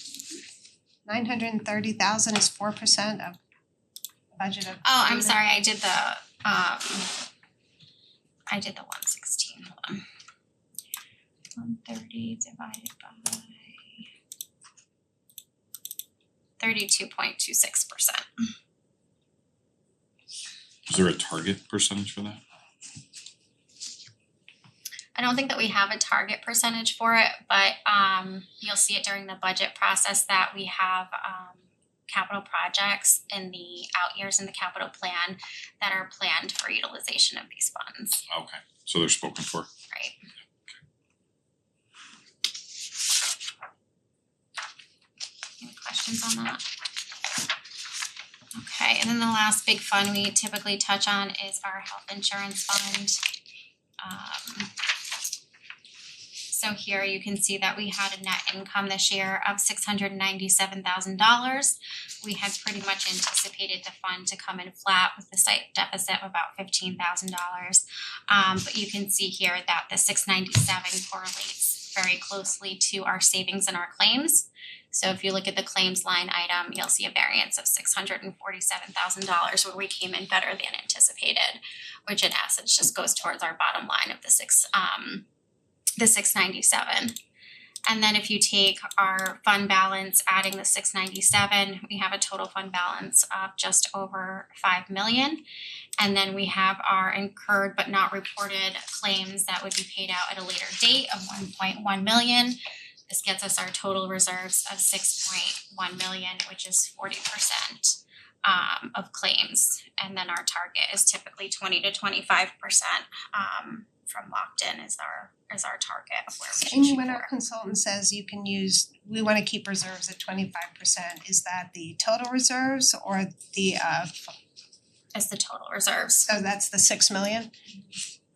930,000 is 4% of budget of. Oh, I'm sorry, I did the 116, hold on. 130 divided by 32.26%. Is there a target percentage for that? I don't think that we have a target percentage for it, but you'll see it during the budget process that we have capital projects in the out years in the capital plan that are planned for utilization of these funds, Okay, so they're spoken for. right? Any questions on that? Okay, and then the last big fund we typically touch on is our health insurance fund. So here you can see that we had a net income this year of $697,000. We had pretty much anticipated the fund to come in flat with the slight deficit of about $15,000. But you can see here that the 697 correlates very closely to our savings and our claims. So if you look at the claims line item, you'll see a variance of $647,000 where we came in better than anticipated, which in essence just goes towards our bottom line of the 697. And then if you take our fund balance, adding the 697, we have a total fund balance of just over 5 million. And then we have our incurred but not reported claims that would be paid out at a later date of 1.1 million. This gets us our total reserves of 6.1 million, which is 40% of claims. And then our target is typically 20 to 25% from locked in is our target of where we should Amy, shoot when our for. consultant says we wanna keep reserves at 25%, is that the total reserves or the It's the total reserves. so that's the 6 million?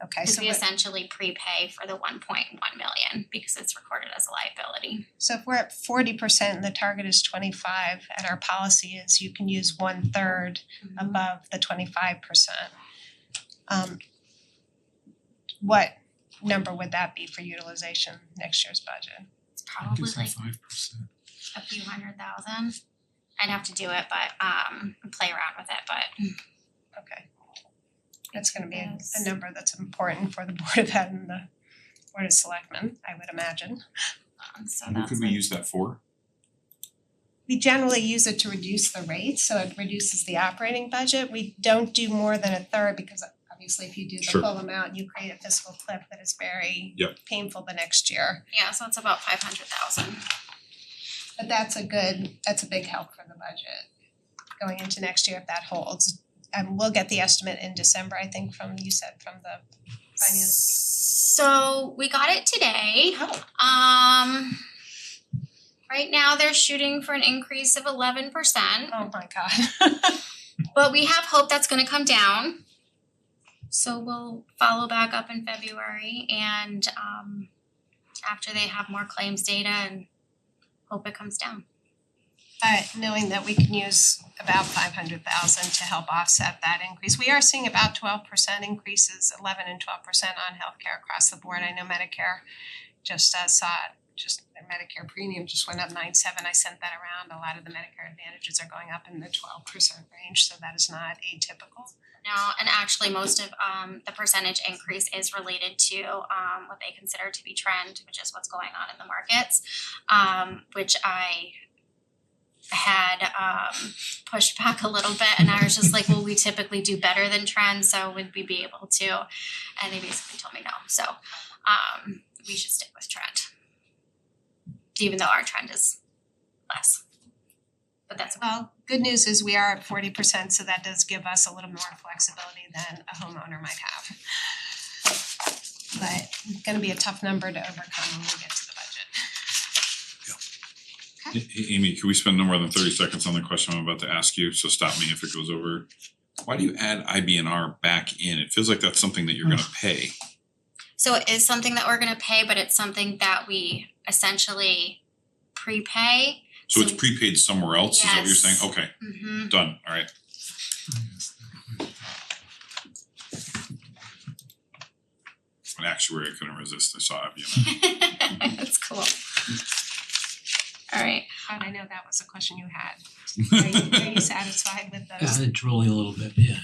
Okay, Because so we essentially prepay for the 1.1 million because it's recorded as a liability. so if we're at 40% and the target is 25 and our policy is you can use 1/3 above the 25%. What number would that be for utilization next year's budget? It's probably like 5%. a few $100,000. I'd have to do it, but play around with it, but Okay. That's gonna be a Yes. number that's important for the Board of Ed and the Board of Selectmen, I would imagine. so What that's could we like- use that for? We generally use it to reduce the rate, so it reduces the operating budget. We don't do more than 1/3 because obviously if you do the Sure. full amount, you create a fiscal cliff that is very Yep. painful the next year. Yeah, so it's about 500,000. But that's a big help for the budget going into next year if that holds. And we'll get the estimate in December, I think, from the finance. So we got it today. Oh. Right now they're shooting for an increase of 11%, Oh my God. but we have hope that's gonna come down. So we'll follow back up in February and after they have more claims data and hope it comes down. Knowing that we can use about 500,000 to help offset that increase. We are seeing about 12% increases, 11 and 12% on healthcare across the board. I know Medicare just their Medicare premium just went up 9.7. I sent that around. A lot of the Medicare Advantages are going up in the 12% range, so that is not atypical. No, and actually most of the percentage increase is related to what they consider to be trend, which is what's going on in the markets, which I had pushed back a little bit, and I was just like, well, we typically do better than trend, so would we be able to? And they basically told me no. So we should stick with trend, even though our trend is less. But that's Well, good news is we are at 40%, so that does give us a little more flexibility than a homeowner might have. But it's gonna be a tough number to overcome when we get to the budget. Amy, can we spend no more than 30 seconds on the question I'm about to ask you? So stop me if it goes over. Why do you add IB&R back in? It feels like that's something that you're gonna pay. So it is something that we're gonna pay, but it's something that we essentially prepay. So it's prepaid somewhere else, is that what you're saying? Yes. Okay, Mm-hmm. done, alright. An actuary I couldn't resist, I saw IB&R. That's cool. All right. And I know that was a question you had. Are you satisfied with those? Kind of drooling a little bit, yeah.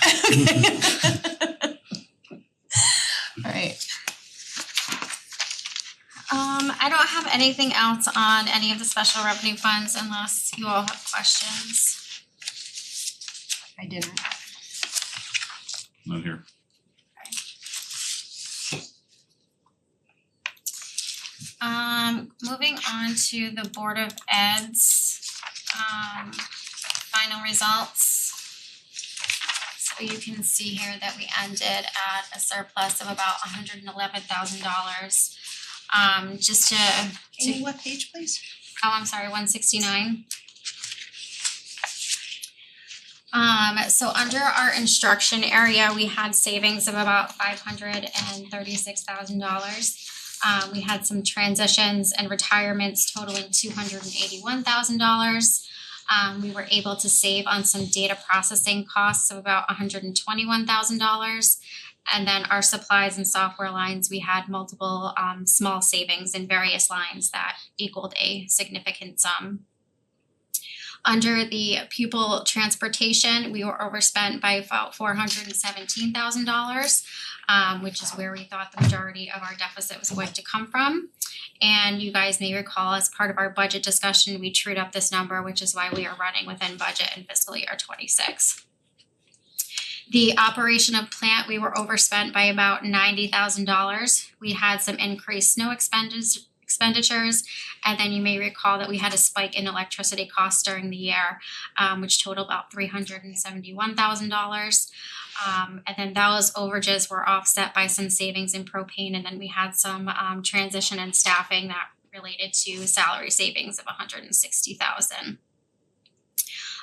Alright, I don't have anything else on any of the special revenue funds unless you all have questions. I didn't. Not here. Moving on to the Board of Ed's final results. So you can see here that we ended at a surplus of about $111,000. Just to Amy, what page, please? Oh, I'm sorry, 169. So under our instruction area, we had savings of about $536,000. We had some transitions and retirements totaling $281,000. We were able to save on some data processing costs of about $121,000. And then our supplies and software lines, we had multiple small savings in various lines that equaled a significant sum. Under the pupil transportation, we were overspent by about $417,000, which is where we thought the majority of our deficit was going to come from. And you guys may recall, as part of our budget discussion, we trued up this number, which is why we are running within budget in fiscal year 26. The operation of plant, we were overspent by about $90,000. We had some increased snow expenditures, and then you may recall that we had a spike in electricity costs during the year, which totaled about $371,000. And then those overages were offset by some savings in propane, and then we had some transition and staffing that related to salary savings of $160,000.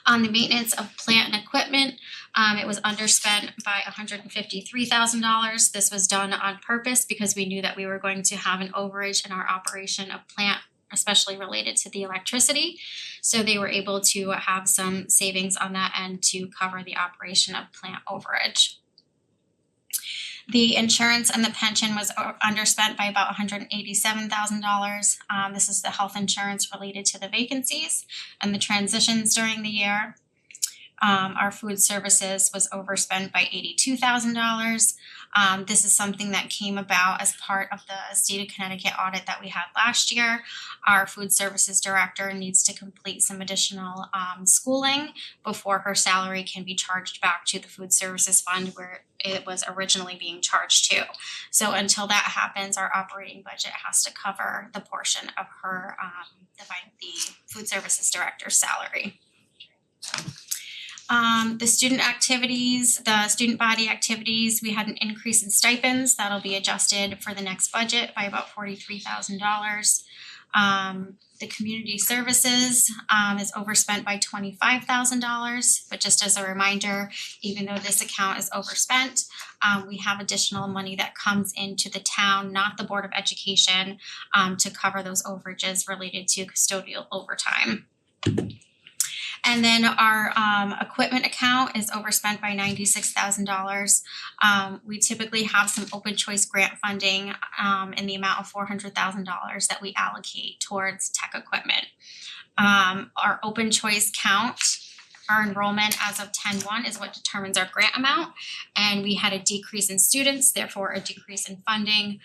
On the maintenance of plant and equipment, it was underspent by $153,000. This was done on purpose because we knew that we were going to have an overage in our operation of plant, especially related to the electricity. So they were able to have some savings on that end to cover the operation of plant overage. The insurance and the pension was underspent by about $187,000. This is the health insurance related to the vacancies and the transitions during the year. Our food services was overspent by $82,000. This is something that came about as part of the state of Connecticut audit that we had last year. Our food services director needs to complete some additional schooling before her salary can be charged back to the food services fund where it was originally being charged to. So until that happens, our operating budget has to cover the portion of her, the food services director's salary. The student activities, the student body activities, we had an increase in stipends that'll be adjusted for the next budget by about $43,000. The community services is overspent by $25,000, but just as a reminder, even though this account is overspent, we have additional money that comes into the town, not the Board of Education, to cover those overages related to custodial overtime. And then our equipment account is overspent by $96,000. We typically have some open choice grant funding in the amount of $400,000 that we allocate towards tech equipment. Our open choice count, Our enrollment as of 10-1 is what determines our grant amount, and we had a decrease in students, therefore a decrease in funding,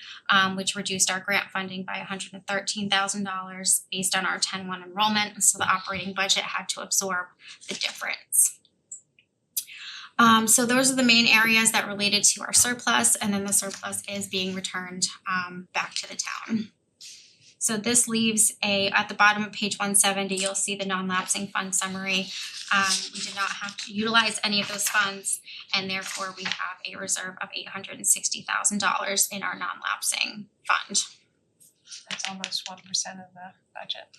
which reduced our grant funding by $113,000 based on our 10-1 enrollment, so the operating budget had to absorb the difference. So those are the main areas that related to our surplus, and then the surplus is being returned back to the town. So this leaves at the bottom of page 170, you'll see the non-lapsing fund summary. We did not have to utilize any of those funds, and therefore we have a reserve of $860,000 in our non-lapsing fund. That's almost 1% of the budget.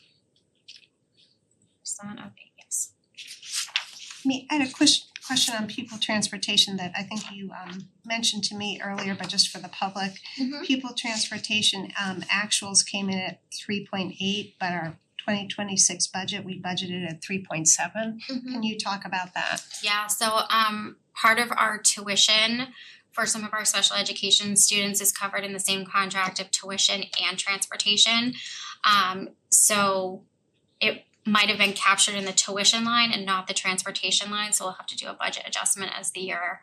Yes. I had a question on pupil transportation that I think you mentioned to me earlier, but just for the public. Pupil transportation actuals came in at 3.8, but our 2026 budget, we budgeted at 3.7. Can you talk about that? Yeah, so part of our tuition for some of our special education students is covered in the same contract of tuition and transportation. So it might have been captured in the tuition line and not the transportation line, so we'll have to do a budget adjustment as the year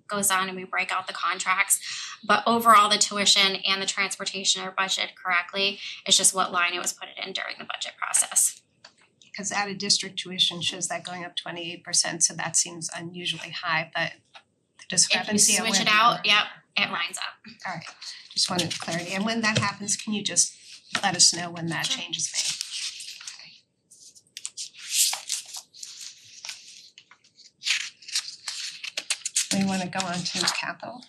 goes on and we break out the contracts. But overall, the tuition and the transportation are budgeted correctly. It's just what line it was put in during the budget process. Because out of district tuition shows that going up 28%, so that seems unusually high, but the If you discrepancy of switch where it they out, were- yep, it lines up. Alright, just wanted clarity, and when that happens, can you just let us know when that Sure. change is made? We wanna go on to capital.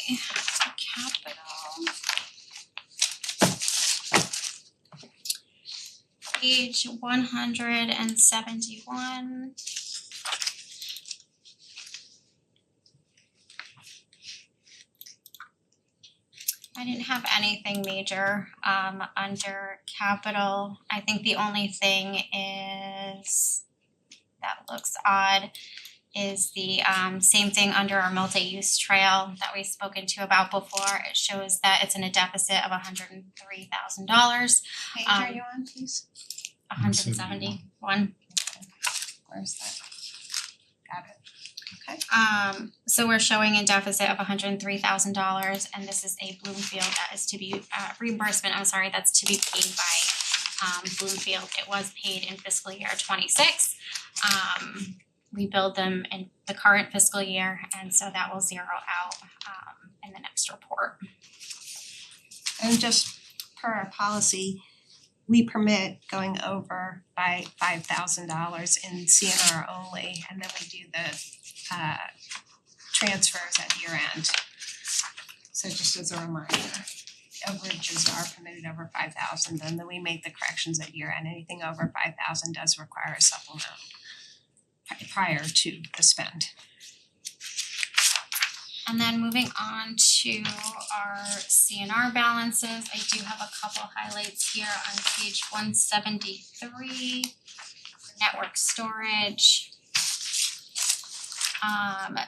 Okay, capital. Page 171. I didn't have anything major under capital. I think the only thing is that looks odd is the same thing under our multi-use trail that we've spoken to about before. It shows that it's in a deficit of $103,000, Page are you on, please? 171. Where's that? Got it. Okay. So we're showing a deficit of $103,000, and this is a Bloomfield that is to be reimbursement, that's to be paid by Bloomfield. It was paid in fiscal year 26. We billed them in the current fiscal year, and so that will zero out in the next report. And just per our policy, we permit going over by $5,000 in CNR only, and then we do the transfers at year end. So just as a reminder, overages are permitted over 5,000, and then we make the corrections at year end. Anything over 5,000 does require a supplement prior to the spend. And then moving on to our CNR balances, I do have a couple highlights here on page 173, network storage.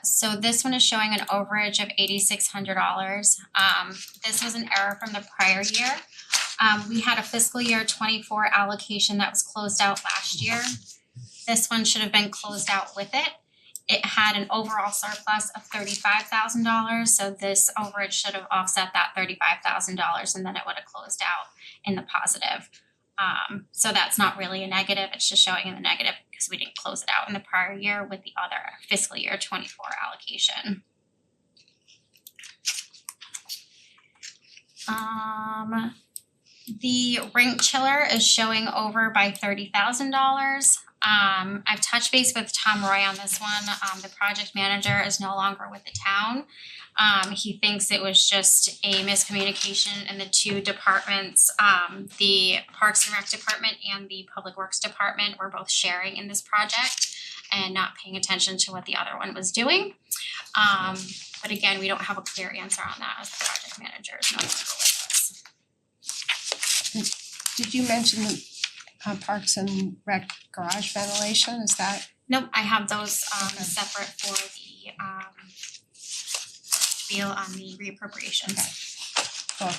So this one is showing an overage of $8,600. This was an error from the prior year. We had a fiscal year 24 allocation that was closed out last year. This one should have been closed out with it. It had an overall surplus of $35,000, so this overage should have offset that $35,000 and then it would have closed out in the positive. So that's not really a negative, it's just showing in the negative because we didn't close it out in the prior year with the other fiscal year 24 allocation. The rink chiller is showing over by $30,000. I've touched base with Tom Roy on this one. The project manager is no longer with the town. He thinks it was just a miscommunication in the two departments. The Parks and Rec department and the Public Works department were both sharing in this project and not paying attention to what the other one was doing. But again, we don't have a clear answer on that as the project manager is no longer with us. Did you mention the Parks and Rec garage ventilation, is that? Nope, I have those separate for the spiel on the reappropriations. Cool.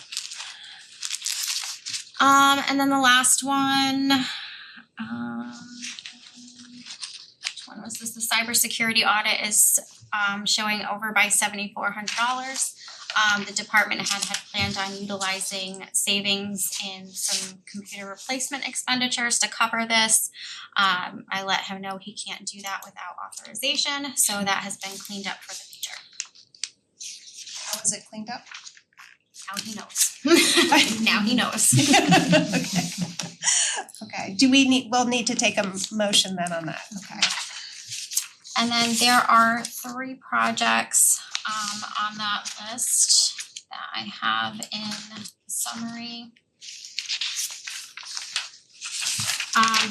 And then the last one, which one was this? The cybersecurity audit is showing over by $7,400. The department had planned on utilizing savings in some computer replacement expenditures to cover this. I let him know he can't do that without authorization, so that has been cleaned up for the future. How was it cleaned up? Now he knows. Now he knows. Okay. Okay, do we we'll need to take a motion then on that, okay. And then there are 3 projects on that list that I have in summary.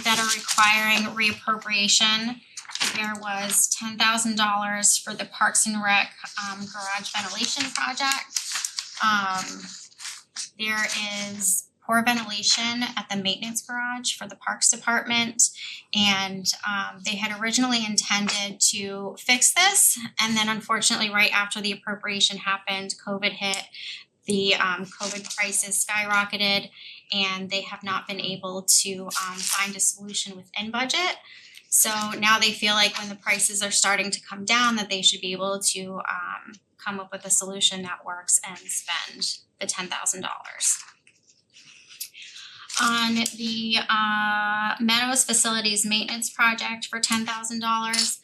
That are requiring reappropriation. There was $10,000 for the Parks and Rec garage ventilation project. There is poor ventilation at the maintenance garage for the Parks Department, and they had originally intended to fix this, and then unfortunately right after the appropriation happened, COVID hit, the COVID crisis skyrocketed, and they have not been able to find a solution within budget. So now they feel like when the prices are starting to come down, that they should be able to come up with a solution that works and spend the $10,000. On the Meadows Facilities Maintenance Project for $10,000.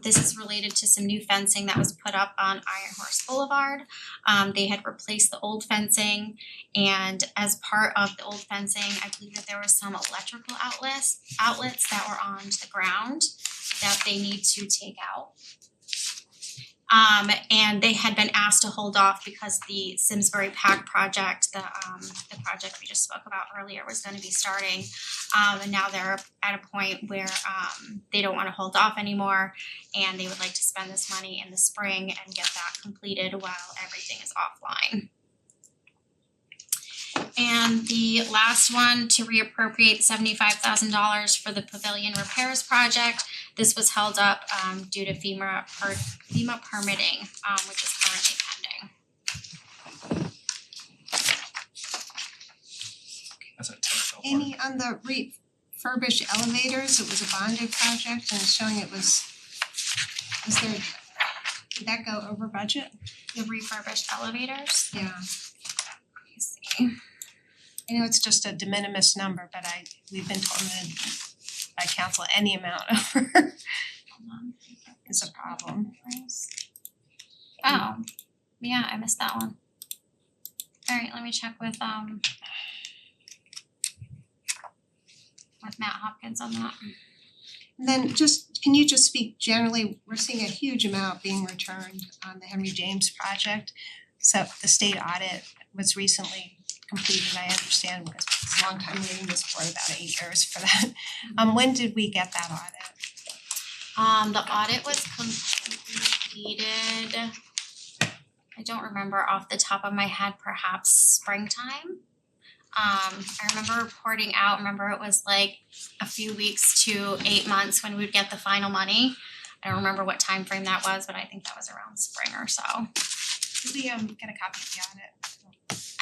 This is related to some new fencing that was put up on Iron Horse Boulevard. They had replaced the old fencing, and as part of the old fencing, I believe that there were some electrical outlets that were on the ground that they need to take out. And they had been asked to hold off because the Simsbury Pack project, the project we just spoke about earlier, was gonna be starting. And now they're at a point where they don't wanna hold off anymore, and they would like to spend this money in the spring and get that completed while everything is offline. And the last one, to reappropriate $75,000 for the pavilion repairs project. This was held up due to FEMA permitting, which is currently pending. That's a terrible one. Amy, on the refurbished elevators, it was a bonded project and it's showing it was there, did that go over budget? The refurbished elevators. Yeah. Let me see. I know it's just a de minimis number, but we've been told that by council any amount over Hold on. is a problem. Oh, yeah, I missed that one. Alright, let me check with Matt Hopkins on that. And then can you just speak generally, we're seeing a huge amount being returned on the Henry James project. So the state audit was recently completed, I understand, because it's a long time waiting this board, about 8 years for that. When did we get that audit? The audit was completed, I don't remember off the top of my head, perhaps springtime. I remember reporting out, it was like a few weeks to 8 months when we'd get the final money. I don't remember what time frame that was, but I think that was around spring or so. Did we get a copy of the audit?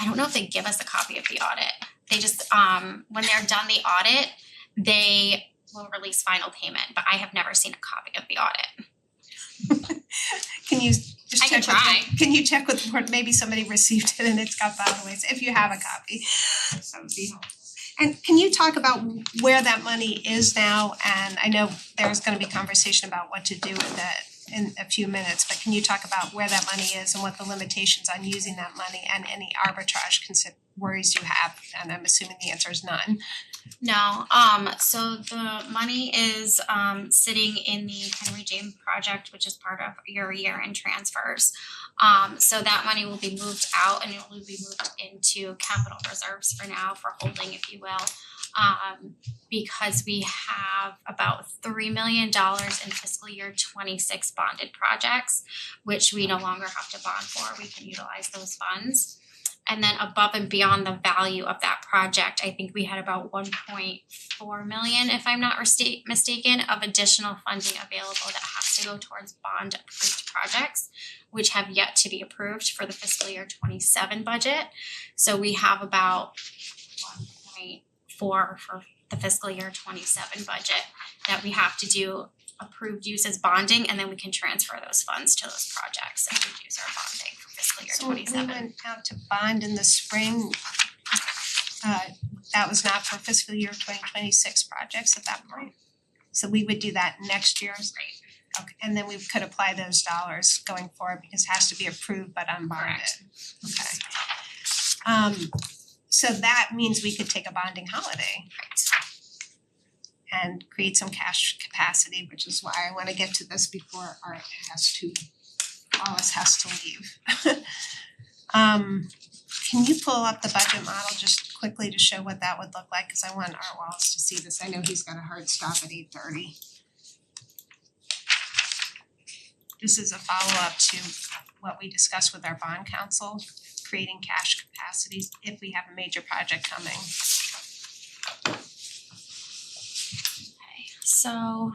I don't know if they give us a copy of the audit. They just, when they're done the audit, they will release final payment, but I have never seen a copy of the audit. Can you just I can check try. Can you check with the board, maybe somebody received it and it's got filed away, if you have a copy, that would be helpful. And can you talk about where that money is now? And I know there's gonna be conversation about what to do with it in a few minutes, but can you talk about where that money is and what the limitations on using that money and any arbitrage worries you have? And I'm assuming the answer is none. No, so the money is sitting in the Henry James project, which is part of your year-end transfers. So that money will be moved out and it will be moved into capital reserves for now, for holding, if you will. Because we have about $3 million in fiscal year 26 bonded projects, which we no longer have to bond for. We can utilize those funds. And then above and beyond the value of that project, I think we had about 1.4 million, if I'm not mistaken, of additional funding available that has to go towards bond approved projects, which have yet to be approved for the fiscal year 27 budget. So we have about 1.4 for the fiscal year 27 budget that we have to do approved use as bonding, and then we can transfer those funds to those projects and reduce our bonding for fiscal year 27. So we went out to bond in the spring. That was not for fiscal year 2026 projects at that point. So we would do that next year. Right. Okay, and then we could apply those dollars going forward because it has to be approved but unbonded. Okay. So that means we could take a bonding holiday. And create some cash capacity, which is why I wanna get to this before Art Wallace has to leave. Can you pull up the budget model just quickly to show what that would look like? Cause I want Art Wallace to see this. I know he's got a hard stop at 8:30. This is a follow-up to what we discussed with our bond council, creating cash capacities if we have a major project coming. So,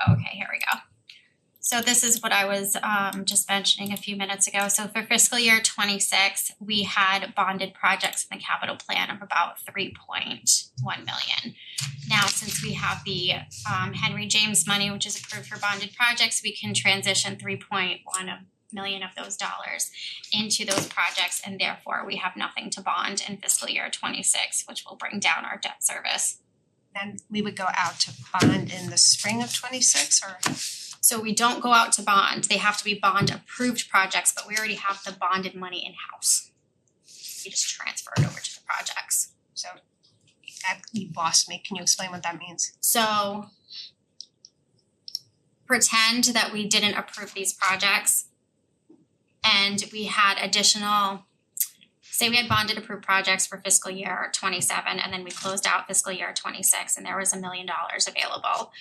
okay, here we go. So this is what I was just mentioning a few minutes ago. So for fiscal year 26, we had bonded projects in the capital plan of about 3.1 million. Now, since we have the Henry James money, which is approved for bonded projects, we can transition 3.1 million of those dollars into those projects, and therefore we have nothing to bond in fiscal year 26, which will bring down our debt service. Then we would go out to bond in the spring of 26 or? So we don't go out to bond, they have to be bond approved projects, but we already have the bonded money in-house. We just transfer it over to the projects. So that you lost me, can you explain what that means? So pretend that we didn't approve these projects and we had additional, say we had bonded approved projects for fiscal year 27 and then we closed out fiscal year 26 and there was $1 million available.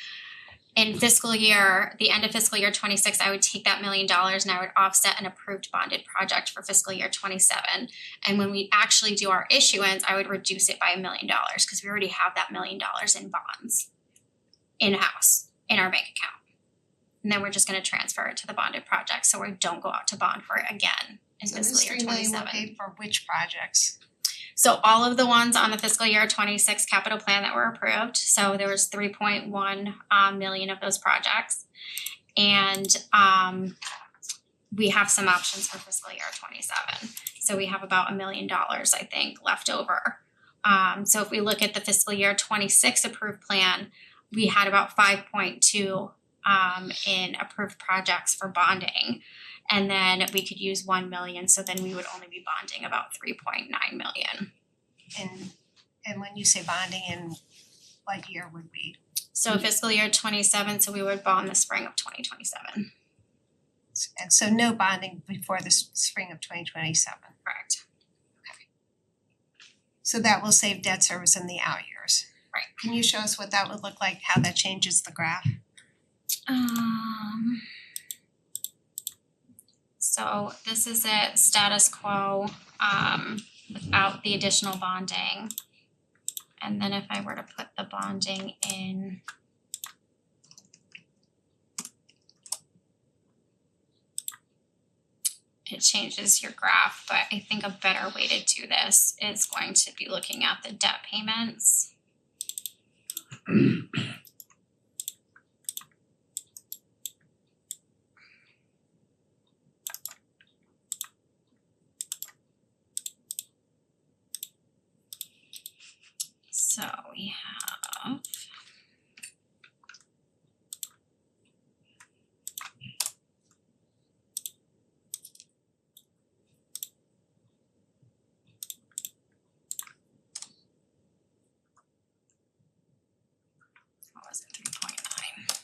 In fiscal year, the end of fiscal year 26, I would take that $1 million and I would offset an approved bonded project for fiscal year 27. And when we actually do our issuance, I would reduce it by $1 million because we already have that $1 million in bonds in-house in our bank account. And then we're just gonna transfer it to the bonded project, so we don't go out to bond for it again in fiscal year 27. So this $3 million will pay for which projects? So all of the ones on the fiscal year 26 capital plan that were approved, so there was 3.1 million of those projects. And we have some options for fiscal year 27. So we have about $1 million, I think, left over. So if we look at the fiscal year 26 approved plan, we had about 5.2 in approved projects for bonding. And then we could use 1 million, so then we would only be bonding about 3.9 million. And when you say bonding, in what year would we? So fiscal year 27, so we would bond the spring of 2027. And so no bonding before the spring of 2027. Correct. Okay. So that will save debt service in the out years. Right. Can you show us what that would look like, how that changes the graph? So this is it, status quo, without the additional bonding. And then if I were to put the bonding in, it changes your graph, but I think a better way to do this is going to be looking at the debt payments. So we have what was it, 3.9.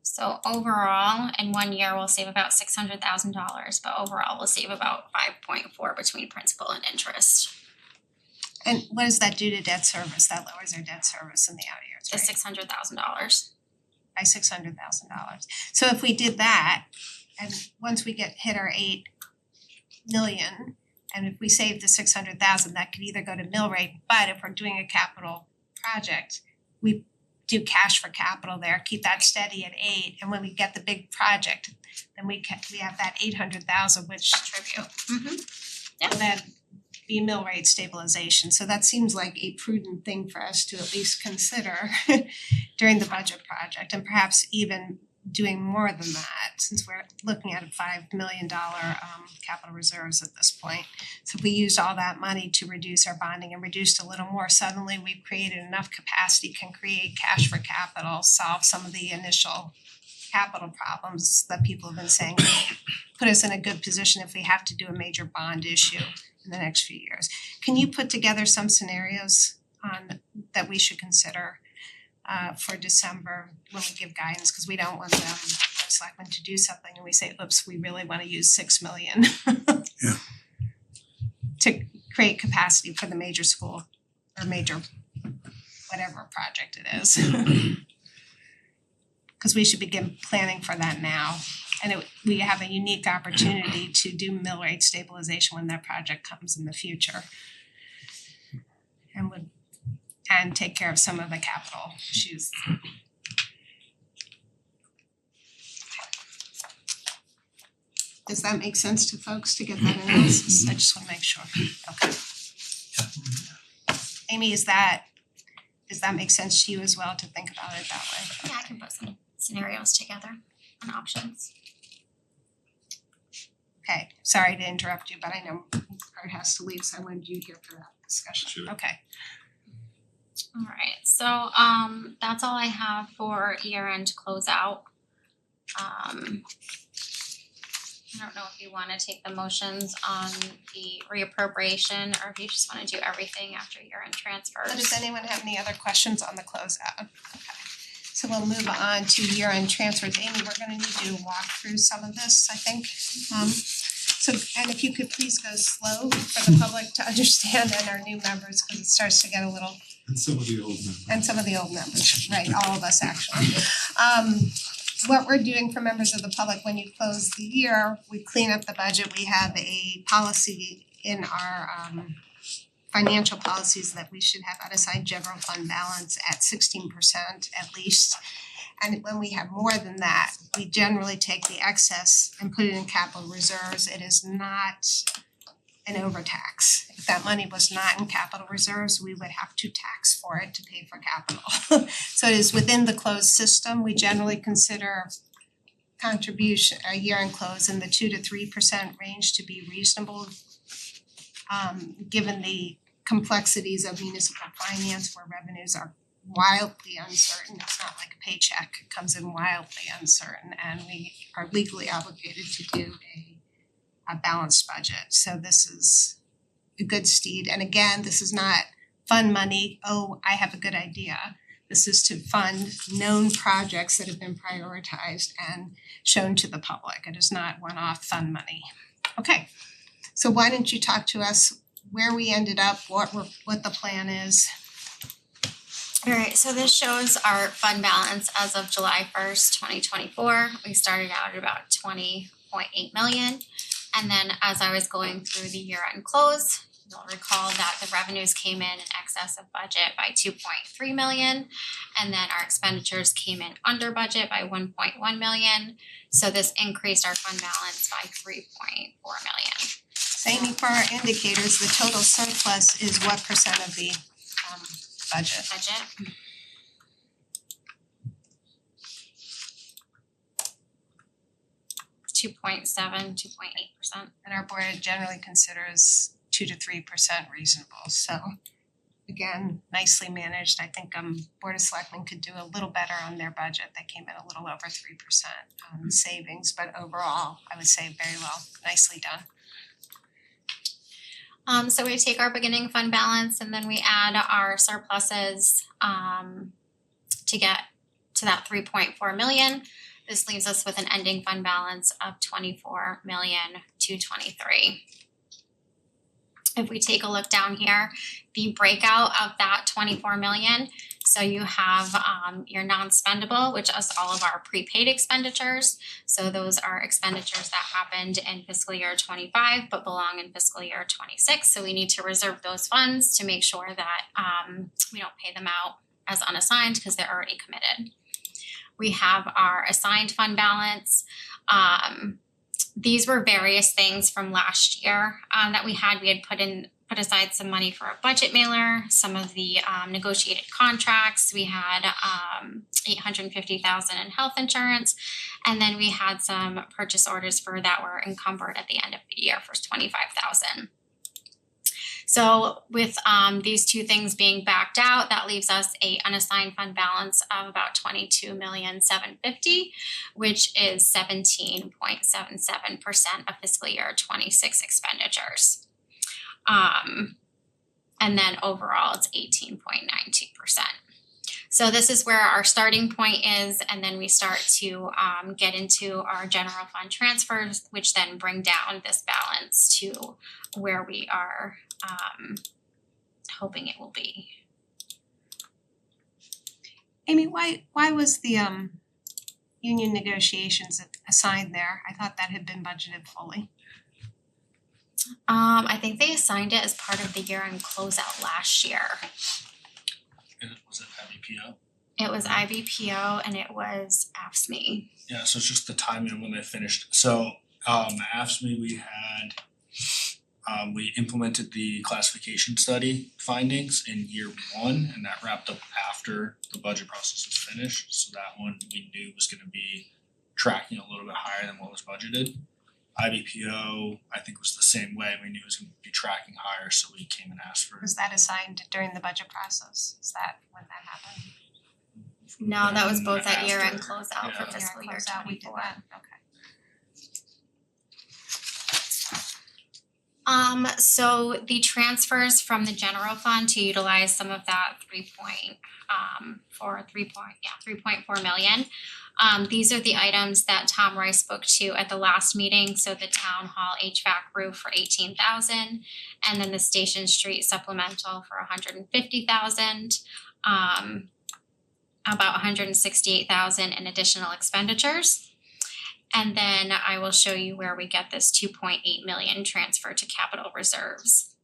So overall, in 1 year, we'll save about $600,000, but overall we'll save about 5.4 between principal and interest. And what does that do to debt service? That lowers our debt service in the out years, The right? $600,000. By $600,000. So if we did that, and once we hit our 8 million, and if we save the 600,000, that could either go to mill rate, but if we're doing a capital project, we do cash for capital there, keep that steady at 8, and when we get the big project, then we have that 800,000 which Contribute. will then be mill rate stabilization. So that seems like a prudent thing for us to at least consider during the budget project, and perhaps even doing more than that, since we're looking at a $5 million capital reserves at this point. So if we used all that money to reduce our bonding and reduced a little more, suddenly we've created enough capacity, can create cash for capital, solve some of the initial capital problems that people have been saying, put us in a good position if we have to do a major bond issue in the next few years. Can you put together some scenarios on that we should consider for December when we give guidance, because we don't want the selectmen to do something and we say, oops, we really wanna use 6 million. Yeah. To create capacity for the major school or major whatever project it is. Cause we should begin planning for that now. And we have a unique opportunity to do mill rate stabilization when that project comes in the future. And take care of some of the capital issues. Does that make sense to folks to get that analysis? I just wanna make sure. Okay. Amy, does that make sense to you as well to think about it that way? Yeah, I can put some scenarios together and options. Okay, sorry to interrupt you, but I know Art has to leave, so I wanted you here for that discussion. Sure. Okay. Alright, so that's all I have for year-end closeout. I don't know if you wanna take the motions on the reappropriation or if you just wanna do everything after year-end transfers. So does anyone have any other questions on the closeout? Okay. So we'll move on to year-end transfers. Amy, we're gonna need you to walk through some of this, I think. So, and if you could please go slow for the public to understand and our new members, because it starts to get a little, And some of the old members. and some of the old members, right, all of us actually. What we're doing for members of the public, when you close the year, we clean up the budget, we have a policy in our financial policies that we should have unassigned general fund balance at 16% at least. And when we have more than that, we generally take the excess and put it in capital reserves. It is not an overtax. If that money was not in capital reserves, we would have to tax for it to pay for capital. So it is within the closed system. We generally consider contribution, year-end close in the 2 to 3% range to be reasonable. Given the complexities of municipal finance where revenues are wildly uncertain, it's not like a paycheck, it comes in wildly uncertain, and we are legally obligated to do a balanced budget. So this is a good steed, and again, this is not fund money, oh, I have a good idea. This is to fund known projects that have been prioritized and shown to the public. It is not one-off fund money. Okay, so why don't you talk to us where we ended up, what the plan is. Alright, so this shows our fund balance as of July 1st, 2024. We started out at about 20.8 million. And then as I was going through the year-end close, you'll recall that the revenues came in excess of budget by 2.3 million. And then our expenditures came in under budget by 1.1 million. So this increased our fund balance by 3.4 million. Amy, for our indicators, the total surplus is what percent of the budget? 2.7, 2.8%. And our board generally considers 2 to 3% reasonable, so again, nicely managed. I think Board of Selectmen could do a little better on their budget. They came in a little over 3% savings, but overall, I would say very well, nicely done. So we take our beginning fund balance and then we add our surpluses to get to that 3.4 million. This leaves us with an ending fund balance of 24,223,000. if we take a look down here, the breakout of that 24 million, so you have your non-spendable, which is all of our prepaid expenditures. So those are expenditures that happened in fiscal year 25 but belong in fiscal year 26. So we need to reserve those funds to make sure that we don't pay them out as unassigned because they're already committed. We have our assigned fund balance. These were various things from last year that we had. We had put aside some money for a budget mailer, some of the negotiated contracts. We had $850,000 in health insurance, and then we had some purchase orders for that were encumbered at the end of the year for $25,000. So with these two things being backed out, that leaves us a unassigned fund balance of about $22,750,000, which is 17.77% of fiscal year 26 expenditures. And then overall it's 18.92%. So this is where our starting point is, and then we start to get into our general fund transfers, which then bring down this balance to where we are hoping it will be. Amy, why was the union negotiations assigned there? I thought that had been budgeted fully. I think they assigned it as part of the year-end closeout last year. Was it IBPO? It was IBPO and it was AFSCME. Yeah, so it's just the timing of when they finished. So AFSCME we implemented the classification study findings in year one, and that wrapped up after the budget process was finished. So that one we knew was gonna be tracking a little bit higher than what was budgeted. IBPO, I think, was the same way. We knew it was gonna be tracking higher, so we came and asked for. Was that assigned during the budget process? Is that when that happened? No, that was both at After. year-end closeout Yeah. for fiscal year Closeout, we did 24. that, okay. So the transfers from the general fund to utilize some of that 3.4 million. These are the items that Tom Rice spoke to at the last meeting. So the town hall HVAC roof for 18,000, and then the Station Street supplemental for 150,000. About 168,000 in additional expenditures. And then I will show you where we get this 2.8 million transfer to capital reserves.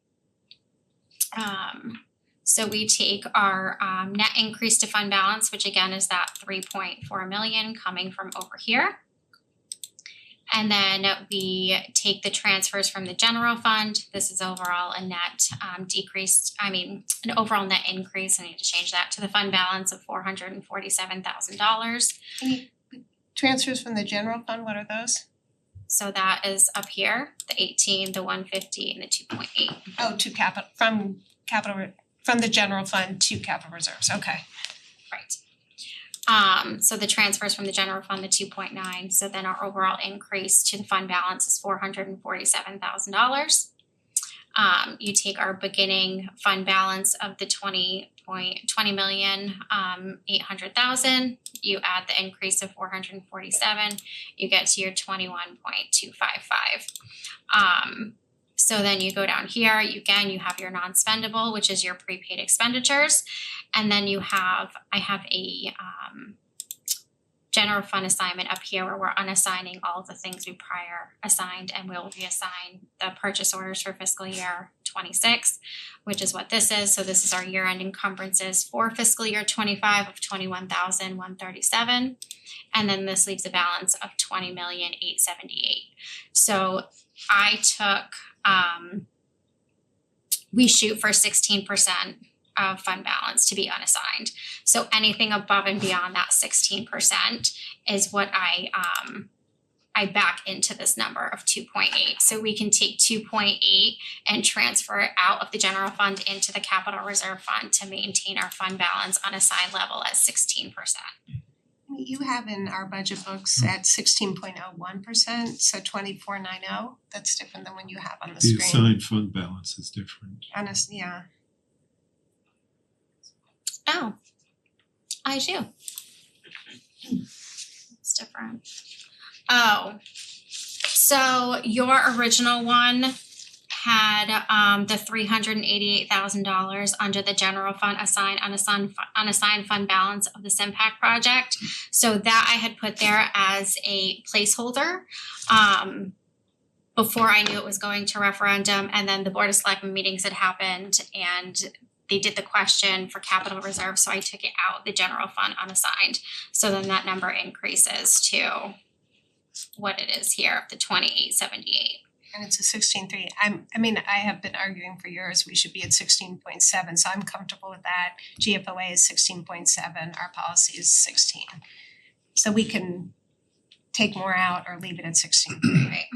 So we take our net increase to fund balance, which again is that 3.4 million coming from over here. And then we take the transfers from the general fund. This is overall a net an overall net increase. I need to change that to the fund balance of $447,000. Transfers from the general fund, what are those? So that is up here, the 18, the 150, and the 2.8. Oh, from the general fund to capital reserves, okay. Right. So the transfers from the general fund, the 2.9, so then our overall increase to the fund balance is $447,000. You take our beginning fund balance of the 20,800,000, you add the increase of 447, you get to your 21.255. So then you go down here, you have your non-spendable, which is your prepaid expenditures, and then I have a general fund assignment up here where we're unassigning all of the things we prior assigned, and we'll reassign the purchase orders for fiscal year 26, which is what this is. So this is our year-end encumbrances for fiscal year 25 of 21,137, and then this leaves a balance of 20,878. So I took we shoot for 16% of fund balance to be unassigned. So anything above and beyond that 16% is what I back into this number of 2.8. So we can take 2.8 and transfer it out of the general fund into the capital reserve fund to maintain our fund balance unassigned level at 16%. You have in our budget books at 16.01%, so 2490. That's different than what you have on the The screen. assigned fund balance is different. Yeah. Oh, I do. It's different. Oh, so your original one had the $388,000 under the general fund assigned unassigned fund balance of the Simpac project. So that I had put there as a placeholder before I knew it was going to referendum, and then the Board of Selectmen meetings had happened and they did the question for capital reserve, so I took it out, the general fund unassigned. So then that number increases to what it is here, the 2878. And it's a 16.3. I mean, I have been arguing for years we should be at 16.7, so I'm comfortable with that. GFOA is 16.7, our policy is 16. So we can take more out or leave it at 16.3. Right.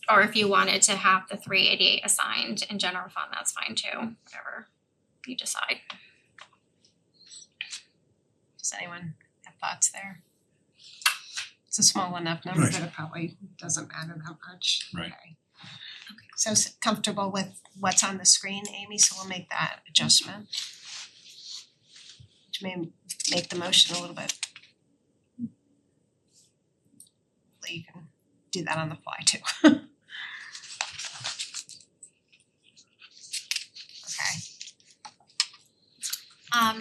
Or if you wanted to have the 388 assigned in general fund, that's fine too, whatever you decide. Does anyone have thoughts there? It's a small enough number Right. that it probably doesn't matter that much. Right. Okay. So comfortable with what's on the screen, Amy, so we'll make that adjustment. Which may make the motion a little bit. Hopefully you can do that on the fly too. Okay.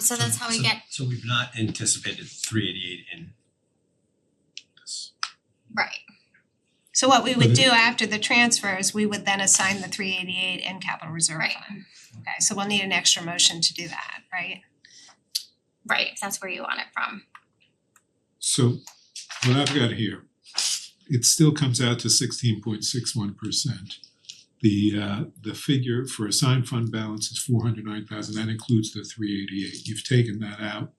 So that's how we get, So we've not anticipated 388 in this. right. So what we would do after the transfers, we would then assign the 388 in capital reserve Right. fund. Okay, so we'll need an extra motion to do that, right? Right, if that's where you want it from. So what I've got here, it still comes out to 16.61%. The figure for assigned fund balance is 409,000, that includes the 388. You've taken that out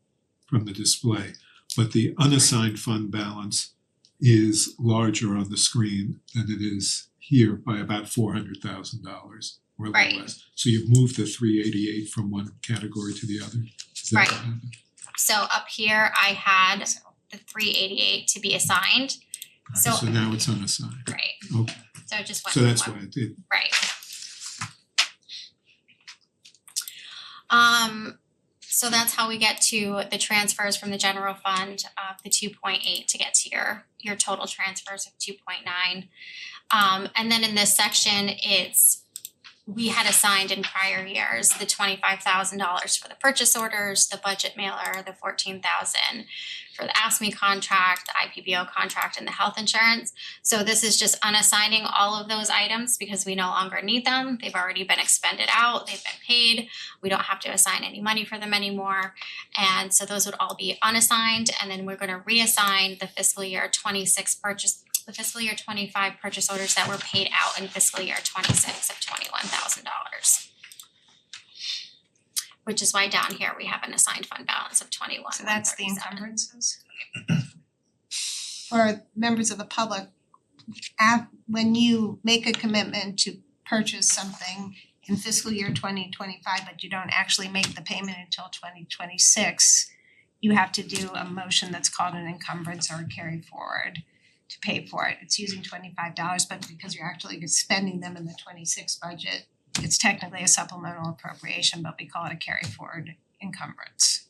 from the display, but the unassigned fund balance is larger on the screen than it is here by about $400,000 or a little Right. less. So you've moved the 388 from one category to the other. Is that Right. what happened? So up here, I had the 388 to be assigned, So- So now it's unassigned. right? Okay, So it just went so from that's one- why it did. Right. So that's how we get to the transfers from the general fund of the 2.8 to get to your total transfers of 2.9. And then in this section, we had assigned in prior years the $25,000 for the purchase orders, the budget mailer, the $14,000 for the ASME contract, the IPBO contract, and the health insurance. So this is just unassigning all of those items because we no longer need them. They've already been expended out, they've been paid. We don't have to assign any money for them anymore. And so those would all be unassigned, and then we're gonna reassign the fiscal year 25 purchase orders that were paid out in fiscal year 26 of $21,000. Which is why down here we have an assigned fund balance of 21. So that's the encumbrances. For members of the public, when you make a commitment to purchase something in fiscal year 2025, but you don't actually make the payment until 2026, you have to do a motion that's called an encumbrance or a carry forward to pay for it. It's using $25, but because you're actually spending them in the 26 budget, it's technically a supplemental appropriation, but we call it a carry forward encumbrance.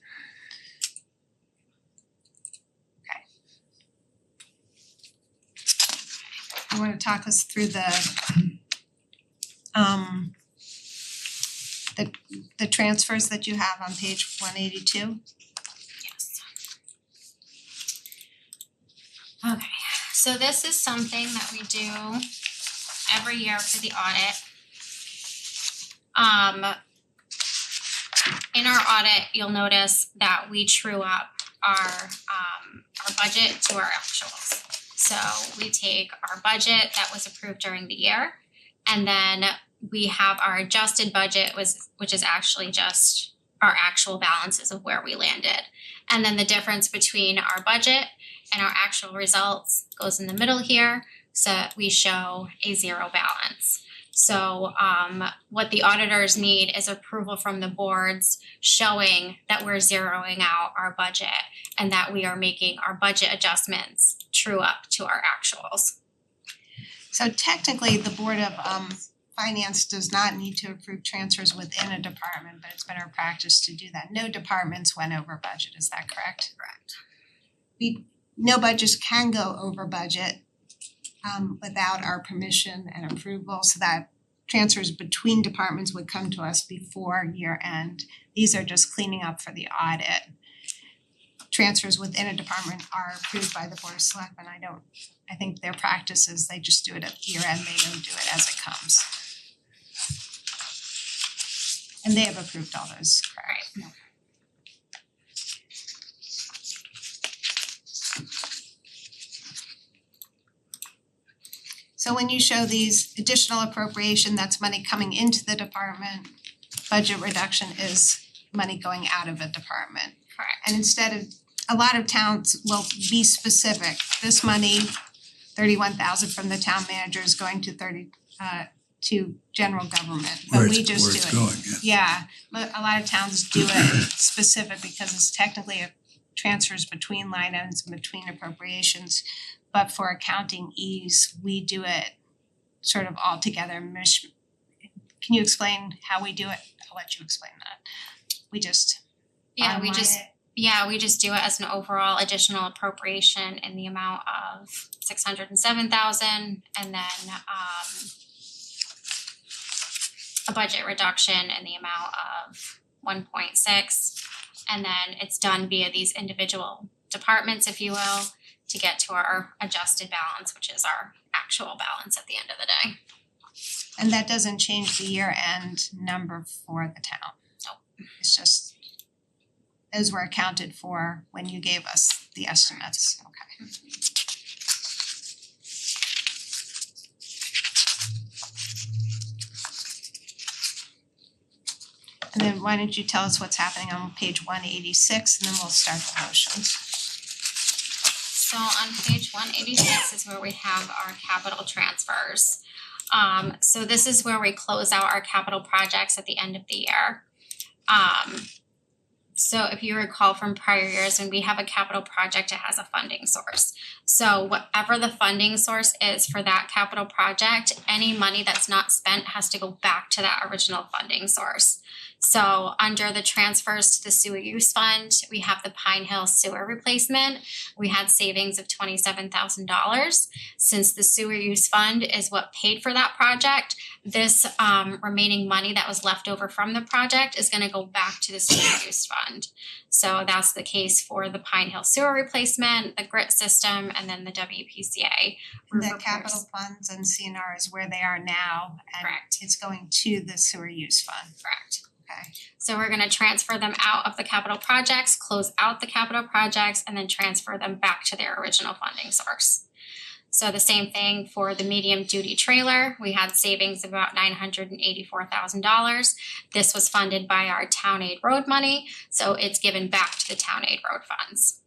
Okay. You wanna talk us through the transfers that you have on page 182? Yes. Okay, so this is something that we do every year for the audit. In our audit, you'll notice that we true up our budget to our actuals. So we take our budget that was approved during the year, and then we have our adjusted budget which is actually just our actual balances of where we landed. And then the difference between our budget and our actual results goes in the middle here, so we show a zero balance. So what the auditors need is approval from the boards showing that we're zeroing out our budget and that we are making our budget adjustments true up to our actuals. So technically, the Board of Finance does not need to approve transfers within a department, but it's been our practice to do that. No departments went over budget, is that correct? Correct. No budgets can go over budget without our permission and approval, so that transfers between departments would come to us before year end. These are just cleaning up for the audit. Transfers within a department are approved by the Board of Selectmen. I think their practice is they just do it at year end, they don't do it as it comes. And they have approved all those, correct? No. So when you show these additional appropriation, that's money coming into the department. Budget reduction is money going out of a department. Correct. And instead of, a lot of towns will be specific, this money, 31,000 from the town manager is going to general government, but we just do it. Where it's going, yeah. Yeah, but a lot of towns do it specific because it's technically a transfers between line items and between appropriations. But for accounting ease, we do it sort of all together. Can you explain how we do it? I'll let you explain that. We just Yeah, we online just it. we just do it as an overall additional appropriation in the amount of $607,000 and then a budget reduction in the amount of 1.6, and then it's done via these individual departments, if you will, to get to our adjusted balance, which is our actual balance at the end of the day. And that doesn't change the year-end number for the town. Nope. It's just those were accounted for when you gave us the estimates. Okay. And then why don't you tell us what's happening on page 186 and then we'll start the motions. So on page 186 is where we have our capital transfers. So this is where we close out our capital projects at the end of the year. So if you recall from prior years, when we have a capital project, it has a funding source. So whatever the funding source is for that capital project, any money that's not spent has to go back to that original funding source. So under the transfers to the sewer use fund, we have the Pine Hill sewer replacement. We had savings of $27,000. Since the sewer use fund is what paid for that project, this remaining money that was left over from the project is gonna go back to the sewer use fund. So that's the case for the Pine Hill sewer replacement, the grit system, and then the WPCA. roof The repairs. capital funds and CNR is where they are now and Correct. it's going to the sewer use fund. Correct. Okay. So we're gonna transfer them out of the capital projects, close out the capital projects, and then transfer them back to their original funding source. So the same thing for the medium duty trailer, we had savings of about $984,000. This was funded by our town aid road money, so it's given back to the town aid road funds.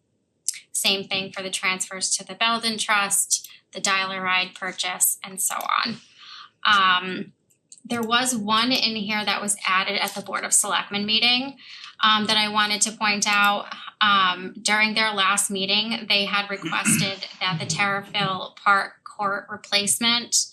Same thing for the transfers to the Belden Trust, the dialer ride purchase, and so on. There was one in here that was added at the Board of Selectmen meeting that I wanted to point out. During their last meeting, they had requested that the Terrafil Park Court replacement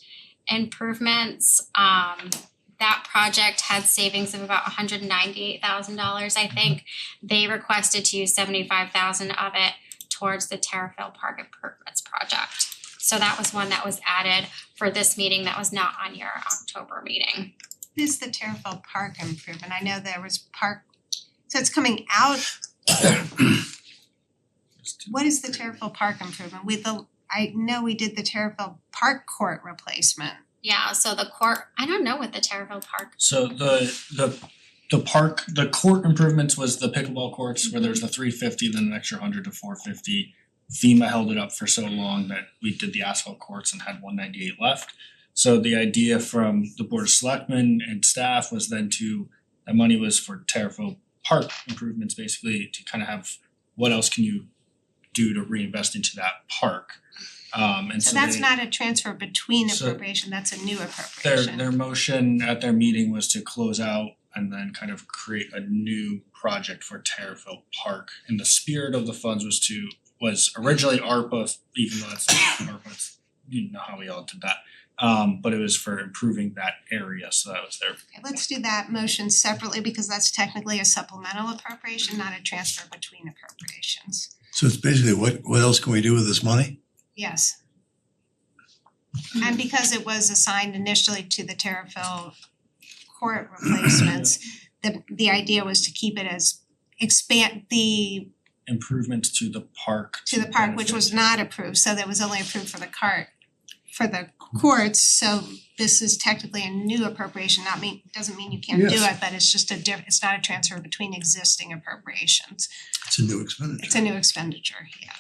improvements, that project had savings of about $198,000, I think. They requested to use $75,000 of it towards the Terrafil Park improvements project. So that was one that was added for this meeting that was not on your October meeting. What is the Terrafil Park improvement? I know there was park, so it's coming out. What is the Terrafil Park improvement? I know we did the Terrafil Park Court replacement. Yeah, so the court, I don't know what the Terrafil Park, So the court improvements was the pickleball courts where there's the 350, then an extra 100 to 450. FEMA held it up for so long that we did the asphalt courts and had 198 left. So the idea from the Board of Selectmen and staff was then that money was for Terrafil Park improvements, basically to kind of have what else can you do to reinvest into that park. And So so that's they- not a transfer between So appropriation, that's a new appropriation. Their motion at their meeting was to close out and then kind of create a new project for Terrafil Park. And the spirit of the funds was originally ARPA, even though it's not ARPA, you know how we all did that. But it was for improving that area, so that was their. Okay, let's do that motion separately because that's technically a supplemental appropriation, not a transfer between appropriations. So it's basically what else can we do with this money? Yes. And because it was assigned initially to the Terrafil court replacements, the idea was to keep it as expand the Improvements to the park. which was not approved, so that was only approved for the courts, so this is technically a new appropriation, doesn't mean you can't do Yes. it, but it's just it's not a transfer between existing appropriations. It's a new expenditure. It's a new expenditure, yeah.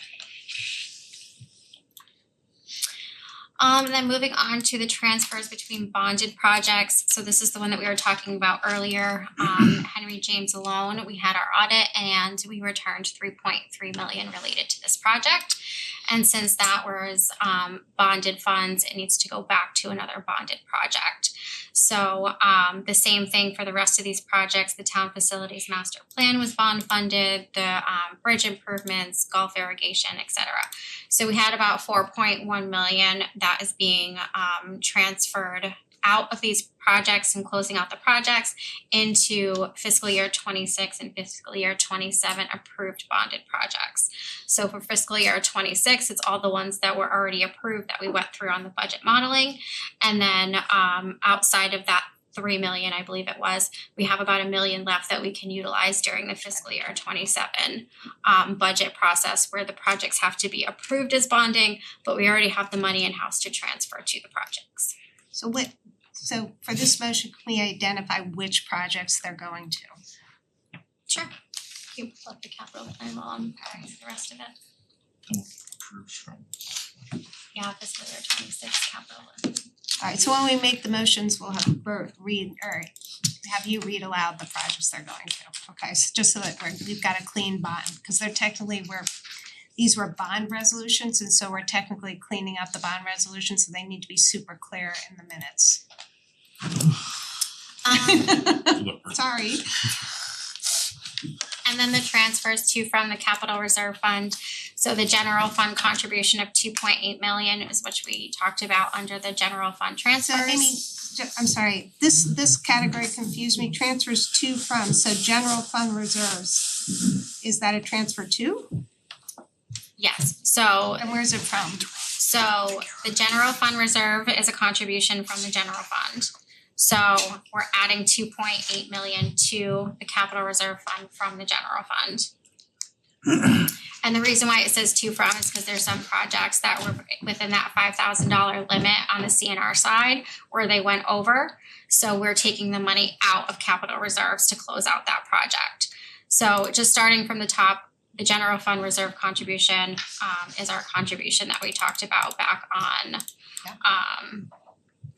And then moving on to the transfers between bonded projects, so this is the one that we were talking about earlier, Henry James alone, we had our audit and we returned 3.3 million related to this project. And since that was bonded funds, it needs to go back to another bonded project. So the same thing for the rest of these projects, the town facilities master plan was bond funded, the bridge improvements, Gulf irrigation, etc. So we had about 4.1 million that is being transferred out of these projects and closing out the projects into fiscal year 26 and fiscal year 27 approved bonded projects. So for fiscal year 26, it's all the ones that were already approved that we went through on the budget modeling. And then outside of that 3 million, I believe it was, we have about $1 million left that we can utilize during the fiscal year 27 budget process, where the projects have to be approved as bonding, but we already have the money in-house to transfer to the projects. So for this motion, can we identify which projects they're going to? Sure. You can pull up the capital plan while I'm the rest of it. Approved from. Yeah, fiscal year 26 capital. Alright, so when we make the motions, we'll have Bert read or have you read aloud the projects they're going to. Okay, so just so that we've got a clean bond, because they're technically these were bond resolutions, and so we're technically cleaning up the bond resolutions, so they need to be super clear in the minutes. Sorry. And then the transfers from the capital reserve fund. So the general fund contribution of 2.8 million is what we talked about under the general fund So transfers. Amy, I'm sorry, this category confused me, transfers to from, so general fund reserves, is that a transfer to? Yes, so And where's it from? So the general fund reserve is a contribution from the general fund. So we're adding 2.8 million to the capital reserve fund from the general fund. And the reason why it says to from is because there's some projects that were within that $5,000 limit on the CNR side where they went over. So we're taking the money out of capital reserves to close out that project. So just starting from the top, the general fund reserve contribution is our contribution that we talked about back on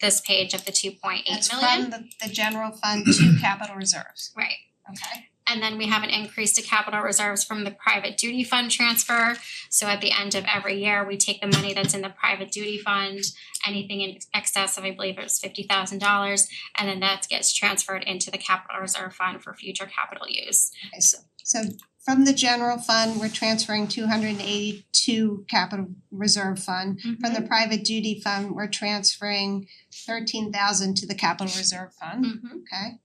this page of the 2.8 million. That's from the general fund to capital reserves. Right. Okay. And then we have an increase to capital reserves from the private duty fund transfer. So at the end of every year, we take the money that's in the private duty fund, anything in excess of, I believe it was $50,000, and then that gets transferred into the capital reserve fund for future capital use. Okay, so from the general fund, we're transferring 280 to capital reserve fund. From the private duty fund, we're transferring 13,000 to the capital reserve fund. Okay.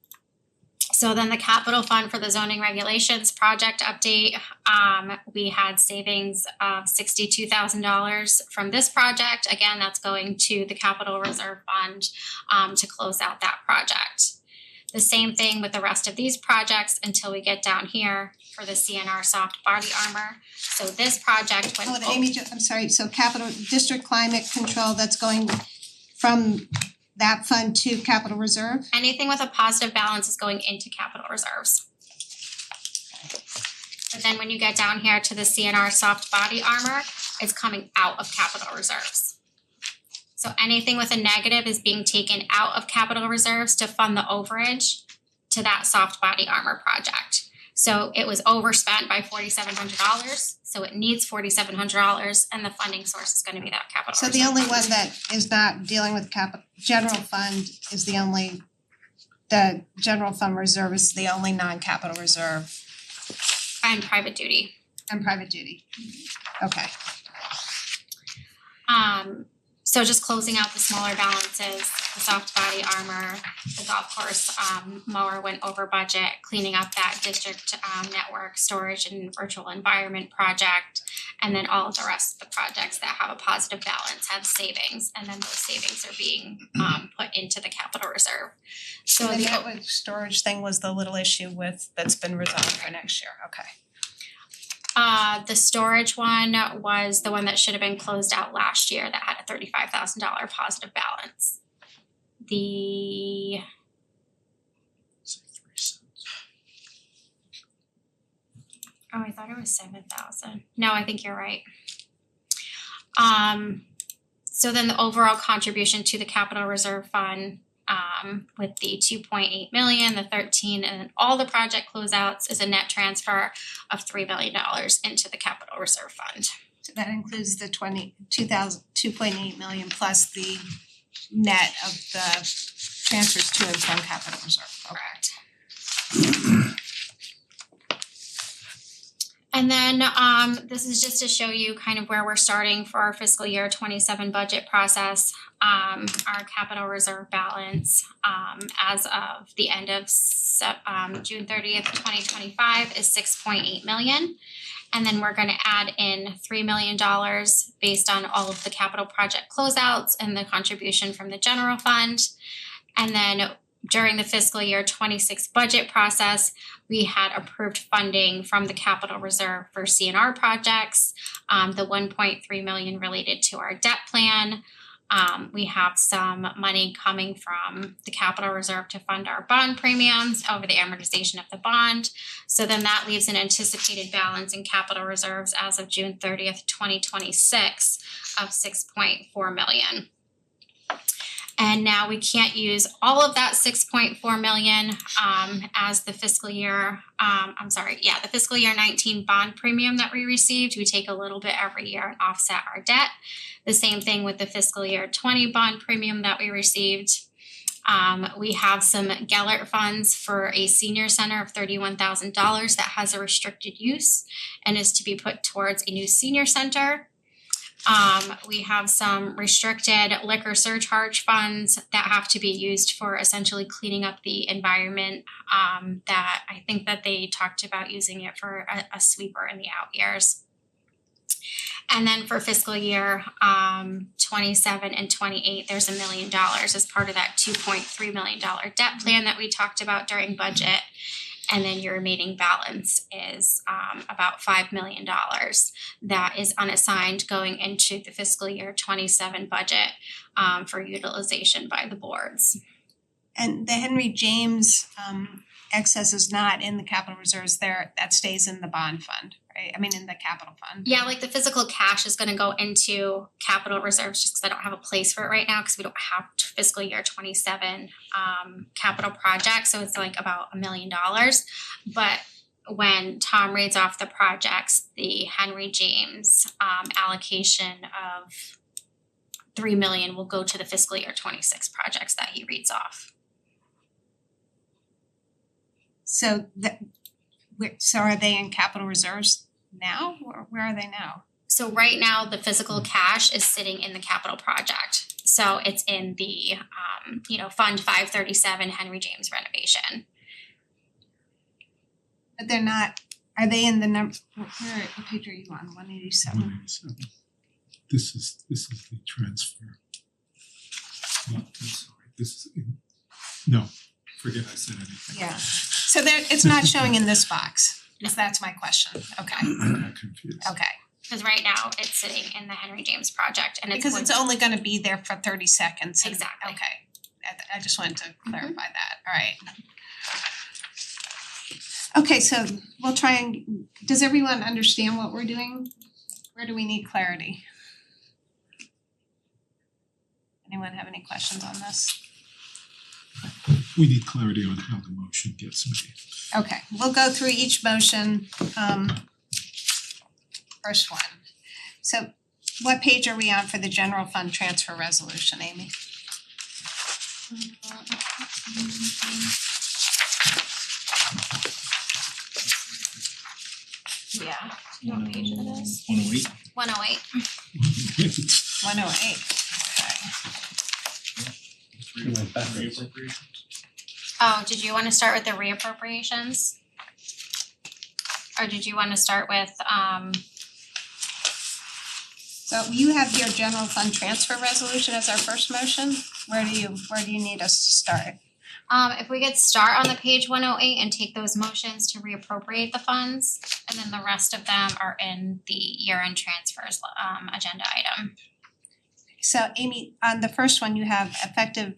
So then the capital fund for the zoning regulations project update, we had savings of $62,000 from this project. Again, that's going to the capital reserve fund to close out that project. The same thing with the rest of these projects until we get down here for the CNR soft body armor. So this project went Amy, I'm sorry, so capital district climate control, that's going from that fund to capital reserve? Anything with a positive balance is going into capital reserves. But then when you get down here to the CNR soft body armor, it's coming out of capital reserves. So anything with a negative is being taken out of capital reserves to fund the overage to that soft body armor project. So it was overspent by $4,700, so it needs $4,700, and the funding source is gonna be that capital So reserve the only fund. one that is not dealing with general fund is the general fund reserve is the only non-capital reserve And private duty. and private duty. Okay. So just closing out the smaller balances, the soft body armor, the golf course mower went over budget, cleaning up that district network storage and virtual environment project. And then all of the rest of the projects that have a positive balance have savings, and then those savings are being put into the capital reserve. So the the network storage thing was the little issue that's been resolved for next year, okay. The storage one was the one that should have been closed out last year that had a $35,000 positive balance. The Oh, I thought it was 7,000. No, I think you're right. So then the overall contribution to the capital reserve fund, with the 2.8 million, the 13, and then all the project closeouts is a net transfer of $3 million into the capital reserve fund. So that includes the 2.8 million plus the net of the transfers to and from capital reserve, correct? And then this is just to show you kind of where we're starting for our fiscal year 27 budget process. Our capital reserve balance as of the end of June 30th, 2025 is 6.8 million. And then we're gonna add in $3 million based on all of the capital project closeouts and the contribution from the general fund. And then during the fiscal year 26 budget process, we had approved funding from the capital reserve for CNR projects, the 1.3 million related to our debt plan. We have some money coming from the capital reserve to fund our bond premiums over the amortization of the bond. So then that leaves an anticipated balance in capital reserves as of June 30th, 2026 of 6.4 million. And now we can't use all of that 6.4 million as the fiscal year, the fiscal year 19 bond premium that we received. We take a little bit every year and offset our debt. The same thing with the fiscal year 20 bond premium that we received. We have some Gellert funds for a senior center of $31,000 that has a restricted use and is to be put towards a new senior center. We have some restricted liquor surcharge funds that have to be used for essentially cleaning up the environment, that I think that they talked about using it for a sweeper in the out years. And then for fiscal year 27 and 28, there's $1 million as part of that $2.3 million debt plan that we talked about during budget. And then your remaining balance is about $5 million that is unassigned going into the fiscal year 27 budget for utilization by the boards. And the Henry James excess is not in the capital reserves there, that stays in the bond fund, right? I mean, in the capital fund. Yeah, like the physical cash is gonna go into capital reserves just because I don't have a place for it right now because we don't have fiscal year 27 capital projects, so it's like about $1 million. But when Tom reads off the projects, the Henry James allocation of $3 million will go to the fiscal year 26 projects that he reads off. So so are they in capital reserves now, or where are they now? So right now, the physical cash is sitting in the capital project. So it's in the Fund 537 Henry James renovation. But they're not, are they in the number, what page are you on, 187? 187. This is the transfer. No, I'm sorry, this is, no, forget I said anything. Yeah, so it's not showing in this box, because that's my question, okay, I got confused. okay. Because right now, it's sitting in the Henry James project and it's Because it's only gonna be there for 30 seconds. and- Exactly. Okay, I just wanted to clarify that, alright. Okay, so we'll try and, does everyone understand what we're doing? Where do we need clarity? Anyone have any questions on this? We need clarity on how the motion gets made. Okay, we'll go through each motion, first one. So what page are we on for the general fund transfer resolution, Amy? Yeah, what page it is? 108. 108. 108. We went backwards. Oh, did you wanna start with the reappropriations? Or did you wanna start with So you have your general fund transfer resolution as our first motion. Where do you need us to start? if we could start on the page 108 and take those motions to reappropriate the funds, and then the rest of them are in the year-end transfers agenda item. So Amy, on the first one, you have effective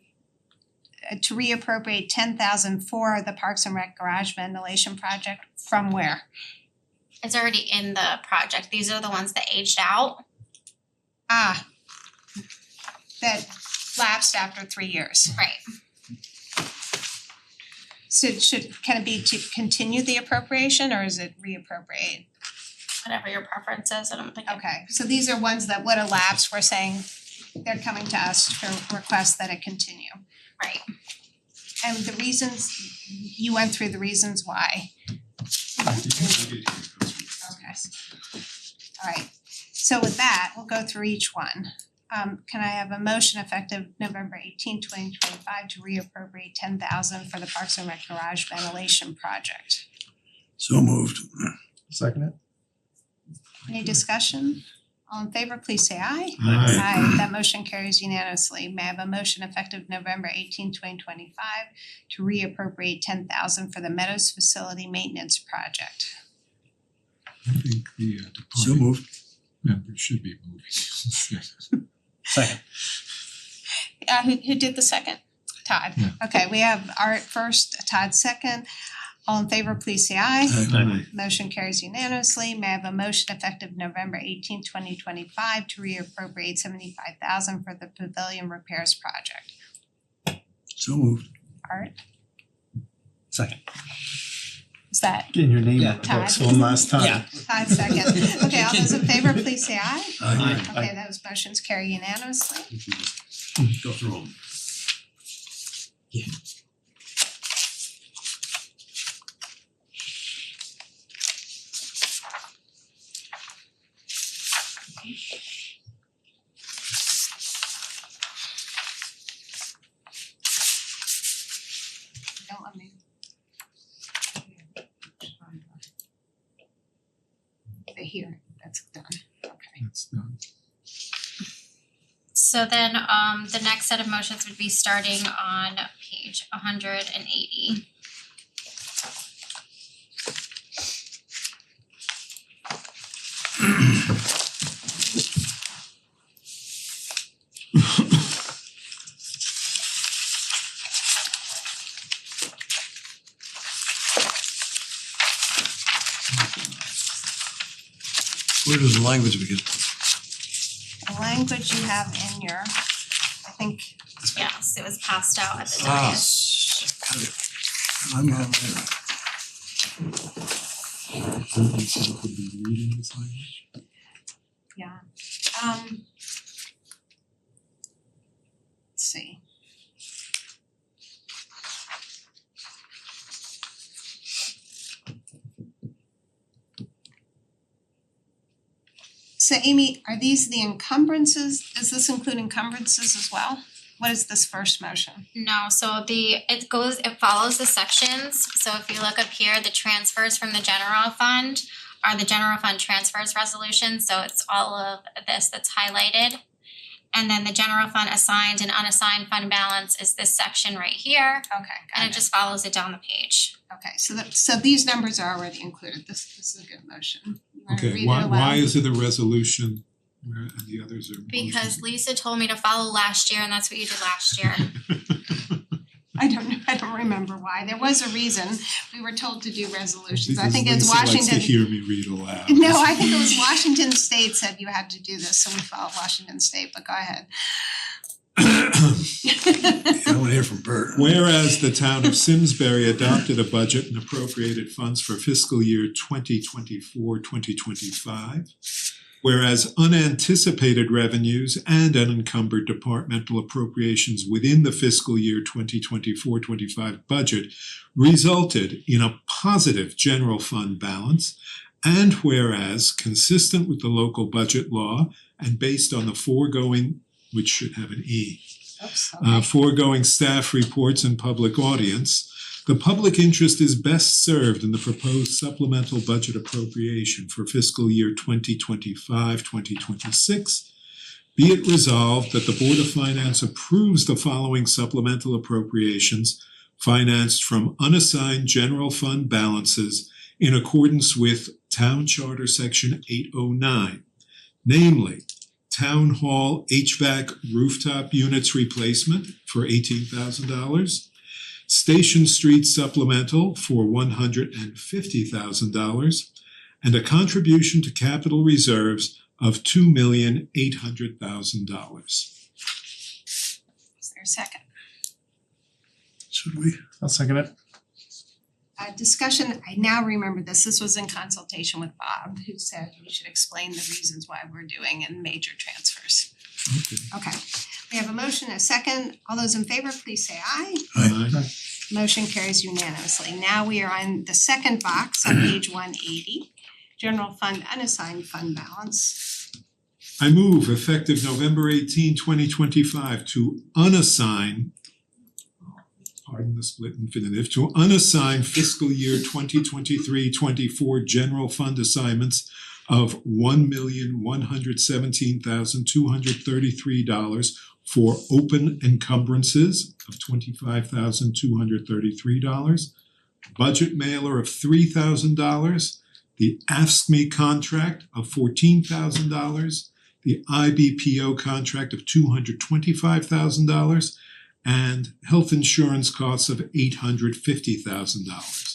to reappropriate 10,000 for the Parks and Rec garage ventilation project from where? It's already in the project. These are the ones that aged out. Ah. That lapsed after 3 years. Right. So can it be to continue the appropriation or is it reappropriate? Whatever your preference is, I don't think. Okay, so these are ones that would have lapsed, we're saying they're coming to us for requests that it continue. Right. And the reasons, you went through the reasons why. Okay. Alright, so with that, we'll go through each one. Can I have a motion effective November 18, 2025 to reappropriate 10,000 for the Parks and Rec garage ventilation project? So moved. Second it? Any discussion? All in favor, please say aye. Aye. That motion carries unanimously. May I have a motion effective November 18, 2025 to reappropriate 10,000 for the Meadows facility maintenance project? I think the So department moved. members should be moving. Second. Who did the second? Todd. Yeah. Okay, we have Art first, Todd second. All in favor, please say aye. Aye. Motion carries unanimously. May I have a motion effective November 18, 2025 to reappropriate 75,000 for the pavilion repairs project? So moved. Art, Second. is that Getting your name Yeah. on the books Todd. one last time. Yeah. Todd second? Okay, all those in favor, please say aye. Aye. Okay, those motions carry unanimously. Go through them. Don't let me. They're here, that's done, okay. That's done. So then the next set of motions would be starting on page 180. Where does the language begin? The language you have in your, I think, Yes, it was passed out at the Ah, dais. got it. I'm not there. Something so we could be reading this language. yeah. Let's see. So Amy, are these the encumbrances? Does this include encumbrances as well? What is this first motion? No, so it follows the sections. So if you look up here, the transfers from the general fund are the general fund transfers resolution, so it's all of this that's highlighted. And then the general fund assigned and unassigned fund balance is this section right here, Okay, and got it just follows it down the page. Okay, so these numbers are already included. This is a good motion. You wanna read Okay, it why aloud? is it a resolution where and the others are Because motions? Lisa told me to follow last year, and that's what you did last year. I don't remember why. There was a reason. We were told to do resolutions. I Because think it's Lisa likes Washington. to hear me read aloud. No, I think it was Washington State said you had to do this, so we followed Washington State, but go ahead. I wanna hear from Bert. Whereas the town of Simsbury adopted a budget and appropriated funds for fiscal year 2024-2025. Whereas unanticipated revenues and unencumbered departmental appropriations within the fiscal year 2024-25 budget resulted in a positive general fund balance. And whereas, consistent with the local budget law and based on the foregoing which should have an E. Oops, okay. Foregoing staff reports and public audience. The public interest is best served in the proposed supplemental budget appropriation for fiscal year 2025-2026. Be it resolved that the Board of Finance approves the following supplemental appropriations financed from unassigned general fund balances in accordance with Town Charter Section 809, namely Town Hall HVAC rooftop units replacement for $18,000, Station Street supplemental for $150,000, and a contribution to capital reserves of $2,800,000. Is there a second? Should we? I'll second it. Discussion, I now remember this was in consultation with Bob, who said we should explain the reasons why we're doing in major transfers. Okay, we have a motion, a second, all those in favor, please say aye. Aye. Motion carries unanimously. Now we are on the second box on page 180, general fund unassigned fund balance. I move effective November 18, 2025 to unassign, pardon the split infinitive, to unassign fiscal year 2023-24 general fund assignments of $1,117,233 for open encumbrances of $25,233, budget mailer of $3,000, the AFSCME contract of $14,000, the IBPO contract of $225,000, and health insurance costs of $850,000.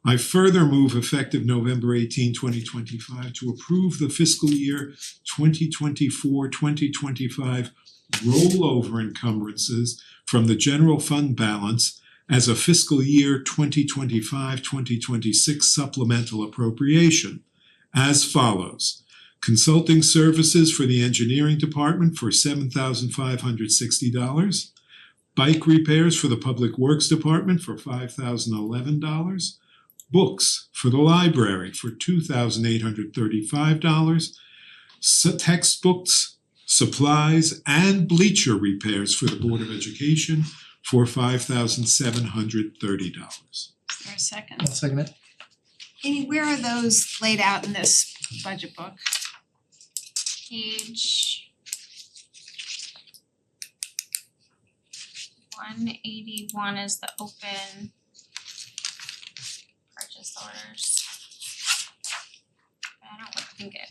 I further move effective November 18, 2025 to approve the fiscal year 2024-2025 rollover encumbrances from the general fund balance as a fiscal year 2025-2026 supplemental appropriation as follows. Consulting services for the engineering department for $7,560. Bike repairs for the public works department for $5,011. Books for the library for $2,835. Textbooks, supplies, and bleacher repairs for the Board of Education for $5,730. Is there a second? I'll second it. Amy, where are those laid out in this budget book? Page 181 is the open purchase orders. I don't think it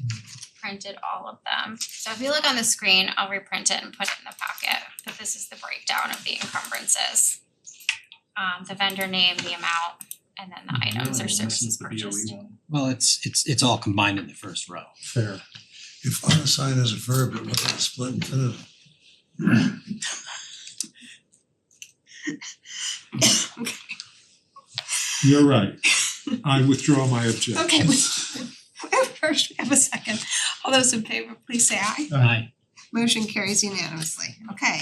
printed all of them. So if you look on the screen, I'll reprint it and put it in the packet, but this is the breakdown of the encumbrances. The vendor name, the amount, and then the items or services purchased. Well, it's all combined in the first row. Fair. If unassigned is a verb, it looks like a split infinitive. You're right. I withdraw my objection. Okay, first we have a second. All those in favor, please say aye. Aye. Motion carries unanimously. Okay.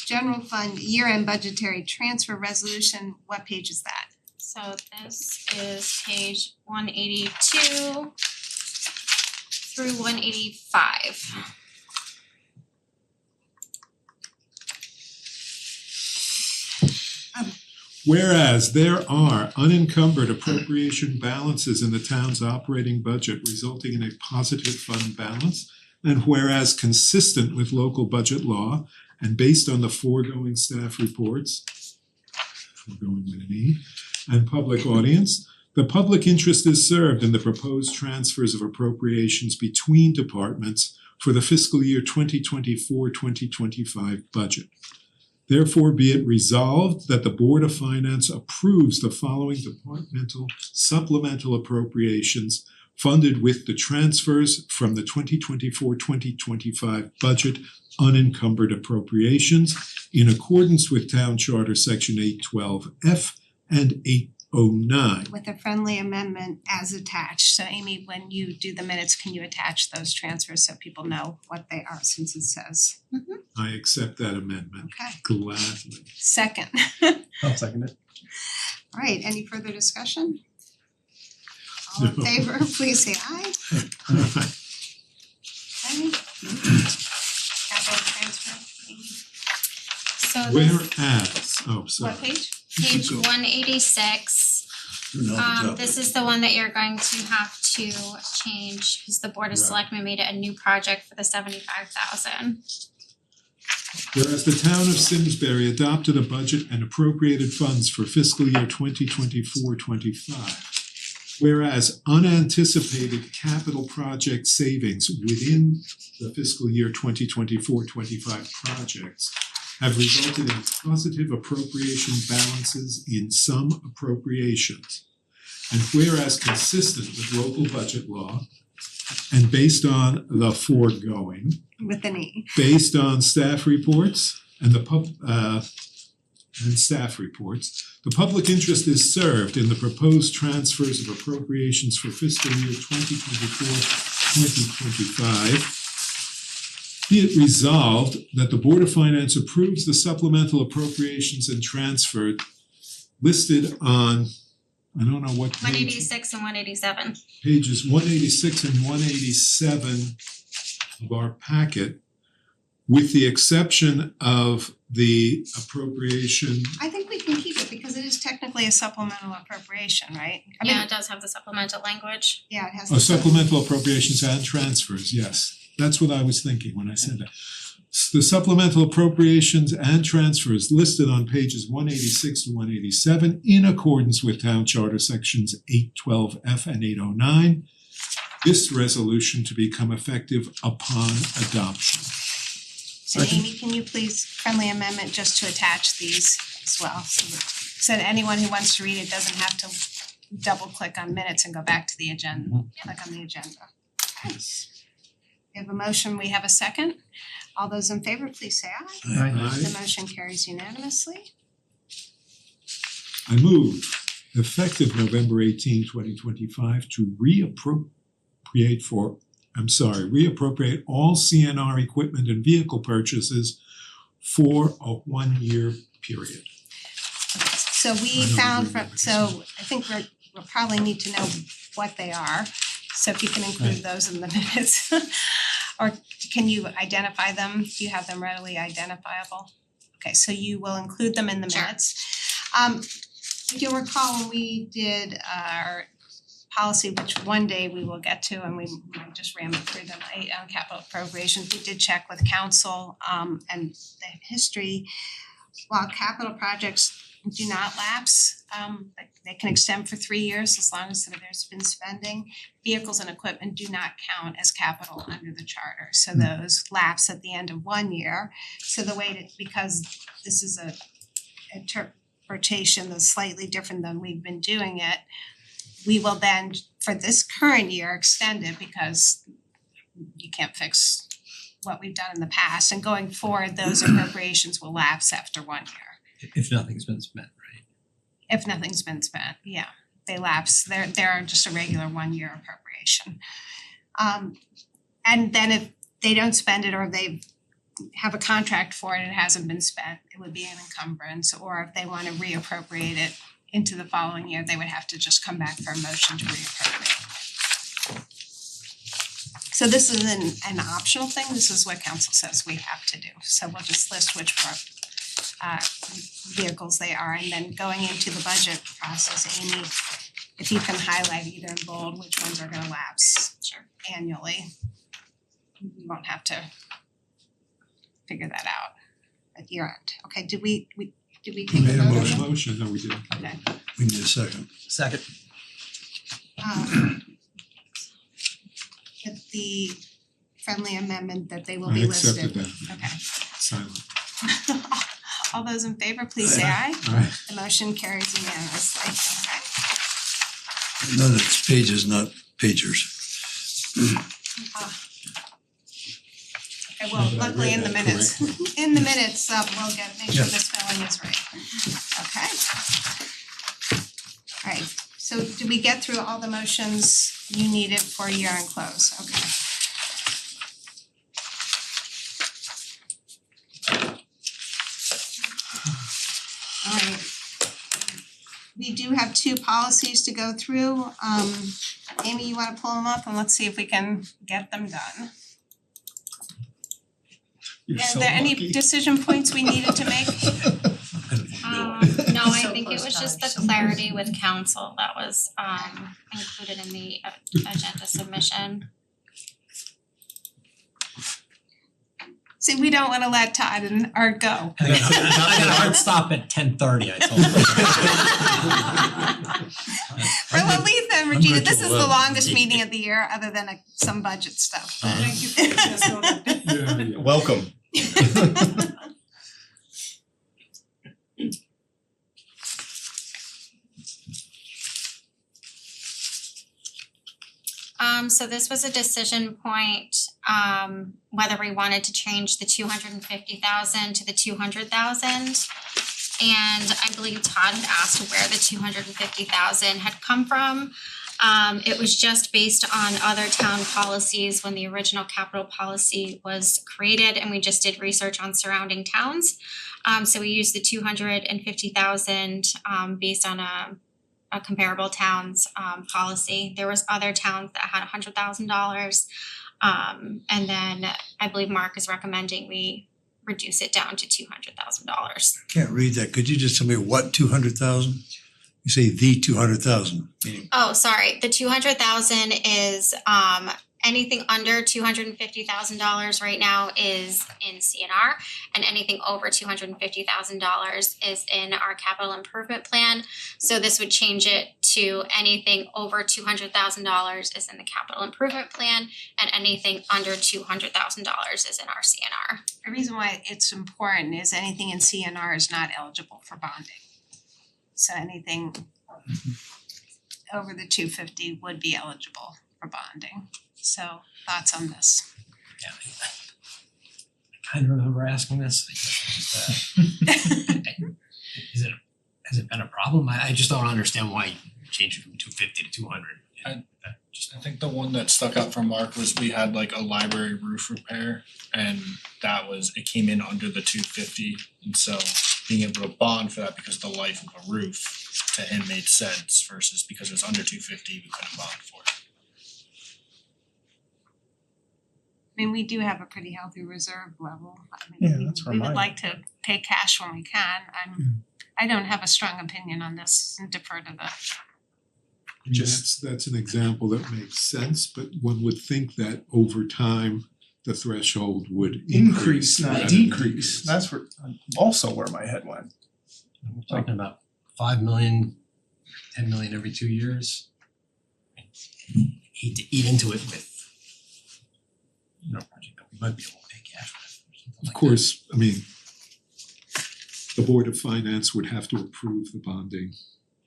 General fund year-end budgetary transfer resolution, what page is that? So this is page 182 through 185. Whereas there are unencumbered appropriation balances in the town's operating budget resulting in a positive fund balance, and whereas consistent with local budget law and based on the foregoing staff reports, foregoing with an E, and public audience, the public interest is served in the proposed transfers of appropriations between departments for the fiscal year 2024-2025 budget. Therefore, be it resolved that the Board of Finance approves the following departmental supplemental appropriations funded with the transfers from the 2024-2025 budget unencumbered appropriations in accordance with Town Charter Section 812F and 809. With a friendly amendment as attached. So Amy, when you do the minutes, can you attach those transfers so people know what they are since it says? I accept that amendment Okay. gladly. Second. I'll second it. All right, any further discussion? All in No. favor, please say aye. Okay. Capital transfer. So Whereas, oh, sorry. What page? page Go. 186, No, job. this is the one that you're going to have to change because the Board of Right. Selectmen made it a new project for the 75,000. Whereas the town of Simsbury adopted a budget and appropriated funds for fiscal year 2024-25. Whereas unanticipated capital project savings within the fiscal year 2024-25 projects have resulted in positive appropriation balances in some appropriations. And whereas consistent with local budget law and based on the foregoing, With an E. based on staff reports and the public interest is served in the proposed transfers of appropriations for fiscal year 2024-2025. Be it resolved that the Board of Finance approves the supplemental appropriations and transfer listed on, I don't know what page. 186 and 187. Pages 186 and 187 of our packet, with the exception of the appropriation. I think we can keep it because it is technically a supplemental appropriation, right? I mean, Yeah, it does have the supplemental language. yeah, it has. Oh, supplemental appropriations and transfers, yes. That's what I was thinking when I said that. The supplemental appropriations and transfers listed on pages 186 to 187 in accordance with Town Charter sections 812F and 809. This resolution to become effective upon adoption. And Amy, can you please friendly amendment just to attach these as well, so that anyone who wants to read it doesn't have to double click on minutes and go back to the agenda, click on the agenda. Okay. We have a motion, we have a second. All those in favor, please say aye. Aye. The motion carries unanimously. I move, effective November 18, 2025, to reappropriate all CNR equipment and vehicle purchases for a 1-year period. So we found so I think we'll probably need to know what they are. So if you can include those in the minutes. Or can you identify them? Do you have them readily identifiable? Okay, so you will include them in the Sure. minutes. If you'll recall, when we did our policy, which one day we will get to, and we just ran through tonight on capital appropriations, we did check with council and the history. While capital projects do not lapse, they can extend for 3 years as long as there's been spending. Vehicles and equipment do not count as capital under the charter, so those lapse at the end of 1 year. So the way to, because this is a interpretation that's slightly different than we've been doing it, we will then, for this current year, extend it because you can't fix what we've done in the past, and going forward, those appropriations will lapse after 1 year. If nothing's been spent, right? If nothing's been spent, yeah, they lapse, they're just a regular 1-year appropriation. And then if they don't spend it or they have a contract for it and it hasn't been spent, it would be an encumbrance, or if they wanna reappropriate it into the following year, they would have to just come back for a motion to reappropriate. So this isn't an optional thing, this is what council says we have to do, so we'll just list which vehicles they are, and then going into the budget process, Amy, if you can highlight either in bold which ones are gonna lapse annually. We won't have to figure that out at year end. Okay, did we take a Made a vote on motion. that? Motion, no, we didn't. Okay. We need a second. Second. With the friendly amendment that they will I be listed. accepted that. Okay. Silent. All those in favor, please say aye. Aye. The motion carries unanimously, okay? None of it's pages, not pagers. Okay, well, Yeah, but I luckily read in the that minutes, in the minutes, we'll make sure the spelling is right. Okay. Alright, so did we get through all the motions you needed for year-end close? Okay. Alright. We do have 2 policies to go through. Amy, you wanna pull them up and let's see if we can get them done. Are there any decision points we needed to make? No, I think it was just the clarity with council that was included in the agenda submission. See, we don't wanna let Todd and Art go. I got a hard stop at 10:30, I told Well, at least then, I'm Regina, good this till is the 11. longest meeting of the year other than some budget stuff. Thank you for letting us know that. Yeah. Welcome. So this was a decision point, whether we wanted to change the 250,000 to the 200,000. And I believe Todd had asked where the 250,000 had come from. It was just based on other town policies when the original capital policy was created, and we just did research on surrounding towns. So we used the 250,000 based on a comparable town's policy. There was other towns that had $100,000. And then I believe Mark is recommending we reduce it down to $200,000. Can't read that. Could you just tell me what 200,000? You say the 200,000, meaning Oh, sorry, the 200,000 is anything under $250,000 right now is in CNR, and anything over $250,000 is in our capital improvement plan. So this would change it to anything over $200,000 is in the capital improvement plan, and anything under $200,000 is in our CNR. The reason why it's important is anything in CNR is not eligible for bonding. So anything over the 250 would be eligible for bonding. So thoughts on this? Yeah, I kind of remember asking this. Has it been a problem? I just don't understand why you changed it from 250 to 200. I think the one that stuck out for Mark was we had like a library roof repair, and it came in under the 250, and so being able to bond for that because of the life of a roof to him made sense versus because it was under 250 we couldn't bond for it. I mean, we do have a pretty healthy reserve level. I Yeah, mean, that's where we would mine- like to pay cash when we can. I don't have a strong opinion on this and defer to the. That's an example that makes sense, but one would think that over time, the threshold would Increase, not rather than decrease. That's also where my head went. We're talking about 5 million, 10 million every 2 years. Hate to eat into it with project that we might be able to pay cash with or something like Of course, I mean, the Board of Finance would have to approve the bonding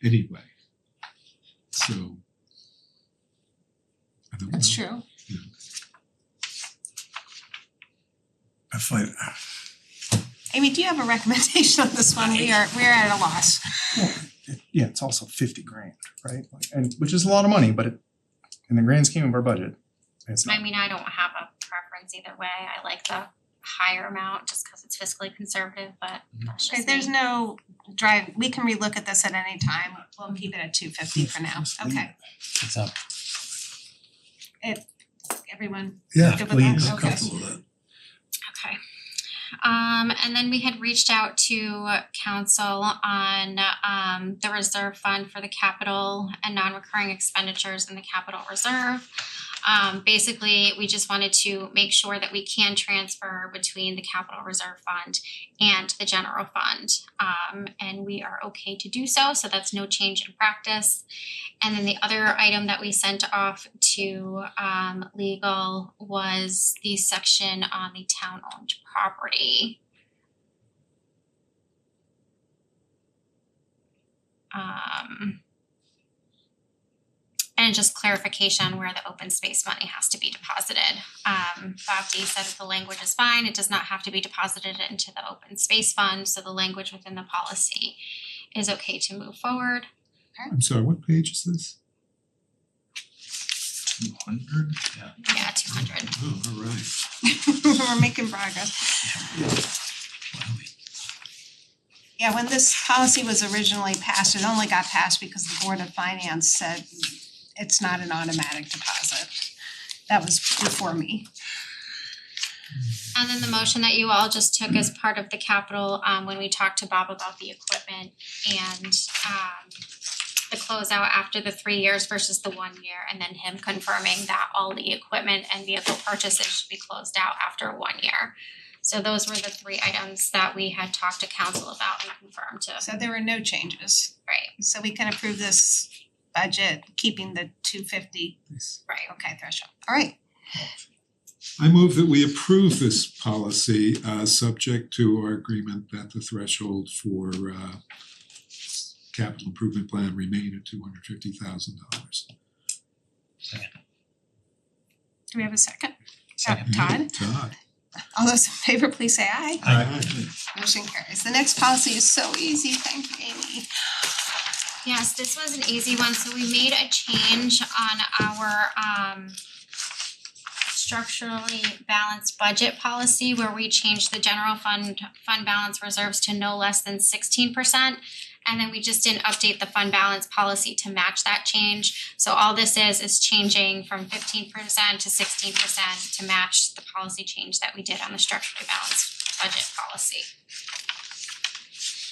anyway. So I don't know. That's true. I find Amy, do you have a recommendation on this one? We're at a loss. Yeah, it's also 50 grand, right? Like, and which is a lot of money, but in the grand scheme of our budget, it's not. I mean, I don't have a preference either way. I like the higher amount just because it's fiscally conservative, but that's Okay, just there's me. no drive, we can relook at this at any time. We'll keep it at 250 for now. Okay, What's up? everyone yeah, good with that? please, I'm Okay. comfortable with that. Okay. And then we had reached out to council on the reserve fund for the capital and non-recurring expenditures in the capital reserve. Basically, we just wanted to make sure that we can transfer between the capital reserve fund and the general fund. And we are okay to do so, so that's no change in practice. And then the other item that we sent off to legal was the section on the town-owned property. And just clarification on where the open space money has to be deposited. Bob D said that the language is fine, it does not have to be deposited into the open space fund, so the language within the policy is okay to move forward. I'm sorry, what page is this? 200? Yeah, 200. Oh, all right. We're making progress. Yeah, when this policy was originally passed, it only got passed because the Board of Finance said it's not an automatic deposit. That was before me. And then the motion that you all just took as part of the capital, when we talked to Bob about the equipment and the closeout after the 3 years versus the 1 year, and then him confirming that all the equipment and vehicle purchases should be closed out after 1 year. So those were the 3 items that we had talked to council about and confirmed to. So there were no changes. Right. So we can approve this budget, keeping the 250, Right. okay, threshold. All right, I move that we approve this policy subject to our agreement that the threshold for capital improvement plan remain at $250,000. do we have a second? Second. Todd? Todd. All those in favor, please say aye. Aye. Motion carries. The next policy is so easy, thank you, Amy. Yes, this was an easy one, so we made a change on our structurally balanced budget policy where we changed the general fund balance reserves to no less than 16%. And then we just didn't update the fund balance policy to match that change. So all this is changing from 15% to 16% to match the policy change that we did on the structurally balanced budget policy.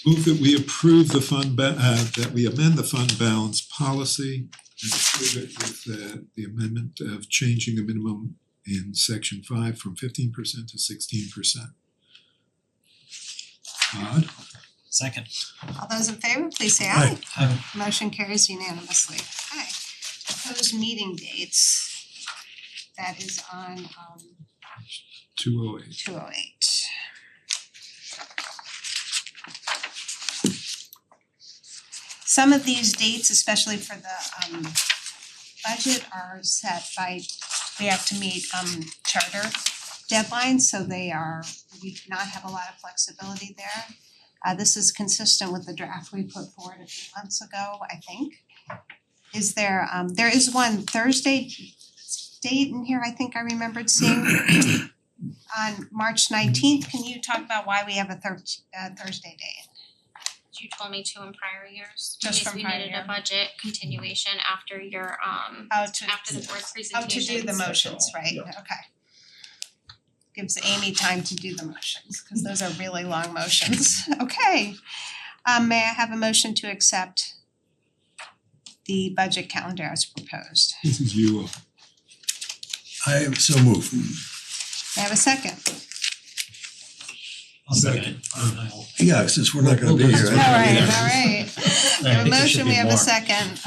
Move that we approve the that we amend the fund balance policy and approve it with the amendment of changing the minimum in section 5 from 15% to 16%. Todd? Second. All those in favor, please say aye. Aye. Motion carries unanimously. Okay. Proposed meeting dates. That is on 208. 208. Some of these dates, especially for the budget, are set by, we have to meet charter deadlines, so we do not have a lot of flexibility there. This is consistent with the draft we put forward a few months ago, I think. Is there is one Thursday date in here I think I remembered seeing on March 19th. Can you talk about why we have a Thursday date? You told me to in prior years. Just from prior Because we year. needed a budget continuation after your to after the board's Oh, presentation. to do the motions, right, okay. Gives Amy time to do the motions, cause those are really long motions, okay. May I have a motion to accept the budget calendar as proposed? This is you. I am so moved. May I have a second? I'll second it. Yeah, since we're not gonna be here. Alright, alright. We have a I think there should motion, be we have a more. second,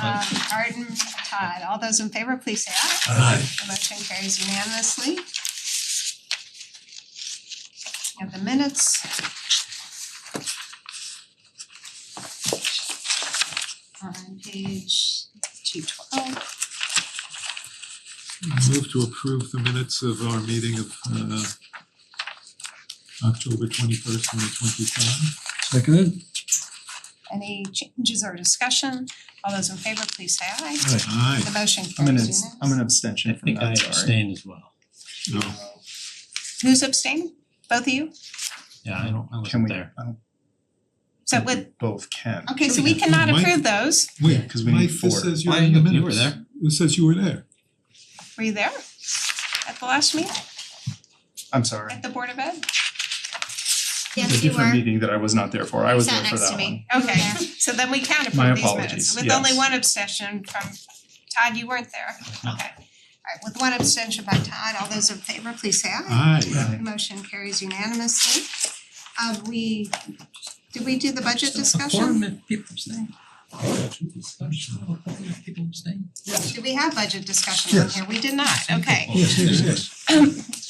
Arden, Todd, all those in favor, please say aye. Aye. The motion carries unanimously. We have the minutes. On page 212. Move to approve the minutes of our meeting of October 21st, 2025. Seconded? Any changes or discussion? All those in favor, please say aye. Aye. The motion I'm an carries unanimously. I'm an abstention I from think I that, sorry. abstained as well. No. Who's abstaining? Both of you? Yeah, I Can wasn't we, there. I don't So think we with, both can. okay, so we cannot Mike- approve those. Wait, 'cause we need Mike, four. this says you're Why, in the minutes. you were there. This says you were there. Were you there? At the last meeting, I'm sorry. at the Board of Ed? A Yes, you different were. meeting that I was not there for. I was sat there for next that to one. me. Okay, Yeah. so then we can My approve these minutes. apologies, With only yes. one abstention from Todd, you weren't there. No. Okay. Alright, with one abstention by Todd, all those in favor, please say aye. Aye. Motion carries unanimously. Did we do the budget Quorum discussion? if people abstain. People abstain. Did we have budget discussion on Yes. here? We did not, okay. Yes, yes, yes.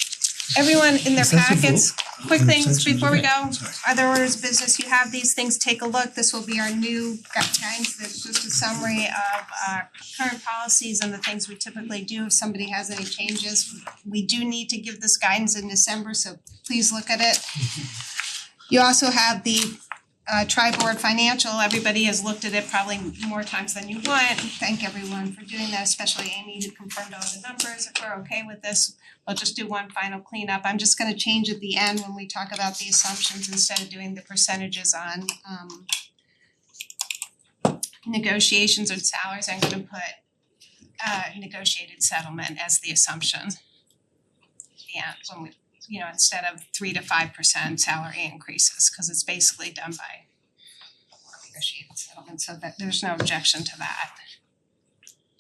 Everyone in their Is that the packets, quick things Abstentions? before we Okay, go. sorry. Other orders of business, you have these things, take a look. This will be our new guidance. That's just a summary of current policies and the things we typically do. If somebody has any changes, we do need to give this guidance in December, so please look at it. You also have the tri-board financial. Everybody has looked at it probably more times than you want. Thank everyone for doing that, especially Amy who confirmed all the numbers. If we're okay with this, we'll just do one final cleanup. I'm just gonna change at the end when we talk about the assumptions, instead of doing the percentages on negotiations and salaries, I'm gonna put negotiated settlement as the assumption. Yeah, when we instead of 3 to 5% salary increases, cause it's basically done by negotiated settlement, so that there's no objection to that.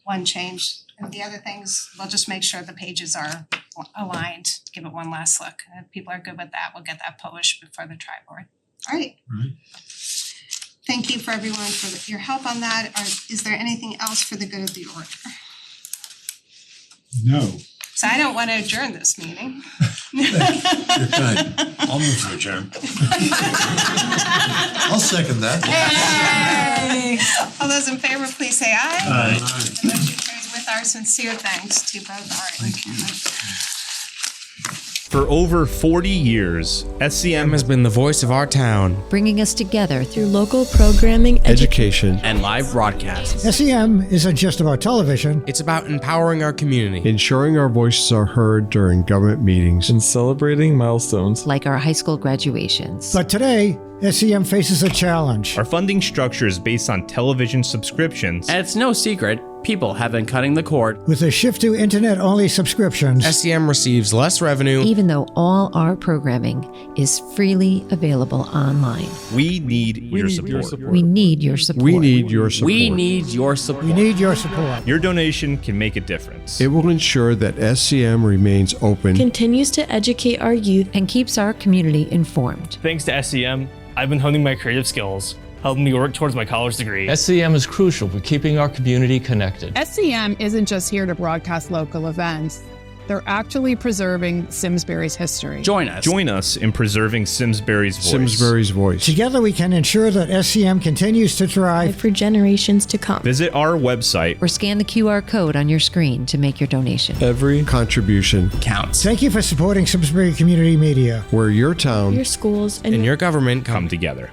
One change, and the other things, we'll just make sure the pages are aligned, give it one last look. And if people are good with that, we'll get that published before the tri-board. Alright. Right. Thank you for everyone for your help on that. Is there anything else for the good of the order? No. So I don't wanna adjourn this meeting. You're kind. I'll move to adjourn. I'll second that. Hey! All those in favor, please say aye. Aye. The motion carries with our sincere thanks to both our For over 40 years, SCM has been the voice of our town, bringing us together through local programming, education, and live broadcasts. SCM isn't just about television. It's about empowering our community, ensuring our voices are heard during government meetings, and celebrating milestones like our high school graduations. But today, SCM faces a challenge. Our funding structure is based on television subscriptions, and it's no secret people have been cutting the cord. With a shift to internet-only subscriptions, SCM receives less revenue, even though all our programming is freely available online. We need your support. We need your support. We need your support. We need your support. We need your support. Your donation can make a difference. It will ensure that SCM remains open, continues to educate our youth, and keeps our community informed. Thanks to SCM, I've been honing my creative skills, helping me work towards my college degree. SCM is crucial for keeping our community connected. SCM isn't just here to broadcast local events. They're actually preserving Simsbury's history. Join us in preserving Simsbury's voice. Simsbury's voice. Together we can ensure that SCM continues to thrive for generations to come. Visit our website or scan the QR code on your screen to make your donation. Every contribution counts. Thank you for supporting Simsbury Community Media, where your town, your schools, and your government come together.